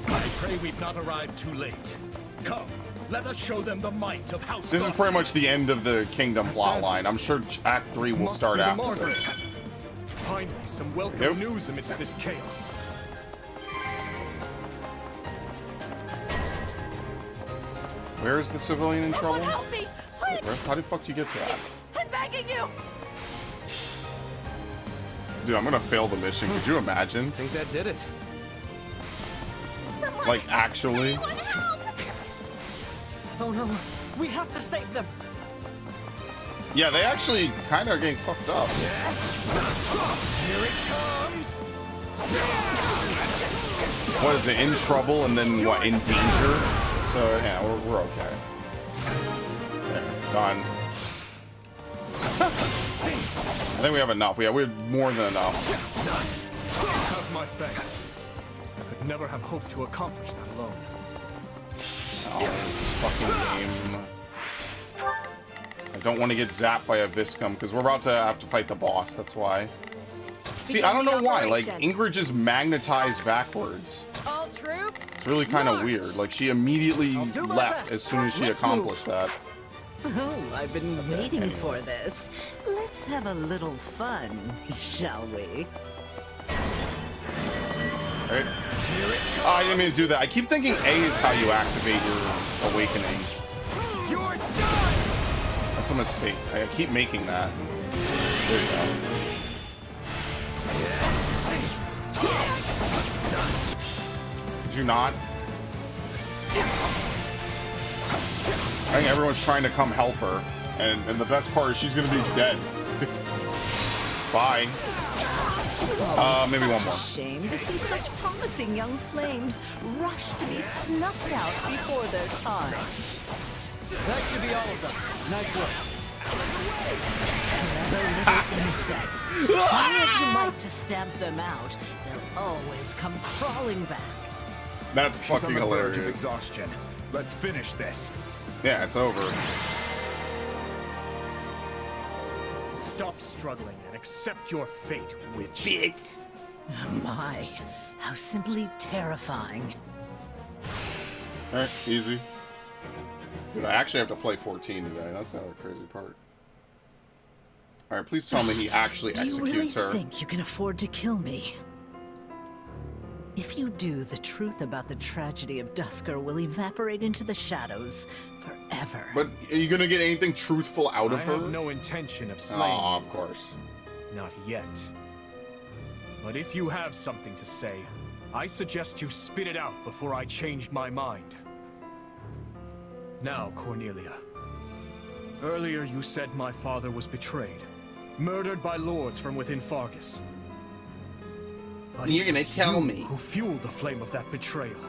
I pray we've not arrived too late. Come, let us show them the might of House. This is pretty much the end of the Kingdom plotline. I'm sure Act 3 will start after this. Finally, some welcome news amidst this chaos. Where is the civilian in trouble? Help me, please. How the fuck do you get to that? I'm begging you. Dude, I'm gonna fail the mission. Could you imagine? I think that did it. Someone, like, actually? anyone help! Oh no, we have to save them. Yeah, they actually kind of are getting fucked up. Here it comes. What is it? In trouble and then what? In danger? So yeah, we're okay. There, done. I think we have enough. Yeah, we have more than enough. Have my thanks. I could never have hoped to accomplish that alone. Oh, this fucking game. I don't want to get zapped by a Viscum because we're about to have to fight the boss. That's why. See, I don't know why. Like, Ingrid just magnetized backwards. All troops. It's really kind of weird. Like, she immediately left as soon as she accomplished that. Oh, I've been waiting for this. Let's have a little fun, shall we? Right? Oh, I didn't mean to do that. I keep thinking A is how you activate your awakening. You're done. That's a mistake. I keep making that. There you go. Did you not? I think everyone's trying to come help her, and the best part is she's gonna be dead. Bye. Maybe one more. Shame to see such promising young flames rush to be snuffed out before their time. That should be all of them. Nice work. Clever little insects. Try as you might to stamp them out, they'll always come crawling back. That's She's fucking on the verge of hilarious. exhaustion. Let's finish this. Yeah, it's over. Stop struggling and accept your fate, witch. Bitch. My, how simply terrifying. Alright, easy. Dude, I actually have to play 14 today. That's not a crazy part. Alright, please tell me he actually Do you really executes her. think you can afford to kill me? If you do, the truth about the tragedy of Dusker will evaporate into the shadows forever. But are you gonna get anything truthful out of I her? have no intention of slaying Oh, you. of course. Not yet. But if you have something to say, I suggest you spit it out before I change my mind. Now, Cornelia. Earlier you said my father was betrayed, murdered by lords from within Fargus. But You're it gonna was tell you me. who fueled the flame of that betrayal.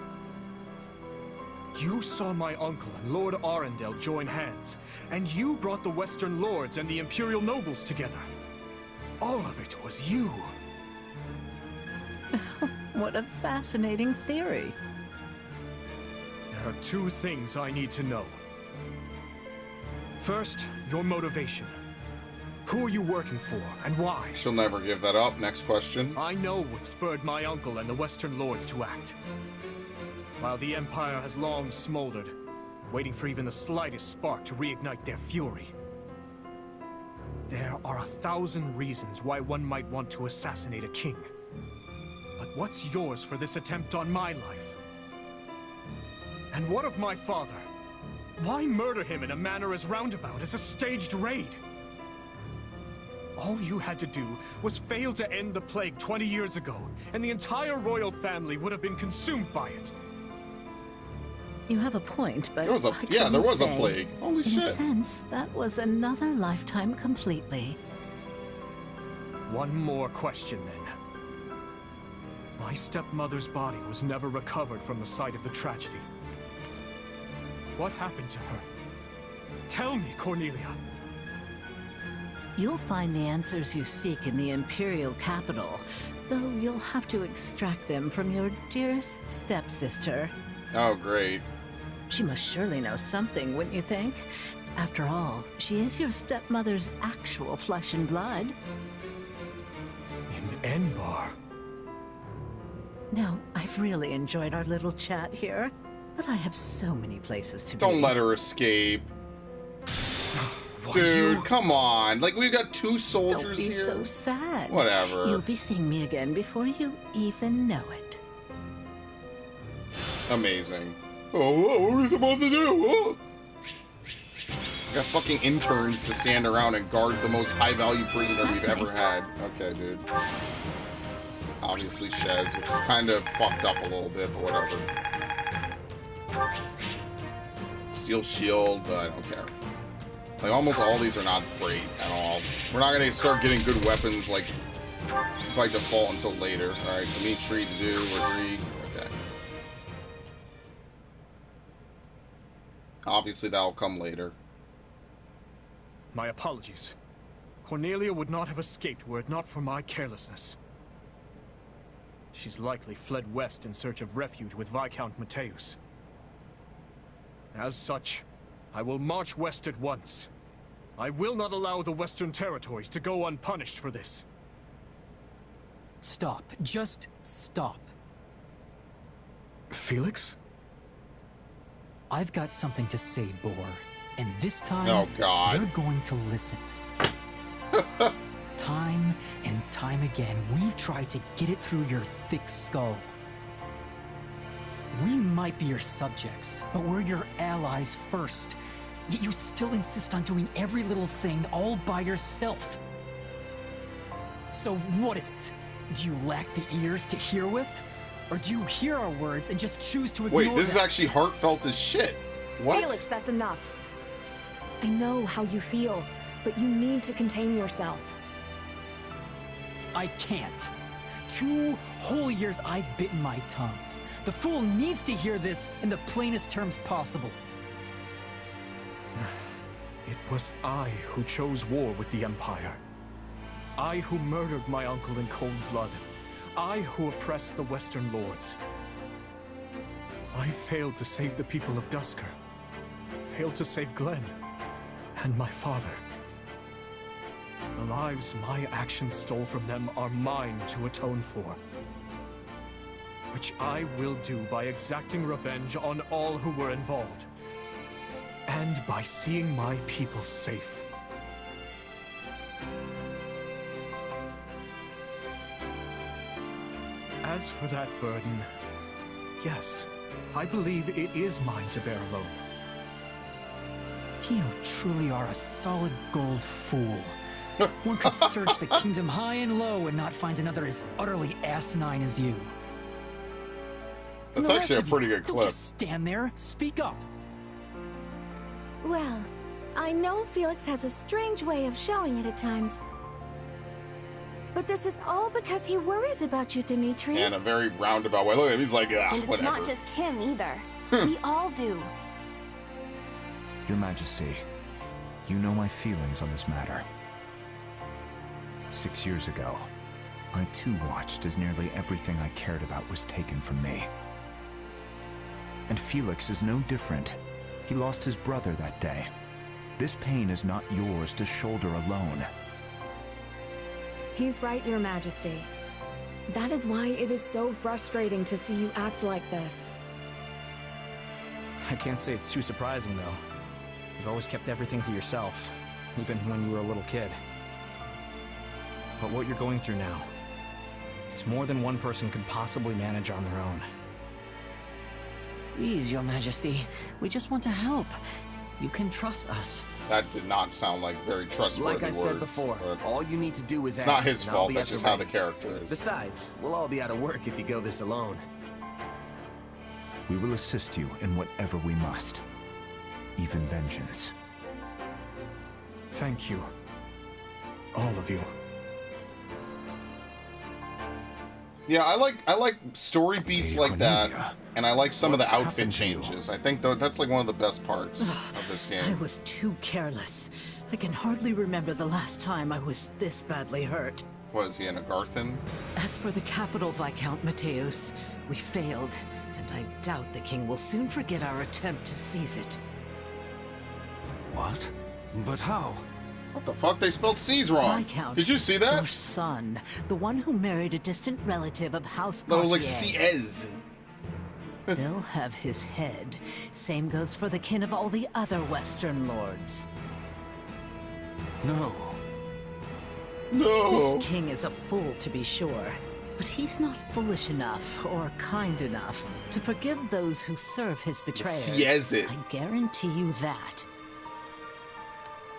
You saw my uncle and Lord Arundel join hands, and you brought the Western Lords and the Imperial nobles together. All of it was you. What a fascinating theory. There are two things I need to know. First, your motivation. Who are you working for, and why? She'll never give that up. Next question. I know what spurred my uncle and the Western Lords to act. While the Empire has long smoldered, waiting for even the slightest spark to reignite their fury. There are 1,000 reasons why one might want to assassinate a king. But what's yours for this attempt on my life? And what of my father? Why murder him in a manner as roundabout as a staged raid? All you had to do was fail to end the plague 20 years ago, and the entire royal family would have been consumed by it. You have a point, but There was a- I yeah, there couldn't was a say. plague. Holy In shit. a sense, that was another lifetime completely. One more question, then. My stepmother's body was never recovered from the site of the tragedy. What happened to her? Tell me, Cornelia. You'll find the answers you seek in the Imperial capital, though you'll have to extract them from your dearest stepsister. Oh, great. She must surely know something, wouldn't you think? After all, she is your stepmother's actual flesh and blood. In Enbar. Now, I've really enjoyed our little chat here, but I have so many places to be. Don't let her escape. Dude, come on. Like, we've got two soldiers Don't be here. so sad. Whatever. You'll be seeing me again before you even know it. Amazing. Oh, what are we supposed to do? Oh. We got fucking interns to stand around and guard the most high-value prisoner we've ever had. Okay, dude. Obviously Shez, which is kind of fucked up a little bit, but whatever. Steel shield, but I don't care. Like, almost all these are not great at all. We're not gonna start getting good weapons, like, by default until later. Alright, Dimitri, to do, agree. Okay. Obviously, that'll come later. My apologies. Cornelia would not have escaped were it not for my carelessness. She's likely fled west in search of refuge with Viscount Mateus. As such, I will march west at once. I will not allow the Western Territories to go unpunished for this. Stop. Just stop. Felix? I've got something to say, Boar. And this time, oh, God. you're going to listen. Time and time again, we've tried to get it through your thick skull. We might be your subjects, but we're your allies first. Yet you still insist on doing every little thing all by yourself. So what is it? Do you lack the ears to hear with? Or do you hear our words and just choose to ignore them? Wait, this is actually heartfelt as shit. What? Felix, that's enough. I know how you feel, but you need to contain yourself. I can't. 2 whole years I've bitten my tongue. The fool needs to hear this in the plainest terms possible. It was I who chose war with the Empire. I who murdered my uncle in cold blood. I who oppressed the Western Lords. I failed to save the people of Dusker. Failed to save Glenn. And my father. The lives my actions stole from them are mine to atone for. Which I will do by exacting revenge on all who were involved. And by seeing my people safe. As for that burden, yes, I believe it is mine to bear alone. You truly are a solid gold fool. One could search the kingdom high and low and not find another as utterly asinine as you. That's actually a pretty good clip. Just stand there, speak up. Well, I know Felix has a strange way of showing it at times. But this is all because he worries about you, Dimitri. Yeah, in a very roundabout way. Look at him, he's like, ah, and it's whatever. not just him either. We all do. Your Majesty, you know my feelings on this matter. 6 years ago, I too watched as nearly everything I cared about was taken from me. And Felix is no different. He lost his brother that day. This pain is not yours to shoulder alone. He's right, Your Majesty. That is why it is so frustrating to see you act like this. I can't say it's too surprising, though. You've always kept everything to yourself, even when you were a little kid. But what you're going through now, it's more than one person could possibly manage on their own. Please, Your Majesty. We just want to help. You can trust us. That did not sound like very trustworthy Like I said words, before, but all you need to do is it's ask. not his and I'll fault, be that's at just the how the ready. character is. Besides, we'll all be out of work if you go this alone. We will assist you in whatever we must. Even vengeance. Thank you. All of you. Yeah, I like story beats like that, and I like some of the outfit changes. I think that's like one of the best parts of this I game. was too careless. I can hardly remember the last time I was this badly hurt. Was he in a Garthen? As for the capital, Viscount Mateus, we failed, and I doubt the king will soon forget our attempt to seize it. What? But how? What the fuck? They spelled C's wrong. Viscount, Did you see that? Your son, the one who married a distant relative of House That was like Cartier. Ciez. They'll have his head. Same goes for the kin of all the other Western lords. No. No. This king is a fool, to be sure. But he's not foolish enough, or kind enough, to forgive those who serve his betrayers. Yes, it. I guarantee you that.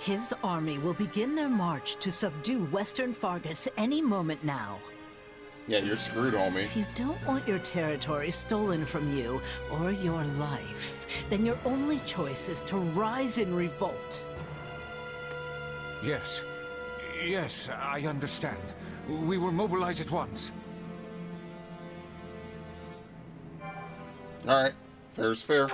His army will begin their march to subdue Western Fargus any moment now. Yeah, you're screwed, homie. If you don't want your territory stolen from you, or your life, then your only choice is to rise in revolt. Yes. Yes, I understand. We will mobilize at once. Alright. Fair's fair.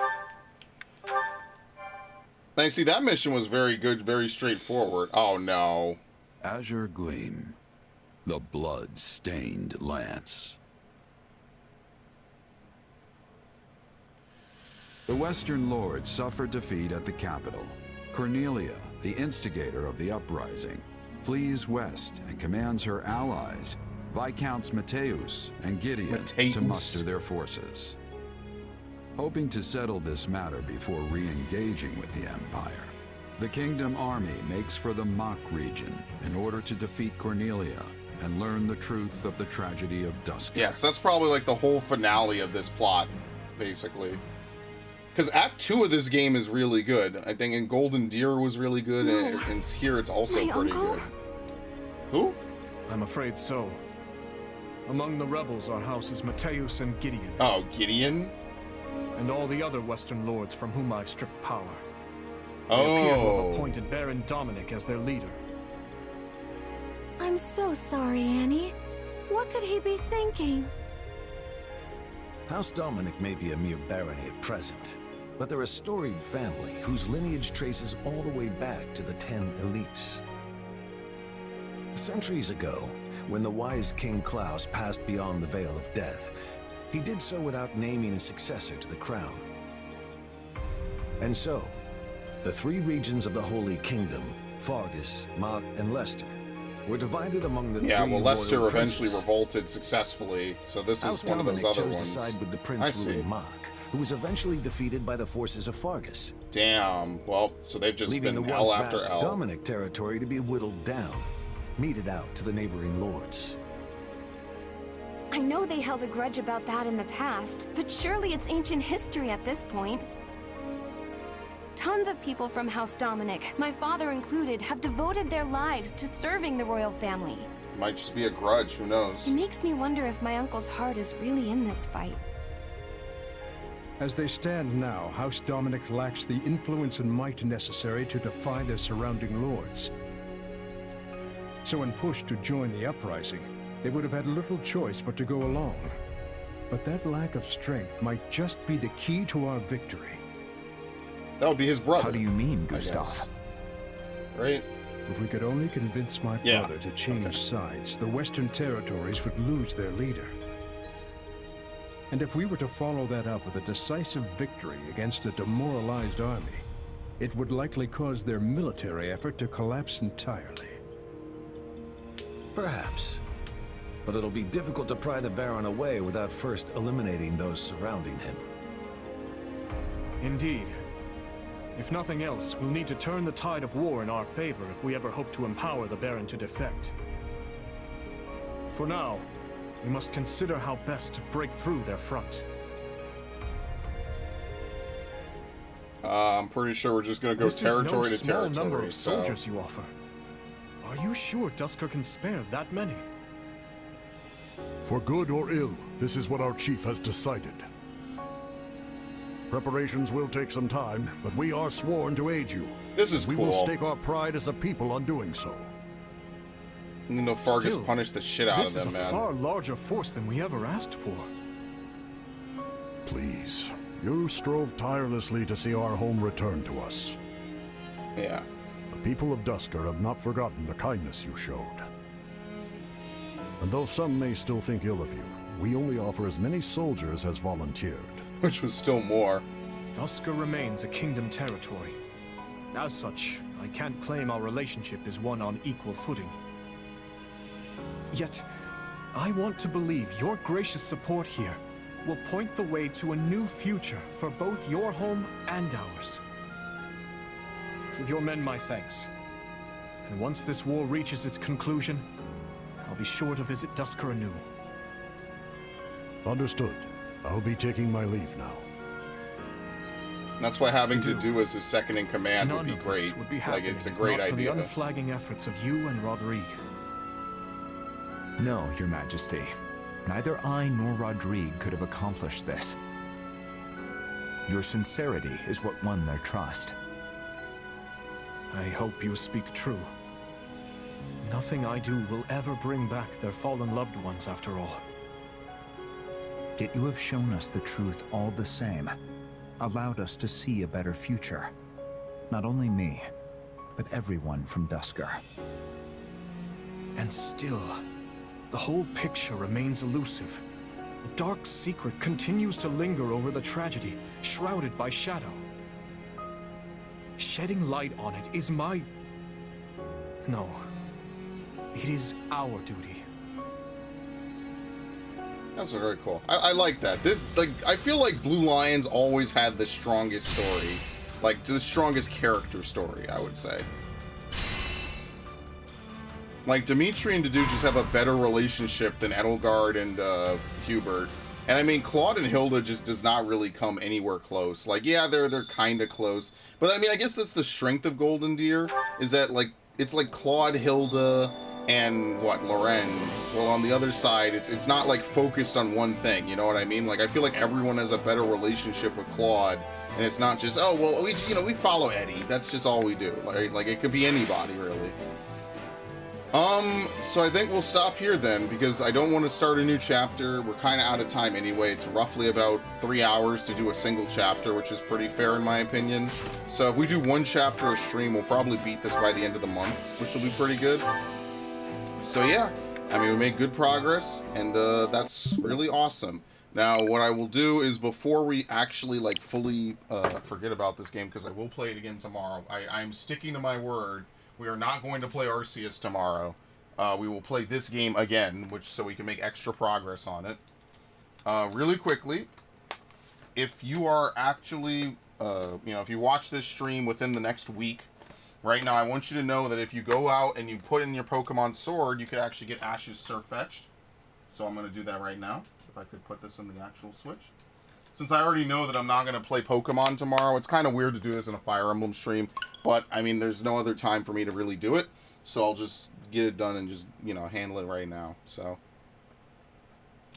Now, see, that mission was very good, very straightforward. Oh, no. Azure Gleam. The blood-stained lance. The Western Lords suffered defeat at the capital. Cornelia, the instigator of the uprising, flees west and commands her allies, Viscounts Mateus and Gideon, to muster their forces. Hoping to settle this matter before re-engaging with the Empire, the Kingdom Army makes for the Mach region in order to defeat Cornelia and learn the truth of the tragedy of Dusk. Yes, that's probably like the whole finale of this plot, basically. Because Act 2 of this game is really good. I think in Golden Deer was really good, and here it's also pretty good. Who? I'm afraid so. Among the rebels are houses Mateus and Gideon. Oh, Gideon? And all the other Western Lords from whom I've stripped power. Oh. They appear to have appointed Baron Dominic as their leader. I'm so sorry, Annie. What could he be thinking? House Dominic may be a mere barony at present, but they're a storied family whose lineage traces all the way back to the 10 elites. Centuries ago, when the wise King Klaus passed beyond the Veil of Death, he did so without naming a successor to the crown. And so, the three regions of the Holy Kingdom, Fargus, Mach, and Leicester, were divided among the three well, Leicester royal eventually princes. revolted successfully, so this House is one of those Dominic other chose ones. to side with the I prince see. ruling Mach, who was eventually defeated by the forces of Fargus. Damn. Well, so they've just leaving been the L once after vast L. Dominic territory to be whittled down, meted out to the neighboring lords. I know they held a grudge about that in the past, but surely it's ancient history at this point. Tons of people from House Dominic, my father included, have devoted their lives to serving the royal family. Might just be a grudge, who knows? It makes me wonder if my uncle's heart is really in this fight. As they stand now, House Dominic lacks the influence and might necessary to defy their surrounding lords. So when pushed to join the uprising, they would have had little choice but to go along. But that lack of strength might just be the key to our victory. That would be his brother. How do you mean, Gustav? Right? If we could only convince my brother to change sides, the Western territories would lose their leader. And if we were to follow that up with a decisive victory against a demoralized army, it would likely cause their military effort to collapse entirely. Perhaps. But it'll be difficult to pry the Baron away without first eliminating those surrounding him. Indeed. If nothing else, we'll need to turn the tide of war in our favor if we ever hope to empower the Baron to defect. For now, we must consider how best to break through their front. I'm pretty sure we're just going to go territory This to territory. is no small number of so- soldiers you offer. Are you sure Duskur can spare that many? For good or ill, this is what our chief has decided. Preparations will take some time, but we are sworn to aid you. This is We cool. will stake our pride as a people on doing so. You know, Fargus Still, punished the shit out of this them, is a man. far larger force than we ever asked for. Please, you strove tirelessly to see our home return to us. Yeah. The people of Duskur have not forgotten the kindness you showed. And though some may still think ill of you, we only offer as many soldiers as volunteered. Which was still more. Duskur remains a kingdom territory. As such, I can't claim our relationship is one on equal footing. Yet, I want to believe your gracious support here will point the way to a new future for both your home and ours. Give your men my thanks. And once this war reaches its conclusion, I'll be sure to visit Duskur anew. Understood. I'll be taking my leave now. That's why having to do as his second in command None would be of great. this would be Like, happening it's a if great not for idea. the unflagging efforts of you and Rodrigue. No, Your Majesty. Neither I nor Rodrigue could have accomplished this. Your sincerity is what won their trust. I hope you speak true. Nothing I do will ever bring back their fallen loved ones after all. Yet you have shown us the truth all the same, allowed us to see a better future. Not only me, but everyone from Dusker. And still, the whole picture remains elusive. A dark secret continues to linger over the tragedy, shrouded by shadow. Shedding light on it is my... No. It is our duty. That's very cool. I like that. This, like, I feel like Blue Lions always had the strongest story. Like, the strongest character story, I would say. Like, Dimitri and Dedue just have a better relationship than Edelgard and Hubert. And I mean, Claude and Hilda just does not really come anywhere close. Like, yeah, they're kind of close. But I mean, I guess that's the strength of Golden Deer, is that, like, it's like Claude, Hilda, and what, Lorenz. Well, on the other side, it's not like focused on one thing, you know what I mean? Like, I feel like everyone has a better relationship with Claude, and it's not just, oh, well, we follow Eddie. That's just all we do. Like it could be anybody, really. So I think we'll stop here then, because I don't want to start a new chapter. We're kind of out of time anyway. It's roughly about 3 hours to do a single chapter, which is pretty fair in my opinion. So if we do one chapter a stream, we'll probably beat this by the end of the month, which will be pretty good. So yeah, I mean, we made good progress, and that's really awesome. Now, what I will do is, before we actually, like, fully forget about this game, because I will play it again tomorrow, I'm sticking to my word. We are not going to play Arceus tomorrow. We will play this game again, so we can make extra progress on it. Really quickly, if you are actually, if you watch this stream within the next week, right now, I want you to know that if you go out and you put in your Pokemon Sword, you could actually get Ash's Surfetched. So I'm going to do that right now. If I could put this in the actual Switch. Since I already know that I'm not going to play Pokemon tomorrow, it's kind of weird to do this in a Fire Emblem stream. But, I mean, there's no other time for me to really do it. So I'll just get it done and just, handle it right now. So,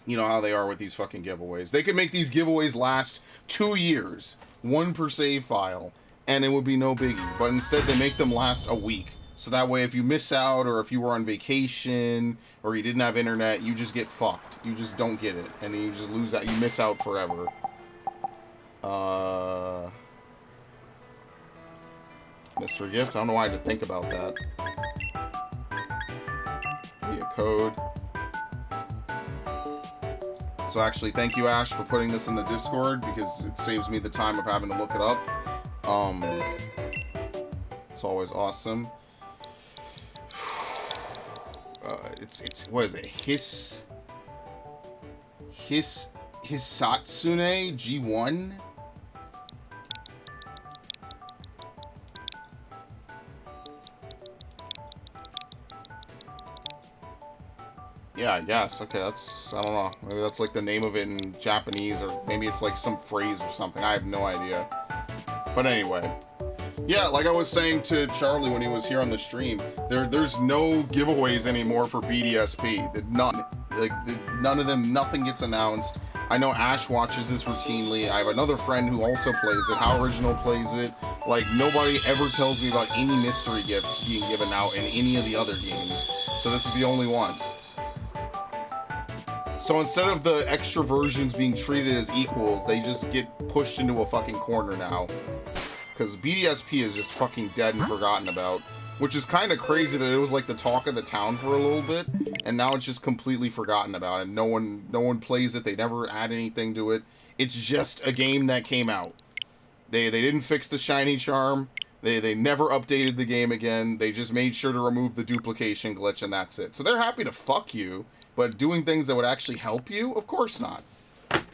you know how they are with these fucking giveaways. They could make these giveaways last 2 years. One per save file. And it would be no biggie. But instead, they make them last a week. So that way, if you miss out, or if you were on vacation, or you didn't have internet, you just get fucked. You just don't get it. And you just lose that. You miss out forever. Mystery gift. I don't know why I had to think about that. Be a code. So actually, thank you, Ash, for putting this in the Discord, because it saves me the time of having to look it up. It's always awesome. It's what is it? Hisatsune G1. Yeah, I guess. Okay, that's, I don't know. Maybe that's like the name of it in Japanese, or maybe it's like some phrase or something. I have no idea. But anyway. Yeah, like I was saying to Charlie when he was here on the stream, there's no giveaways anymore for BDSP. None. Like, none of them, nothing gets announced. I know Ash watches this routinely. I have another friend who also plays it. How Original plays it. Like, nobody ever tells me about any mystery gifts being given out in any of the other games. So this is the only one. So instead of the extra versions being treated as equals, they just get pushed into a fucking corner now. Because BDSP is just fucking dead and forgotten about. Which is kind of crazy that it was like the talk of the town for a little bit, and now it's just completely forgotten about, and no one plays it. They never add anything to it. It's just a game that came out. They didn't fix the shiny charm. They never updated the game again. They just made sure to remove the duplication glitch, and that's it. So they're happy to fuck you, but doing things that would actually help you? Of course not.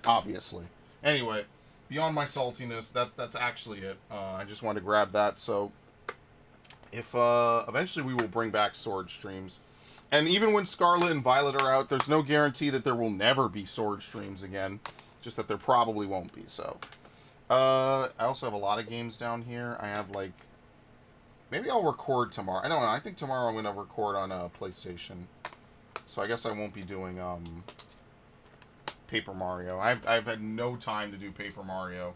Obviously. Anyway, beyond my saltiness, that's actually it. I just wanted to grab that, so if eventually we will bring back Sword streams. And even when Scarlet and Violet are out, there's no guarantee that there will never be Sword streams again. Just that there probably won't be, so. I also have a lot of games down here. I have, like, maybe I'll record tomorrow. I don't know. I think tomorrow I'm going to record on PlayStation. So I guess I won't be doing Paper Mario. I've had no time to do Paper Mario,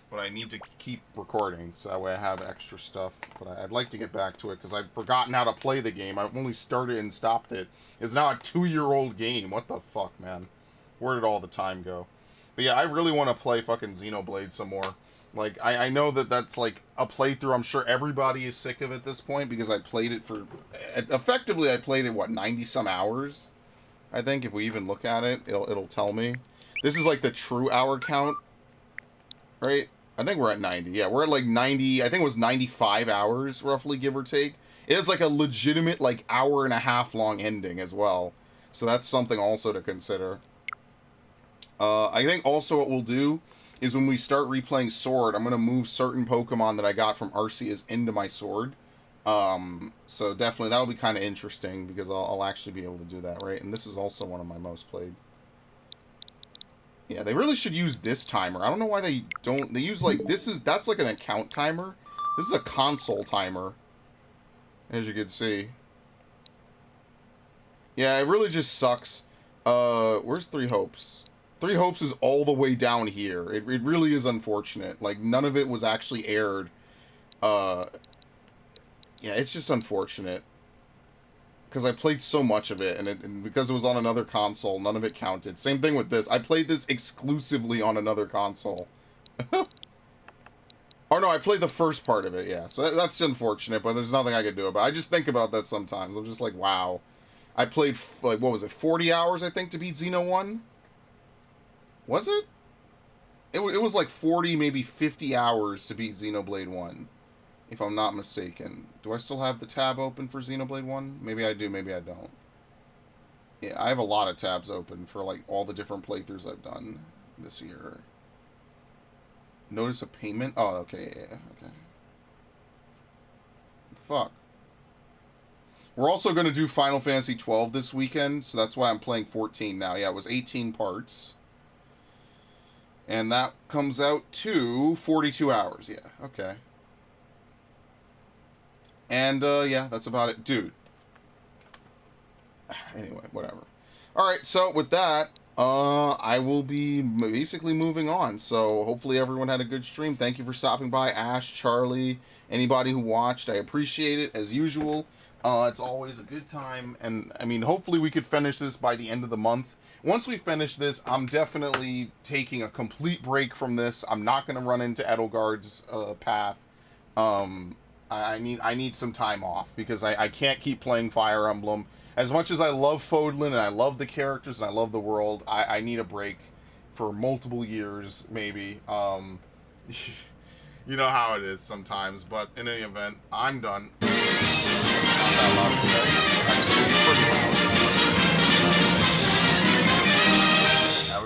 but I need to keep recording so that way I have extra stuff. But I'd like to get back to it because I've forgotten how to play the game. I've only started and stopped it. It's now a 2-year-old game. What the fuck, man? Where did all the time go? But yeah, I really want to play fucking Xenoblade some more. Like, I know that that's like a playthrough I'm sure everybody is sick of at this point because I played it for... Effectively, I played it, what, 90-some hours? I think if we even look at it, it'll tell me. This is like the true hour count, right? I think we're at 90. Yeah, we're at like 90. I think it was 95 hours, roughly, give or take. It is like a legitimate, like, hour-and-a-half long ending as well. So that's something also to consider. I think also what we'll do is when we start replaying Sword, I'm going to move certain Pokemon that I got from Arceus into my Sword. So definitely that'll be kind of interesting because I'll actually be able to do that, right? And this is also one of my most played. Yeah, they really should use this timer. I don't know why they don't. They use like that's like an account timer. This is a console timer, as you can see. Yeah, it really just sucks. Where's Three Hopes? Three Hopes is all the way down here. It really is unfortunate. Like, none of it was actually aired. Yeah, it's just unfortunate. Because I played so much of it, and because it was on another console, none of it counted. Same thing with this. I played this exclusively on another console. Oh no, I played the first part of it, yeah. So that's unfortunate, but there's nothing I can do about it. I just think about that sometimes. I'm just like, wow. I played, like, what was it, 40 hours, I think, to beat Xeno 1? Was it? It was like 40, maybe 50 hours to beat Xenoblade 1, if I'm not mistaken. Do I still have the tab open for Xenoblade 1? Maybe I do, maybe I don't. Yeah, I have a lot of tabs open for, like, all the different playthroughs I've done this year. Notice a payment? Oh, okay, yeah, okay. What the fuck? We're also going to do Final Fantasy 12 this weekend, so that's why I'm playing 14 now. Yeah, it was 18 parts. And that comes out to 42 hours. Yeah, okay. And, yeah, that's about it. Dude. Anyway, whatever. Alright, so with that, I will be basically moving on. So hopefully everyone had a good stream. Thank you for stopping by. Ash, Charlie, anybody who watched. I appreciate it, as usual. It's always a good time. And, I mean, hopefully we could finish this by the end of the month. Once we finish this, I'm definitely taking a complete break from this. I'm not going to run into Edelgard's path. I need some time off because I can't keep playing Fire Emblem. As much as I love Fodlan and I love the characters and I love the world, I need a break for multiple years, maybe. You know how it is sometimes, but in any event, I'm done. It's not that loud today. Actually, it's pretty loud.